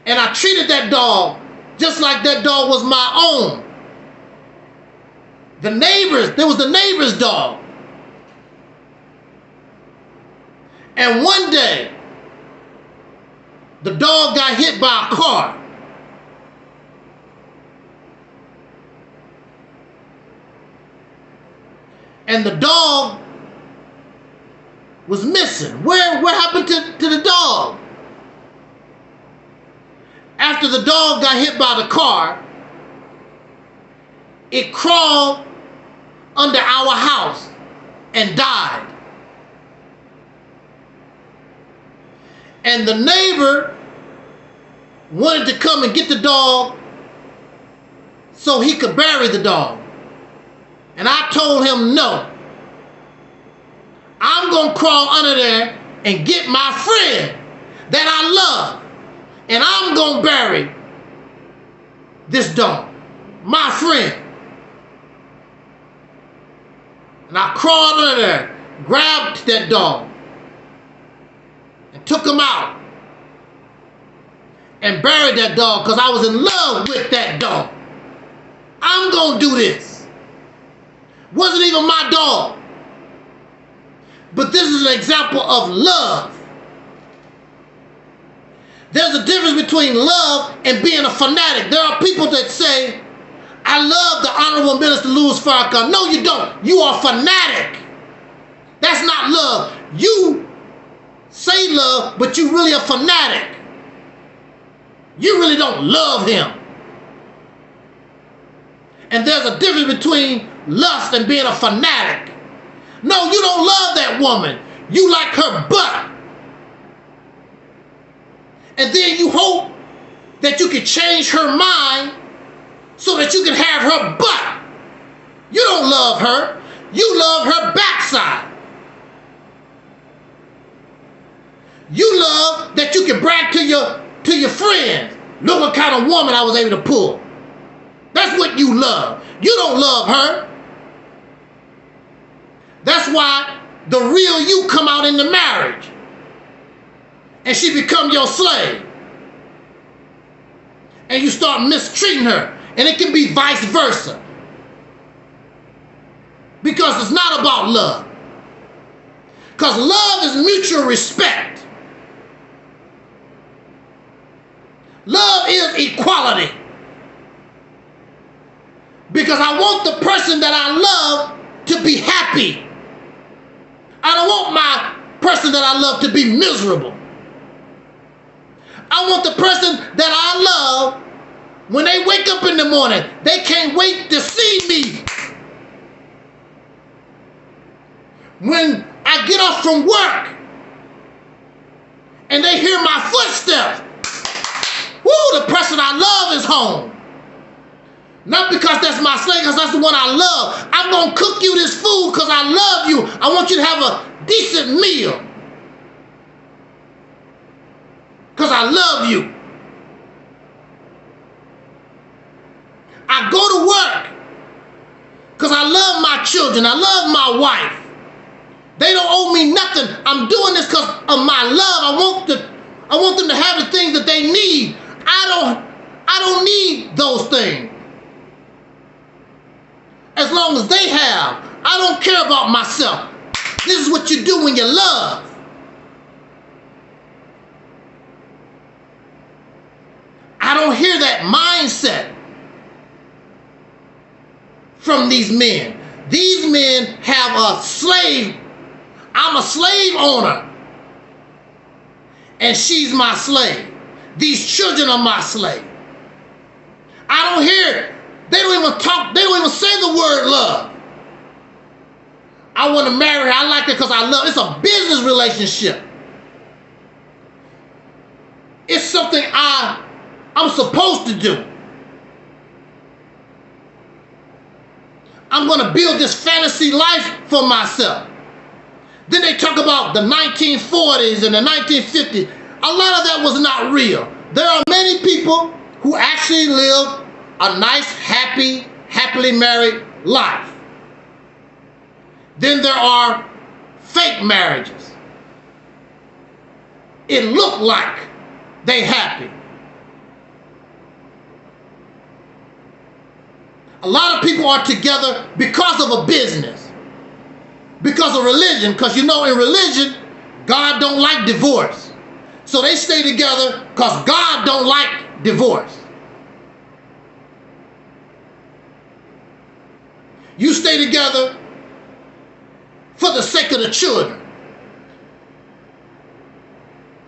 And I treated that dog just like that dog was my own. There was the neighbor's dog. And one day, the dog got hit by a car. And the dog was missing. Where happened to the dog? After the dog got hit by the car, it crawled under our house and died. And the neighbor wanted to come and get the dog so he could bury the dog. And I told him no. I'm going to crawl under there and get my friend that I love. And I'm going to bury this dog, my friend. And I crawled under there, grabbed that dog, and took him out and buried that dog because I was in love with that dog. I'm going to do this. Wasn't even my dog. But this is an example of love. There's a difference between love and being a fanatic. There are people that say, I love the Honorable Minister Louis Farrakhan. No, you don't. You are a fanatic. That's not love. You say love, but you're really a fanatic. You really don't love him. And there's a difference between lust and being a fanatic. No, you don't love that woman. You like her butt. And then you hope that you can change her mind so that you can have her butt. You don't love her. You love her backside. You love that you can brag to your friends. Look what kind of woman I was able to pull. That's what you love. You don't love her. That's why the real you come out in the marriage. And she become your slave. And you start mistreating her. And it can be vice versa. Because it's not about love. Because love is mutual respect. Love is equality. Because I want the person that I love to be happy. I don't want my person that I love to be miserable. I want the person that I love, when they wake up in the morning, they can't wait to see me. When I get off from work and they hear my footsteps, woo, the person I love is home. Not because that's my slave, because that's the one I love. I'm going to cook you this food because I love you. I want you to have a decent meal. Because I love you. I go to work because I love my children. I love my wife. They don't owe me nothing. I'm doing this because of my love. I want them to have the things that they need. I don't need those things. As long as they have, I don't care about myself. This is what you do when you love. I don't hear that mindset from these men. These men have a slave. I'm a slave owner. And she's my slave. These children are my slave. I don't hear it. They don't even talk, they don't even say the word love. I want to marry her. I like her because I love her. It's a business relationship. It's something I'm supposed to do. I'm going to build this fantasy life for myself. Then they talk about the 1940s and the 1950s. A lot of that was not real. There are many people who actually live a nice, happily married life. Then there are fake marriages. It looked like they happy. A lot of people are together because of a business, because of religion, because you know in religion, God don't like divorce. So they stay together because God don't like divorce. You stay together for the sake of the children.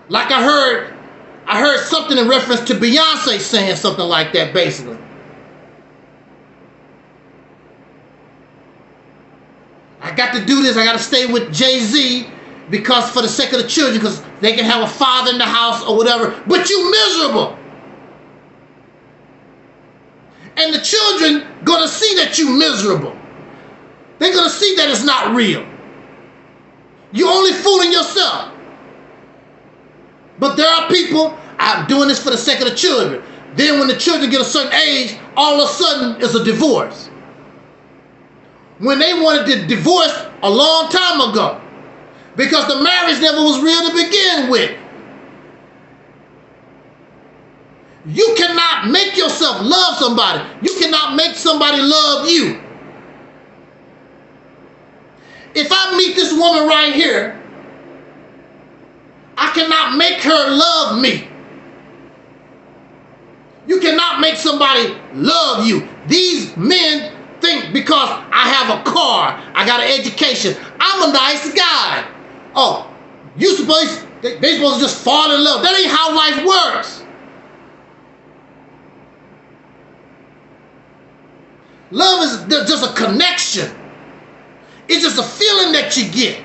Like I heard something in reference to Beyonce saying something like that, basically. I got to do this, I got to stay with Jay-Z because for the sake of the children, because they can have a father in the house or whatever, but you miserable. And the children gonna see that you miserable. They're gonna see that it's not real. You're only fooling yourself. But there are people, I'm doing this for the sake of the children. Then when the children get a certain age, all of a sudden it's a divorce. When they wanted to divorce a long time ago, because the marriage never was real to begin with. You cannot make yourself love somebody. You cannot make somebody love you. If I meet this woman right here, I cannot make her love me. You cannot make somebody love you. These men think because I have a car, I got an education, I'm a nice guy. Oh, they supposed to just fall in love. That ain't how life works. Love is just a connection. It's just a feeling that you get.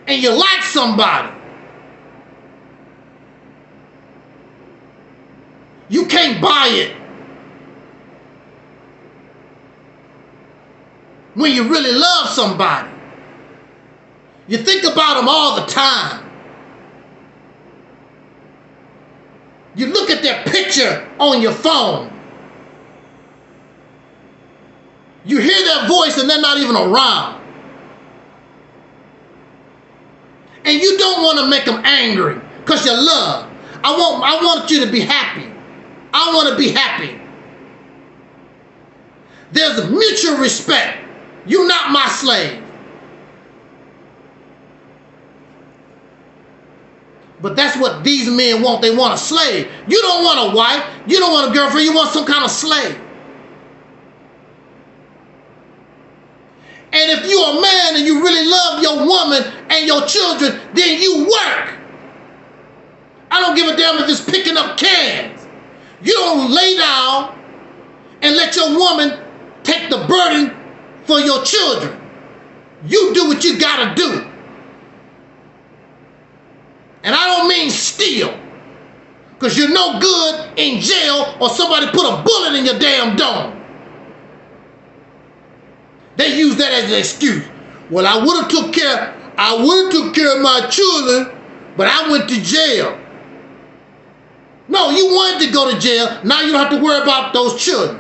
And you like somebody. You can't buy it. When you really love somebody. You think about them all the time. You look at their picture on your phone. You hear their voice and they're not even around. And you don't want to make them angry because you love. I want you to be happy. I want to be happy. There's a mutual respect. You're not my slave. But that's what these men want. They want a slave. You don't want a wife. You don't want a girlfriend. You want some kind of slave. And if you're a man and you really love your woman and your children, then you work. I don't give a damn if it's picking up cans. You don't lay down and let your woman take the burden for your children. You do what you gotta do. And I don't mean steal, because you're no good in jail or somebody put a bullet in your damn dome. They use that as an excuse. Well, I would have took care of my children, but I went to jail. No, you wanted to go to jail. Now you don't have to worry about those children.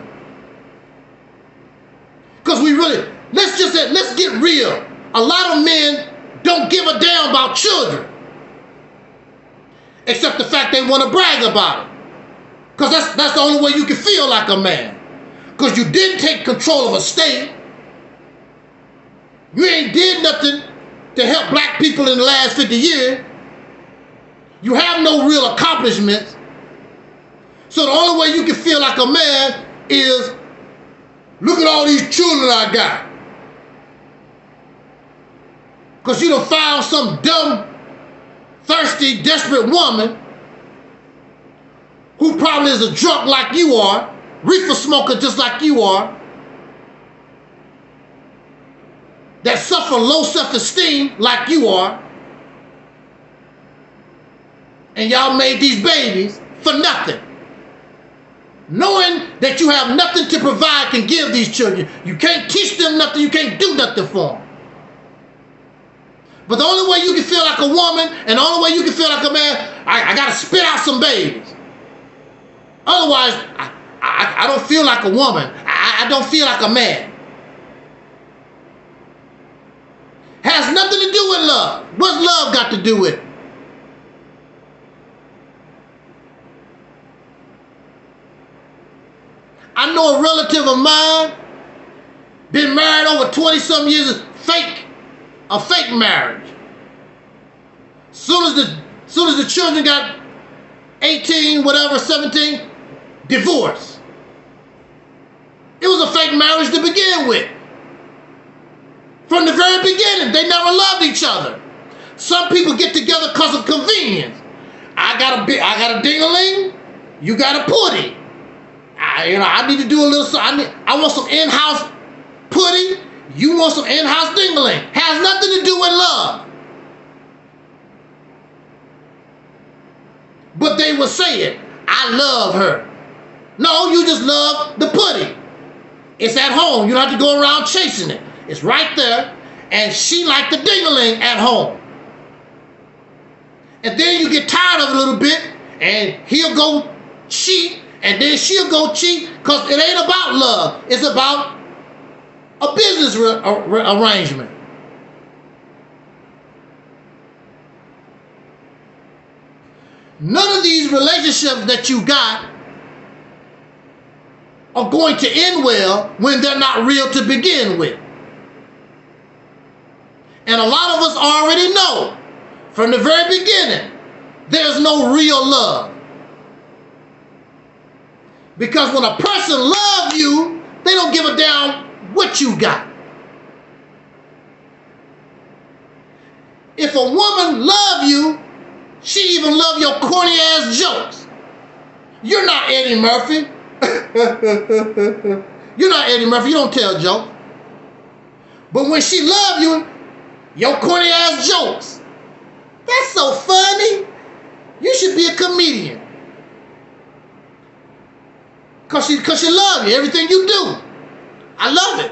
Because let's get real. A lot of men don't give a damn about children. Except the fact they want to brag about it. Because that's the only way you can feel like a man. Because you didn't take control of a state. You ain't did nothing to help black people in the last 50 years. You have no real accomplishments. So the only way you can feel like a man is, look at all these children I got. Because you done found some dumb, thirsty, desperate woman who probably is a drunk like you are, reefer smoker just like you are, that suffer low self-esteem like you are, and y'all made these babies for nothing. Knowing that you have nothing to provide can give these children. You can't teach them nothing, you can't do nothing for them. But the only way you can feel like a woman and the only way you can feel like a man, I gotta spit out some babies. Otherwise, I don't feel like a woman. I don't feel like a man. Has nothing to do with love. What's love got to do with it? I know a relative of mine, been married over 20-some years, a fake marriage. Soon as the children got 18, whatever, 17, divorce. It was a fake marriage to begin with. From the very beginning, they never loved each other. Some people get together because of convenience. I got a ding-a-ling, you got a putty. I need to do a little something. I want some in-house pudding. You want some in-house ding-a-ling. Has nothing to do with love. But they will say it. I love her. No, you just love the pudding. It's at home. You don't have to go around chasing it. It's right there. And she liked the ding-a-ling at home. And then you get tired of it a little bit, and he'll go cheat. And then she'll go cheat, because it ain't about love. It's about a business arrangement. None of these relationships that you got are going to end well when they're not real to begin with. And a lot of us already know from the very beginning, there's no real love. Because when a person loves you, they don't give a damn what you got. If a woman loves you, she even loves your corny ass jokes. You're not Eddie Murphy. You're not Eddie Murphy, you don't tell jokes. But when she loves you, your corny ass jokes, that's so funny. You should be a comedian. Because she loves you, everything you do. I love it.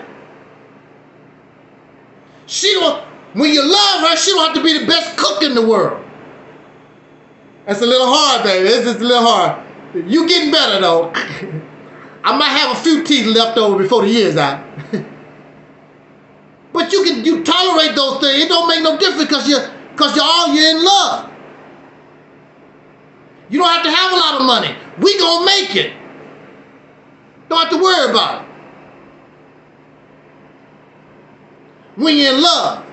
When you love her, she don't have to be the best cook in the world. That's a little hard, baby. It's just a little hard. You getting better, though. I might have a few teeth left over before the year's out. But you tolerate those things. It don't make no difference because Because you're in love. You don't have to have a lot of money. We gonna make it. Don't have to worry about it. When you're in love.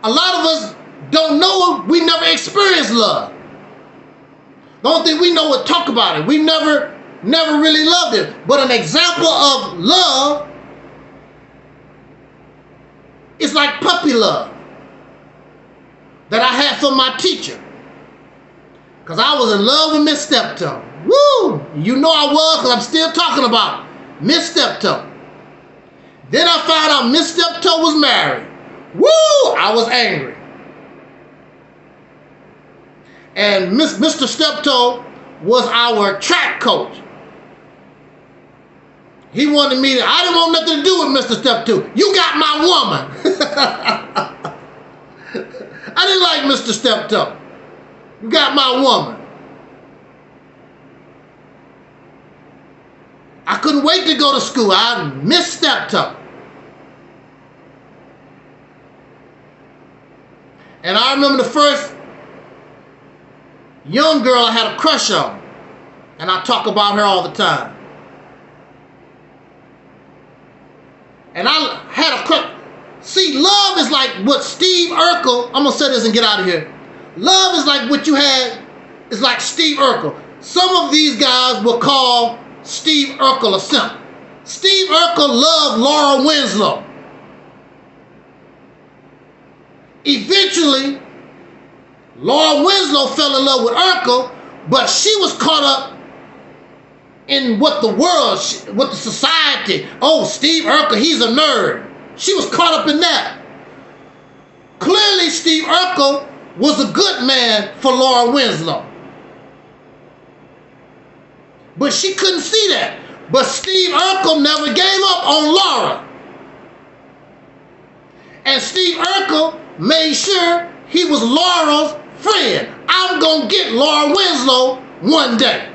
A lot of us don't know, we never experienced love. The only thing we know is talk about it. We never really loved it. But an example of love is like puppy love that I had from my teacher. Because I was in love with Miss Steptoe. Woo! You know I was, because I'm still talking about Miss Steptoe. Then I found out Miss Steptoe was married. Woo! I was angry. And Mr. Steptoe was our track coach. He wanted me to, I didn't want nothing to do with Mr. Steptoe. You got my woman. I didn't like Mr. Steptoe. You got my woman. I couldn't wait to go to school. I missed Steptoe. And I remember the first young girl I had a crush on. And I talk about her all the time. And I had a crush. See, love is like what Steve Urkel, I'm going to say this and get out of here. Love is like what you had, is like Steve Urkel. Some of these guys will call Steve Urkel a simp. Steve Urkel loved Laura Winslow. Eventually, Laura Winslow fell in love with Urkel, but she was caught up in what the world, what the society, oh, Steve Urkel, he's a nerd. She was caught up in that. Clearly, Steve Urkel was a good man for Laura Winslow. But she couldn't see that. But Steve Urkel never gave up on Laura. And Steve Urkel made sure he was Laura's friend. I'm going to get Laura Winslow one day.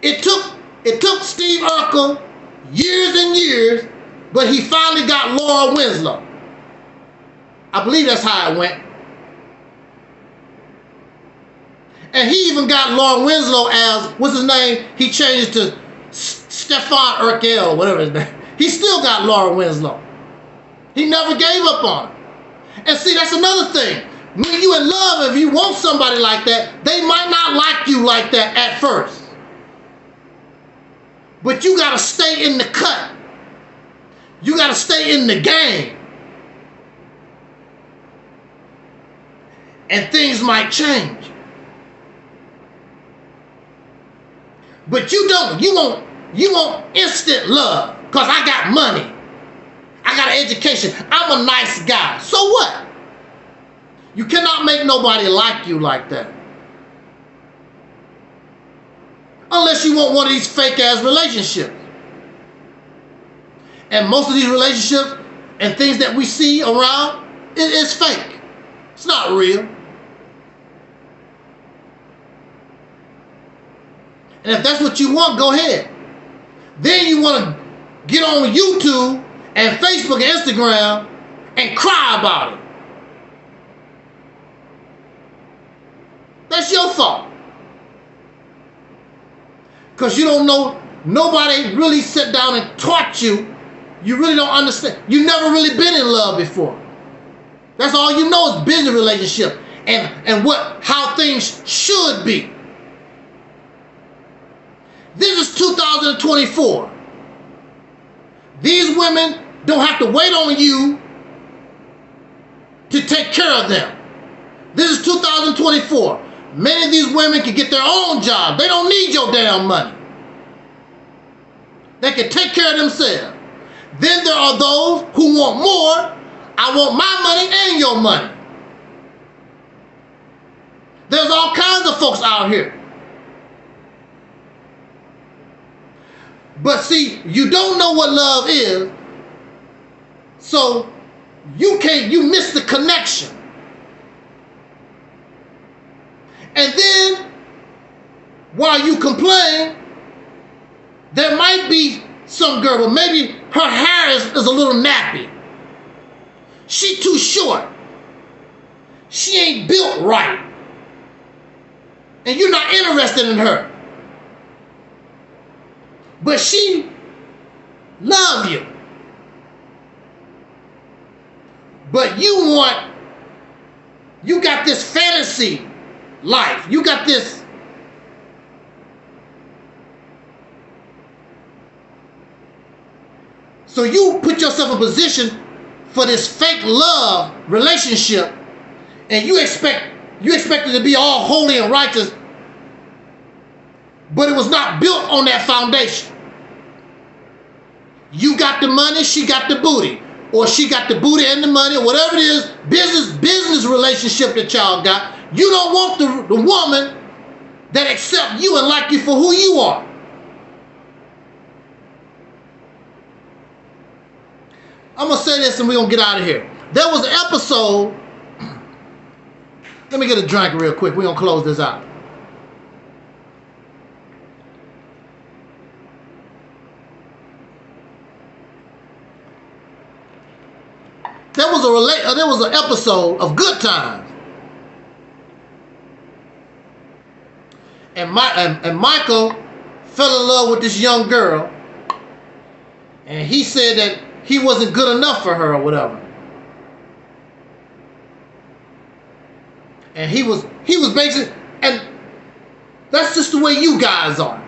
It took Steve Urkel years and years, but he finally got Laura Winslow. I believe that's how it went. And he even got Laura Winslow as, what's his name? He changed to Stefan Urkel, whatever his name. He still got Laura Winslow. He never gave up on her. And see, that's another thing. When you in love, if you want somebody like that, they might not like you like that at first. But you got to stay in the cut. You got to stay in the game. And things might change. But you don't. You want instant love. Because I got money. I got an education. I'm a nice guy. So what? You cannot make nobody like you like that. Unless you want one of these fake ass relationships. And most of these relationships and things that we see around, it is fake. It's not real. And if that's what you want, go ahead. Then you want to get on YouTube and Facebook and Instagram and cry about it. That's your fault. Because you don't know, nobody really sat down and taught you. You really don't understand. You never really been in love before. That's all you know is business relationship and how things should be. This is 2024. These women don't have to wait on you to take care of them. This is 2024. Many of these women can get their own job. They don't need your damn money. They can take care of themselves. Then there are those who want more. I want my money and your money. There's all kinds of folks out here. But see, you don't know what love is, so you miss the connection. And then, while you complain, there might be some girl, but maybe her hair is a little nappy. She too short. She ain't built right. And you're not interested in her. But she love you. But you got this fantasy life. You got this. So you put yourself in a position for this fake love relationship, and you expect it to be all holy and righteous, but it was not built on that foundation. You got the money, she got the booty, or she got the booty and the money, or whatever it is, business relationship that y'all got. You don't want the woman that accept you and like you for who you are. I'm going to say this and we're going to get out of here. There was an episode. Let me get a drink real quick. We're going to close this out. There was an episode of Good Times. And Michael fell in love with this young girl. And he said that he wasn't good enough for her or whatever. And he was basically, and that's just the way you guys are.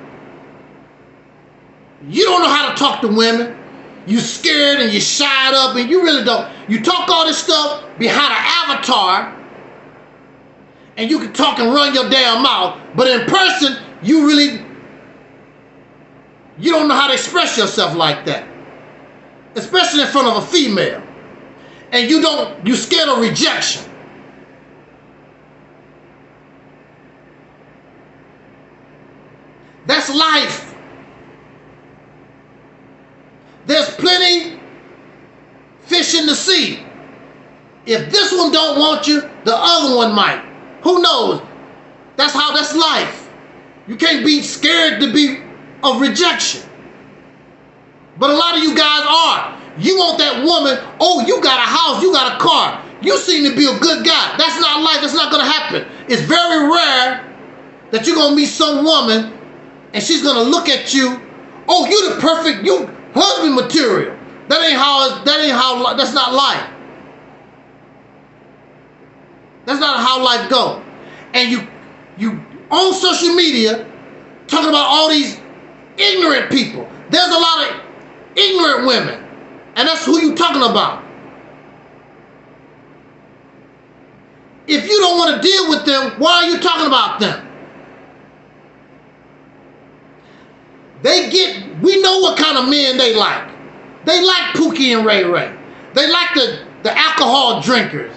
You don't know how to talk to women. You scared and you shied up and you really don't. You talk all this stuff behind an avatar and you can talk and run your damn mouth, but in person, you don't know how to express yourself like that. Especially in front of a female. And you scared of rejection. That's life. There's plenty fish in the sea. If this one don't want you, the other one might. Who knows? That's life. You can't be scared of rejection. But a lot of you guys are. You want that woman, oh, you got a house, you got a car. You seem to be a good guy. That's not life. That's not going to happen. It's very rare that you're going to meet some woman and she's going to look at you, oh, you the perfect, you husband material. That's not life. That's not how life goes. And you on social media talking about all these ignorant people. There's a lot of ignorant women. And that's who you talking about. If you don't want to deal with them, why are you talking about them? We know what kind of men they like. They like Pookie and Ray Ray. They like the alcohol drinkers.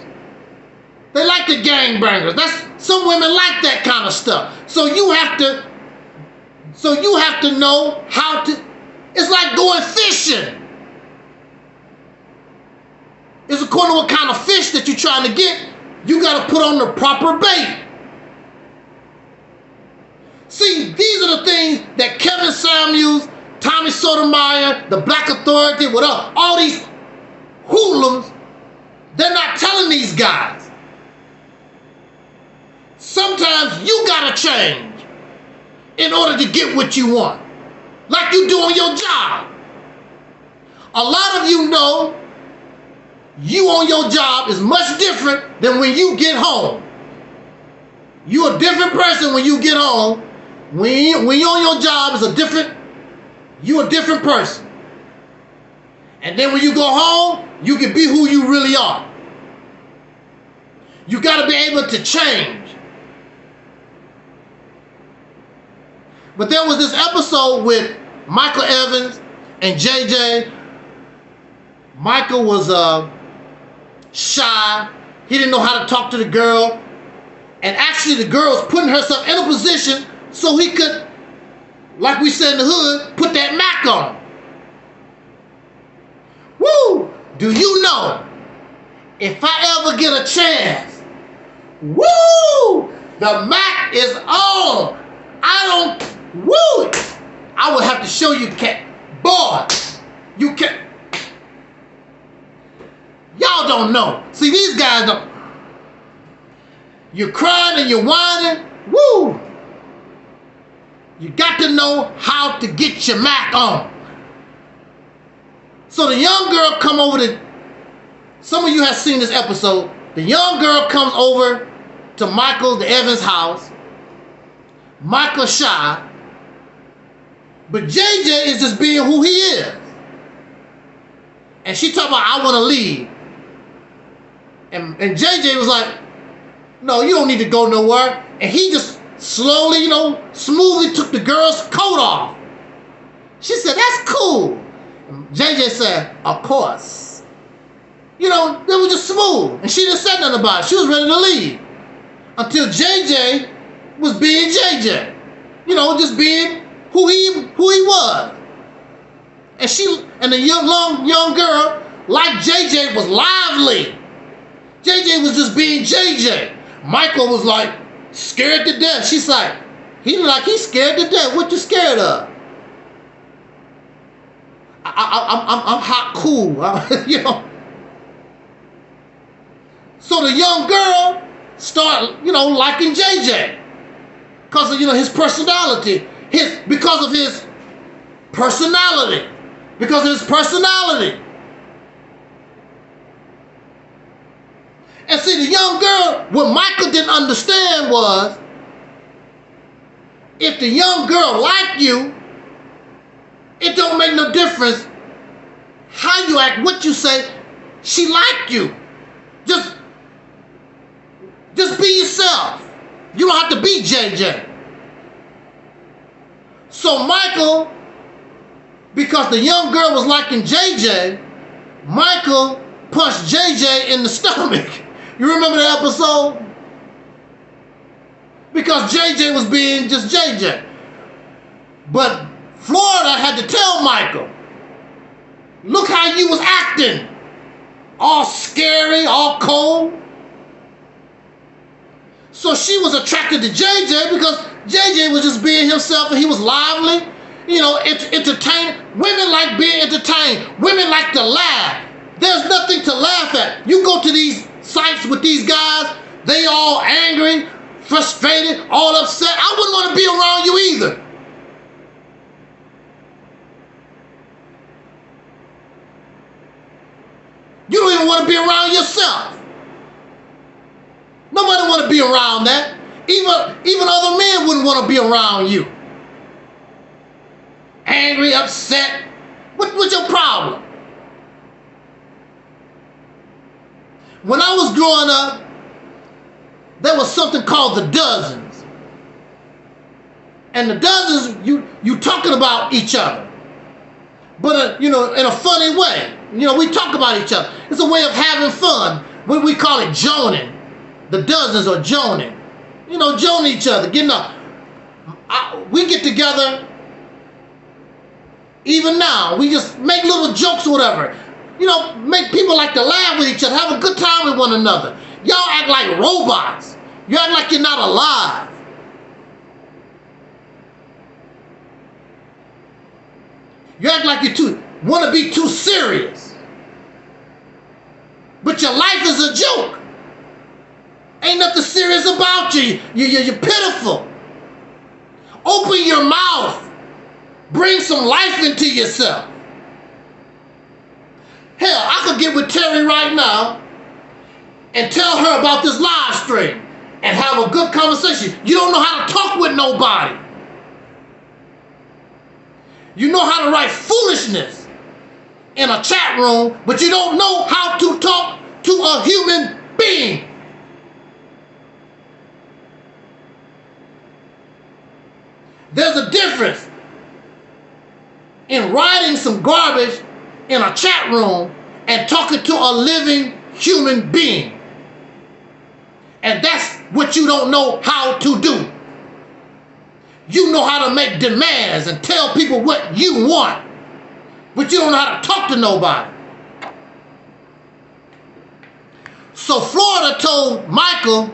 They like the gangbangers. Some women like that kind of stuff. So you have to know how to. It's like going fishing. It's according to what kind of fish that you're trying to get. You got to put on the proper bait. See, these are the things that Kevin Samuels, Tommy Sotomayor, the Black Authority, whatever, all these hoodlums, they're not telling these guys. Sometimes you got to change in order to get what you want. Like you do on your job. A lot of you know you on your job is much different than when you get home. You're a different person when you get home. When you're on your job, you're a different person. And then when you go home, you can be who you really are. You got to be able to change. But there was this episode with Michael Evans and JJ. Michael was shy. He didn't know how to talk to the girl. And actually the girl was putting herself in a position so he could, like we said in the hood, put that Mac on him. Woo! Do you know, if I ever get a chance, woo! The Mac is on. Woo! I would have to show you, boy, you can't. Y'all y'all don't know. See, these guys don't. You're crying and you're whining. Woo! You got to know how to get your Mac on. So the young girl come over to, some of you have seen this episode. The young girl comes over to Michael, the Evans house. Michael shy. But JJ is just being who he is. And she talking about, I want to leave. And JJ was like, no, you don't need to go nowhere. And he just slowly, smoothly took the girl's coat off. She said, that's cool. And JJ said, of course. They were just smooth. And she didn't say nothing about it. She was ready to leave. Until JJ was being JJ. Just being who he was. And the young girl, like JJ, was lively. JJ was just being JJ. Michael was like scared to death. She's like, he's scared to death. What you scared of? I'm hot cool. So the young girl started, liking JJ because of his personality. Because of his personality. And see, the young girl, what Michael didn't understand was, if the young girl liked you, it don't make no difference how you act, what you say. She liked you. Just be yourself. You don't have to be JJ. So Michael, because the young girl was liking JJ, Michael punched JJ in the stomach. You remember that episode? Because JJ was being just JJ. But Florida had to tell Michael, look how you was acting. All scary, all cold. So she was attracted to JJ because JJ was just being himself and he was lively. Entertaining. Women like being entertained. Women like to laugh. There's nothing to laugh at. You go to these sites with these guys, they all angry, frustrated, all upset. I wouldn't want to be around you either. You don't even want to be around yourself. Nobody want to be around that. Even other men wouldn't want to be around you. Angry, upset. What's your problem? When I was growing up, there was something called the dozens. And the dozens, you talking about each other. But, in a funny way. We talk about each other. It's a way of having fun. We call it joning. The dozens are joning. Joning each other. Getting up. We get together. Even now, we just make little jokes or whatever. Make people like to laugh with each other, have a good time with one another. Y'all act like robots. You act like you're not alive. You act like you want to be too serious. But your life is a joke. Ain't nothing serious about you. You're pitiful. Open your mouth. Bring some life into yourself. Hell, I could get with Terry right now and tell her about this live stream and have a good conversation. You don't know how to talk with nobody. You know how to write foolishness in a chat room, but you don't know how to talk to a human being. There's a difference in writing some garbage in a chat room and talking to a living human being. And that's what you don't know how to do. You know how to make demands and tell people what you want, but you don't know how to talk to nobody. So Florida told Michael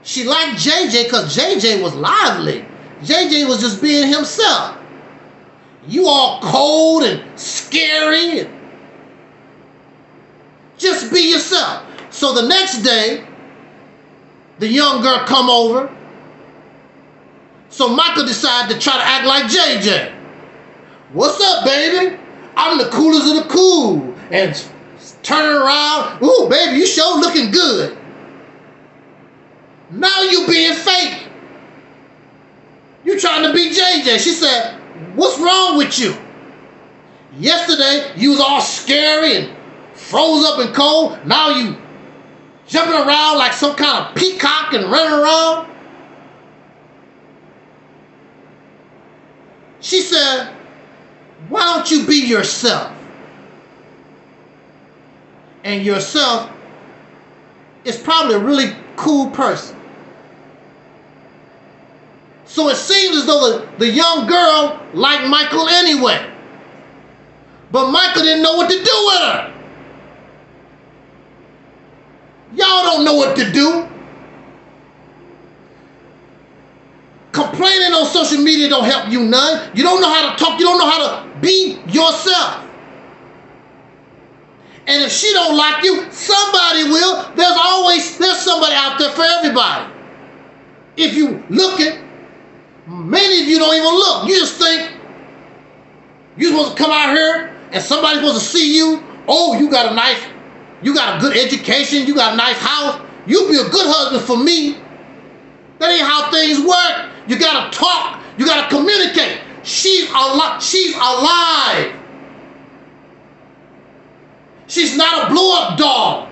she liked JJ because JJ was lively. JJ was just being himself. You all cold and scary. And just be yourself. So the next day, the young girl come over. So Micah decided to try to act like JJ. What's up, baby? I'm the coolest of the cool. And turning around, ooh, baby, you sure looking good. Now you being fake. You trying to be JJ. She said, what's wrong with you? Yesterday, you was all scary and froze up and cold. Now you jumping around like some kind of peacock and running around. She said, why don't you be yourself? And yourself is probably a really cool person. So it seems as though the young girl liked Michael anyway. But Michael didn't know what to do with her. Y'all don't know what to do. Complaining on social media don't help you none. You don't know how to talk. You don't know how to be yourself. And if she don't like you, somebody will. There's somebody out there for everybody. If you looking, many of you don't even look. You just think you're supposed to come out here and somebody's supposed to see you. Oh, you got a good education, you got a nice house. You'll be a good husband for me. That ain't how things work. You gotta talk, you gotta communicate. She's alive. She's not a blow-up doll.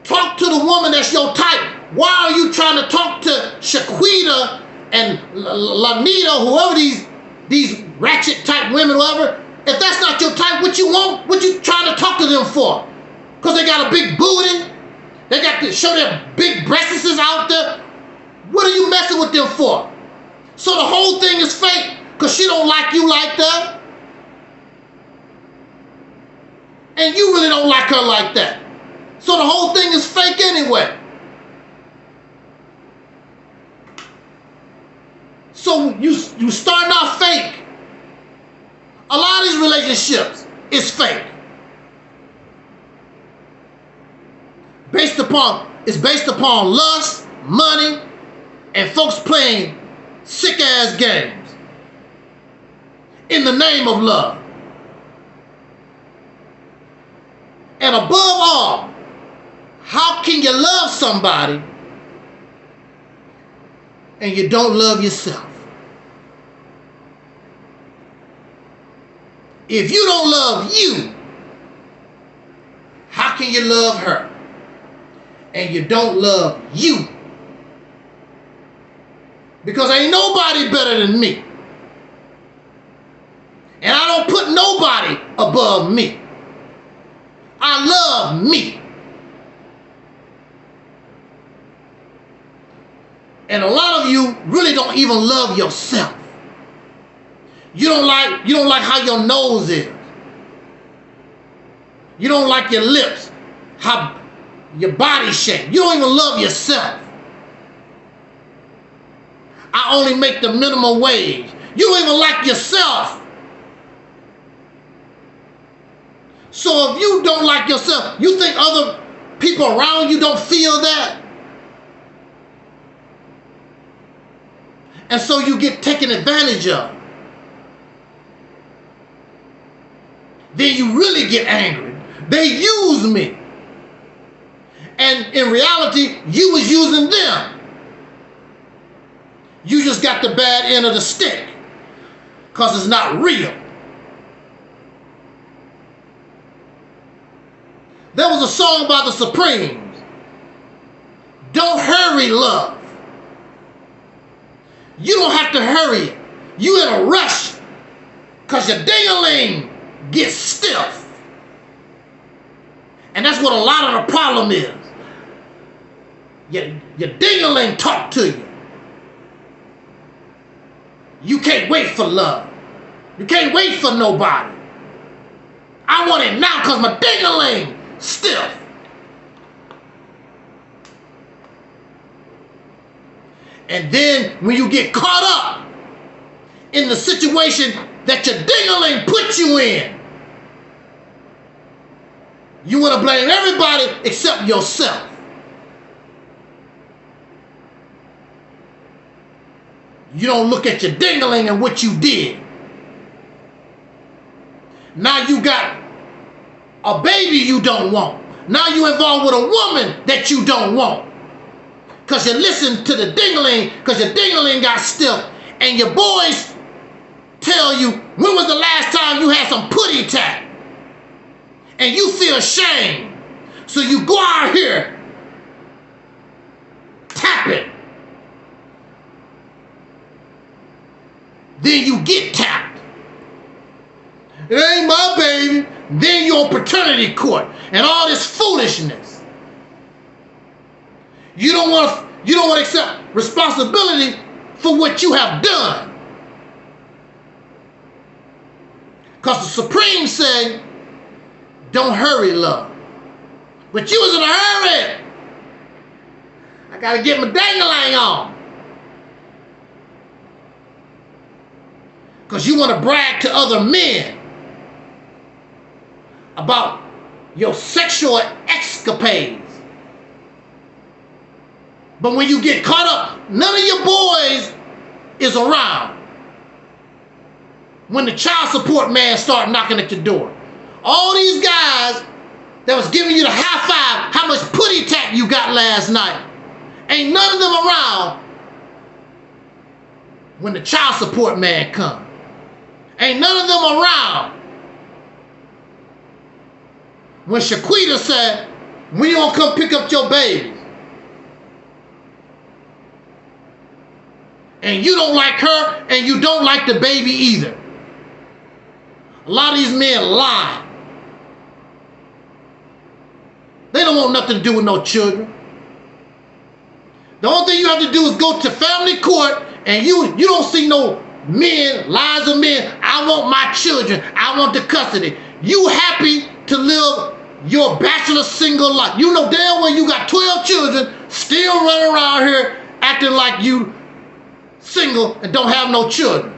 Talk to the woman that's your type. Why are you trying to talk to Shaquita and Lanita, whoever these ratchet type women, whoever? If that's not your type, what you want? What you trying to talk to them for? Because they got a big booty? They got to show their big breasts out there? What are you messing with them for? So the whole thing is fake because she don't like you like that. And you really don't like her like that. So the whole thing is fake anyway. So you starting off fake. A lot of these relationships is fake. It's based upon lust, money, and folks playing sick-ass games in the name of love. And above all, how can you love somebody and you don't love yourself? If you don't love you, how can you love her? And you don't love you. Because ain't nobody better than me. And I don't put nobody above me. I love me. And a lot of you really don't even love yourself. You don't like how your nose is. You don't like your lips, how your body shape. You don't even love yourself. I only make the minimum wage. You don't even like yourself. So if you don't like yourself, you think other people around you don't feel that? And so you get taken advantage of. Then you really get angry. They use me. And in reality, you was using them. You just got the bad end of the stick because it's not real. There was a song by the Supremes. Don't hurry love. You don't have to hurry it. You in a rush because your ding-a-ling gets stiff. And that's what a lot of the problem is. Your ding-a-ling talk to you. You can't wait for love. You can't wait for nobody. I want it now because my ding-a-ling stiff. And then when you get caught up in the situation that your ding-a-ling put you in. You want to blame everybody except yourself. You don't look at your ding-a-ling and what you did. Now you got a baby you don't want. Now you involved with a woman that you don't want. Because you listen to the ding-a-ling because your ding-a-ling got stiff. And your boys tell you, when was the last time you had some putty tap? And you feel shame. So you go out here, tap it. Then you get tapped. It ain't my baby. Then you're on paternity court and all this foolishness. You don't want to accept responsibility for what you have done. Because the Supreme said, don't hurry, love. But you was in a hurry. I got to get my dang-a-lang on. Because you want to brag to other men about your sexual escapades. But when you get caught up, none of your boys is around. When the child support man start knocking at your door. All these guys that was giving you the high five, how much putty tap you got last night, ain't none of them around when the child support man come. Ain't none of them around when Shaquita said, when you gonna come pick up your babies? And you don't like her and you don't like the baby either. A lot of these men lie. They don't want nothing to do with no children. The only thing you have to do is go to family court and you don't see no men, lies of men. I want my children. I want the custody. You happy to live your bachelor single life. You know damn well you got 12 children still running around here acting like you single and don't have no children.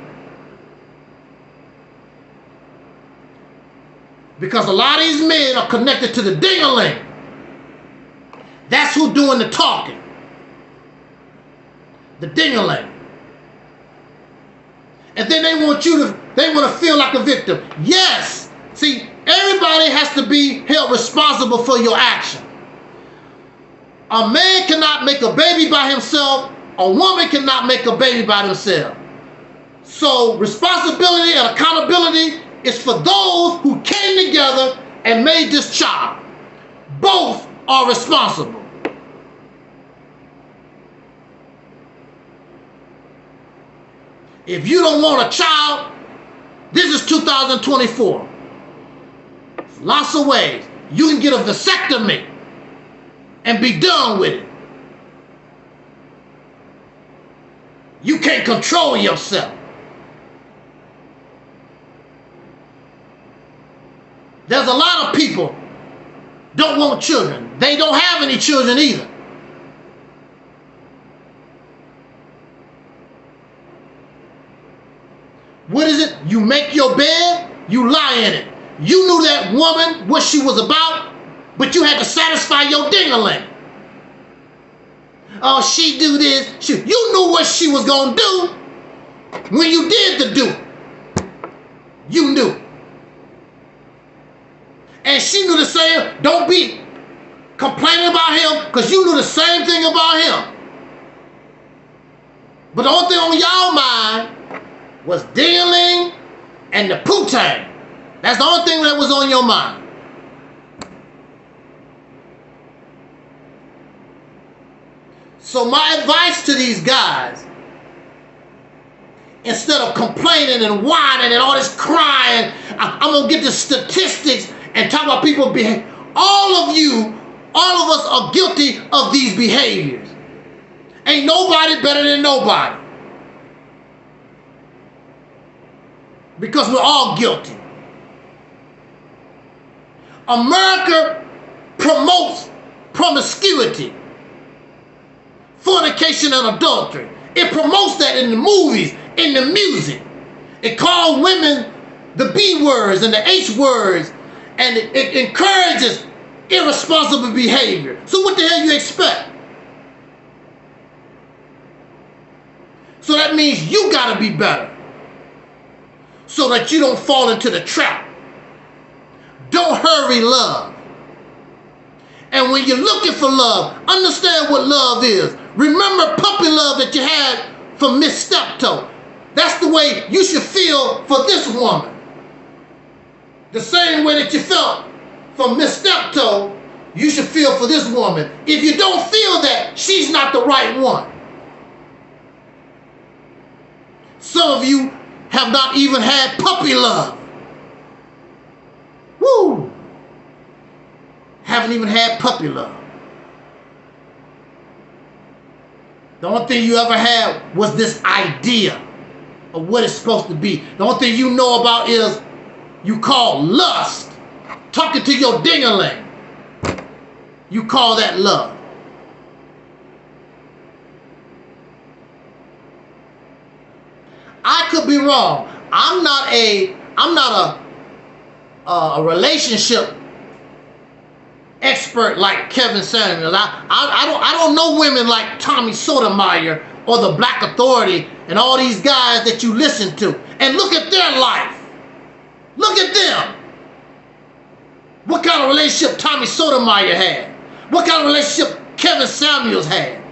Because a lot of these men are connected to the ding-a-ling. That's who doing the talking. The ding-a-ling. And then they want to feel like a victim. Yes. See, everybody has to be held responsible for your action. A man cannot make a baby by himself. A woman cannot make a baby by themselves. So responsibility and accountability is for those who came together and made this child. Both are responsible. If you don't want a child, this is 2024. Lots of ways. You can get a vasectomy and be done with it. You can't control yourself. There's a lot of people don't want children. They don't have any children either. What is it? You make your bed, you lie in it. You knew that woman, what she was about, but you had to satisfy your ding-a-ling. Oh, she do this. You knew what she was going to do when you did the do. You knew. And she knew the same. Don't be complaining about him because you knew the same thing about him. But the only thing on y'all mind was ding-a-ling and the poo-tang. That's the only thing that was on your mind. So my advice to these guys, instead of complaining and whining and all this crying, I'm going to get the statistics and talk about people behaving. All of us are guilty of these behaviors. Ain't nobody better than nobody. Because we're all guilty. America promotes promiscuity, fornication, and adultery. It promotes that in the movies, in the music. It calls women the B words and the H words, and it encourages irresponsible behavior. So what the hell you expect? So that means you gotta be better so that you don't fall into the trap. Don't hurry love. And when you're looking for love, understand what love is. Remember puppy love that you had from Miss Steptoe. That's the way you should feel for this woman. The same way that you felt for Miss Steptoe, you should feel for this woman. If you don't feel that, she's not the right one. Some of you have not even had puppy love. Woo! Haven't even had puppy love. The only thing you ever had was this idea of what it's supposed to be. The only thing you know about is you call lust. Talking to your ding-a-ling. You call that love. I could be wrong. I'm not a relationship expert like Kevin Samuels. I don't know women like Tommy Sotomayor or the Black Authority and all these guys that you listen to. And look at their life. Look at them. What kind of relationship Tommy Sotomayor had? What kind of relationship Kevin Samuels had?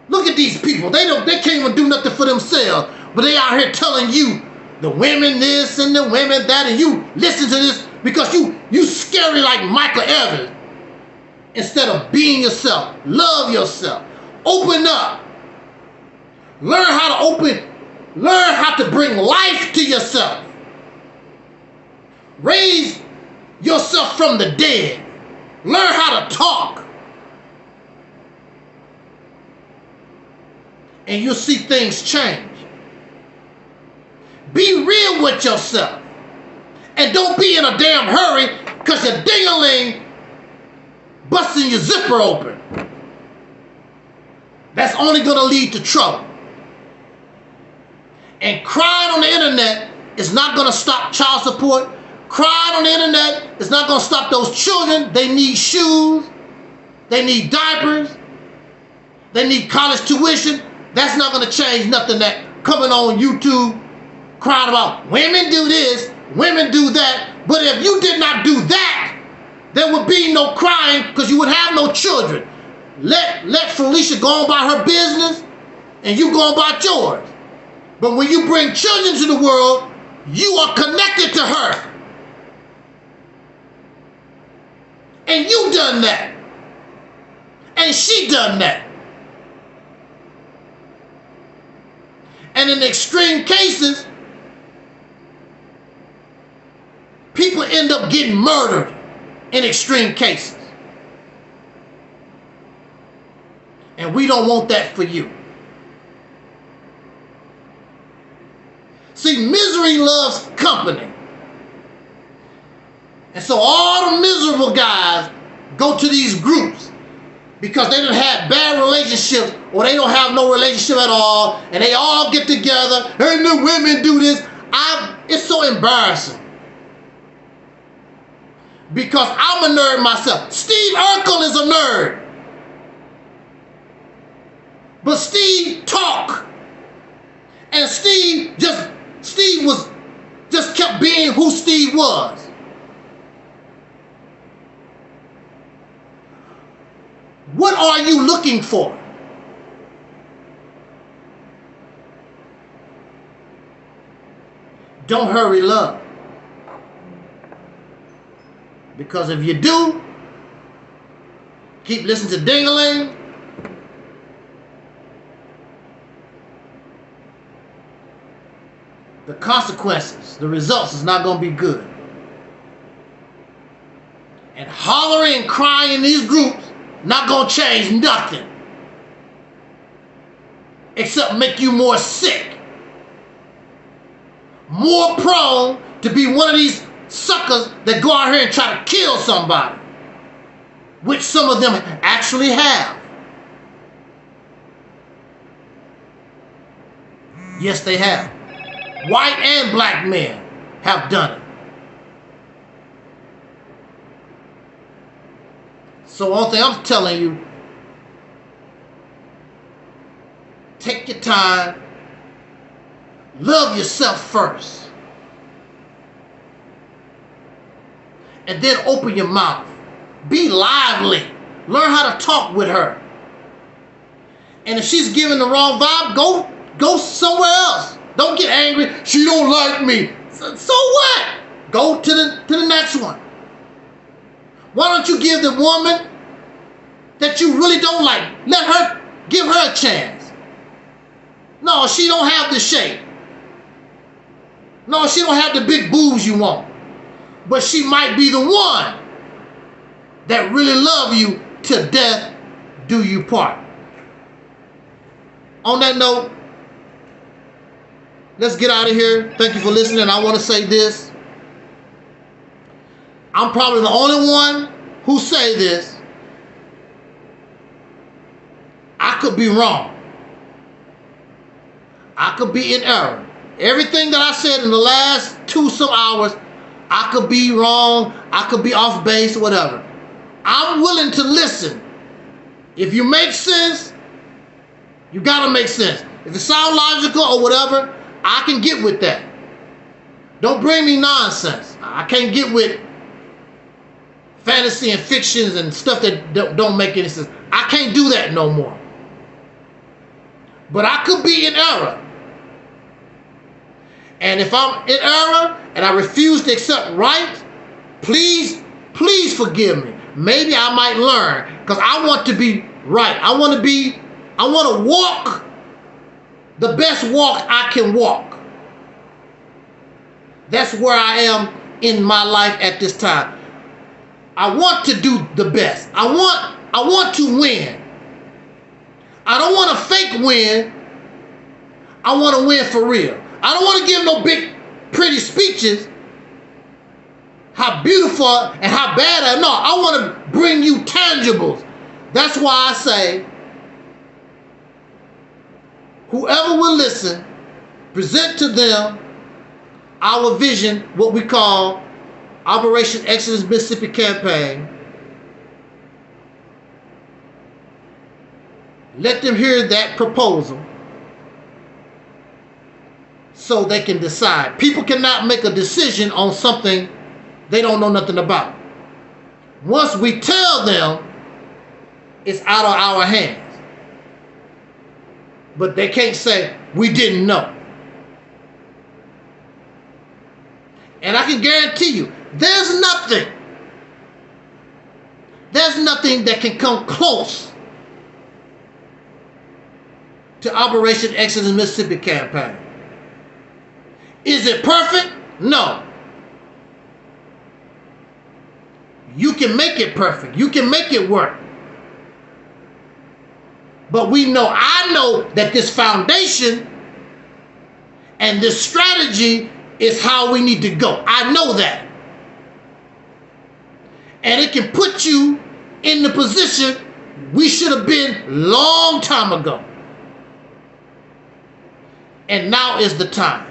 Look at these people. They can't even do nothing for themselves, but they out here telling you the women this and the women that, and you listen to this because you scary like Micah instead of being yourself. Love yourself. Open up. Learn how to bring life to yourself. Raise yourself from the dead. Learn how to talk. And you'll see things change. Be real with yourself. And don't be in a damn hurry because your ding-a-ling busting your zipper open. That's only going to lead to trouble. And crying on the internet is not going to stop child support. Crying on the internet is not going to stop those children. They need shoes. They need diapers. They need college tuition. That's not going to change nothing that coming on YouTube crying about women do this, women do that. But if you did not do that, there would be no crying because you would have no children. Let Felicia go on about her business and you go on about yours. But when you bring children to the world, you are connected to her. And you done that. And she done that. And in extreme cases, people end up getting murdered in extreme cases. And we don't want that for you. See, misery loves company. And so all the miserable guys go to these groups because they done had bad relationships or they don't have no relationship at all and they all get together and the women do this. It's so embarrassing. Because I'm a nerd myself. Steve Urkel is a nerd. But Steve talk. And Steve just kept being who Steve was. What are you looking for? Don't hurry love. Because if you do, keep listening to ding-a-ling, the consequences, the results is not going to be good. And hollering and crying in these groups not going to change nothing. Except make you more sick. More prone to be one of these suckers that go out here and try to kill somebody. Which some of them actually have. Yes, they have. White and black men have done it. So one thing I'm telling you, take your time, love yourself first, and then open your mouth. Be lively. Learn how to talk with her. And if she's giving the wrong vibe, go somewhere else. Don't get angry. She don't like me. So what? Go to the next one. Why don't you give the woman that you really don't like, give her a chance. No, she don't have the shape. No, she don't have the big boobs you want. But she might be the one that really love you till death do you part. On that note, let's get out of here. Thank you for listening. I want to say this. I'm probably the only one who say this. I could be wrong. I could be in error. Everything that I said in the last 2 some hours, I could be wrong. I could be off base, whatever. I'm willing to listen. If you make sense, you gotta make sense. If it sounds logical or whatever, I can get with that. Don't bring me nonsense. I can't get with fantasy and fictions and stuff that don't make any sense. I can't do that no more. But I could be in error. And if I'm in error and I refuse to accept right, please forgive me. Maybe I might learn, because I want to be right. I want to walk the best walk I can walk. That's where I am in my life at this time. I want to do the best. I want to win. I don't want a fake win. I want to win for real. I don't want to give no big, pretty speeches. How beautiful and how bad I know. I want to bring you tangibles. That's why I say, whoever will listen, present to them our vision, what we call Operation Exodus Mississippi Campaign. Let them hear that proposal so they can decide. People cannot make a decision on something they don't know nothing about. Once we tell them, it's out of our hands. But they can't say, we didn't know. And I can guarantee you, there's nothing that can come close to Operation Exodus Mississippi Campaign. Is it perfect? No. You can make it perfect. You can make it work. But I know that this foundation and this strategy is how we need to go. I know that. And it can put you in the position we should have been long time ago. And now is the time.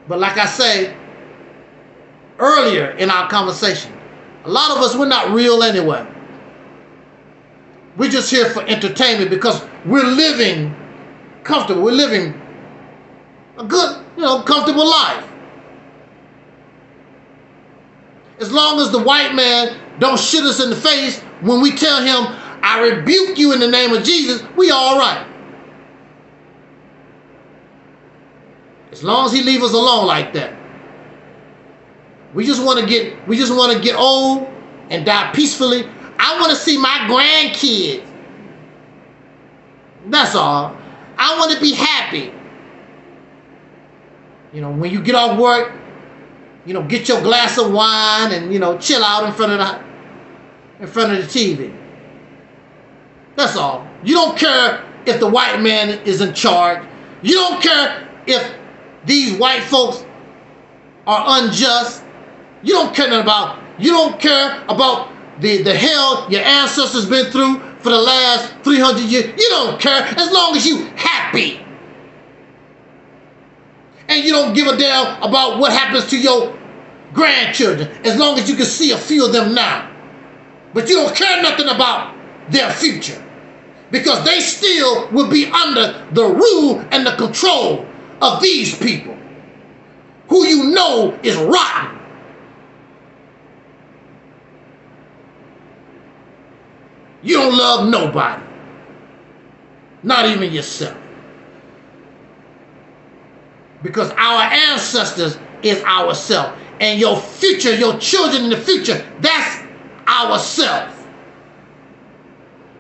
But like I say earlier in our conversation, a lot of us, we're not real anyway. We're just here for entertainment because we're living comfortable. We're living a good, comfortable life. As long as the white man don't shit us in the face when we tell him, I rebuke you in the name of Jesus, we all right. As long as he leave us alone like that. We just want to get old and die peacefully. I want to see my grandkids. That's all. I want to be happy. When you get off work, get your glass of wine and, chill out in front of the TV. That's all. You don't care if the white man is in charge. You don't care if these white folks are unjust. You don't care about the hell your ancestors been through for the last 300 years. You don't care as long as you happy. And you don't give a damn about what happens to your grandchildren, as long as you can see a few of them now. But you don't care nothing about their future, because they still will be under the rule and the control of these people, who you know is rotten. You don't love nobody, not even yourself. Because our ancestors is ourself. And your future, your children in the future, that's ourself.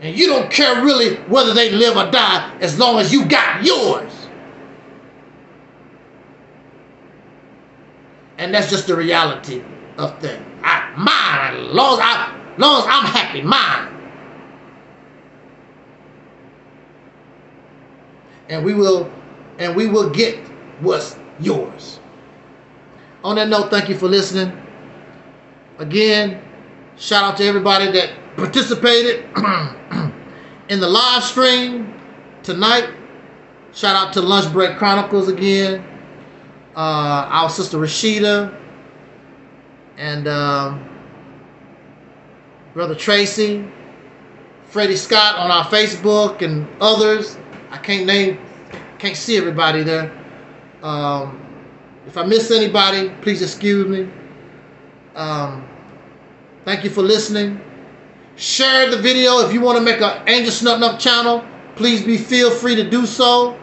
And you don't care really whether they live or die, as long as you got yours. And that's just the reality of things. Mine, as long as I'm happy, mine. And we will get what's yours. On that note, thank you for listening. Again, shout out to everybody that participated in the live stream tonight. Shout out to Lunch Break Chronicles again. Our sister Rashida and Brother Tracy, Freddie Scott on our Facebook, and others. I can't see everybody there. If I miss anybody, please excuse me. Thank you for listening. Share the video. If you want to make an Angel Snutting Up channel, please feel free to do so.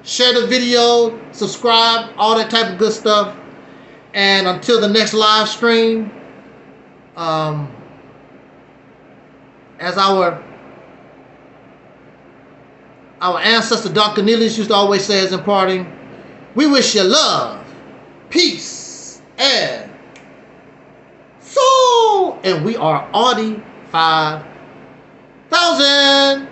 Share the video, subscribe, all that type of good stuff. And until the next live stream, as our ancestor Dr. Cornelius used to always say as in parting, we wish you love, peace, and soul. And we are Audi 5000.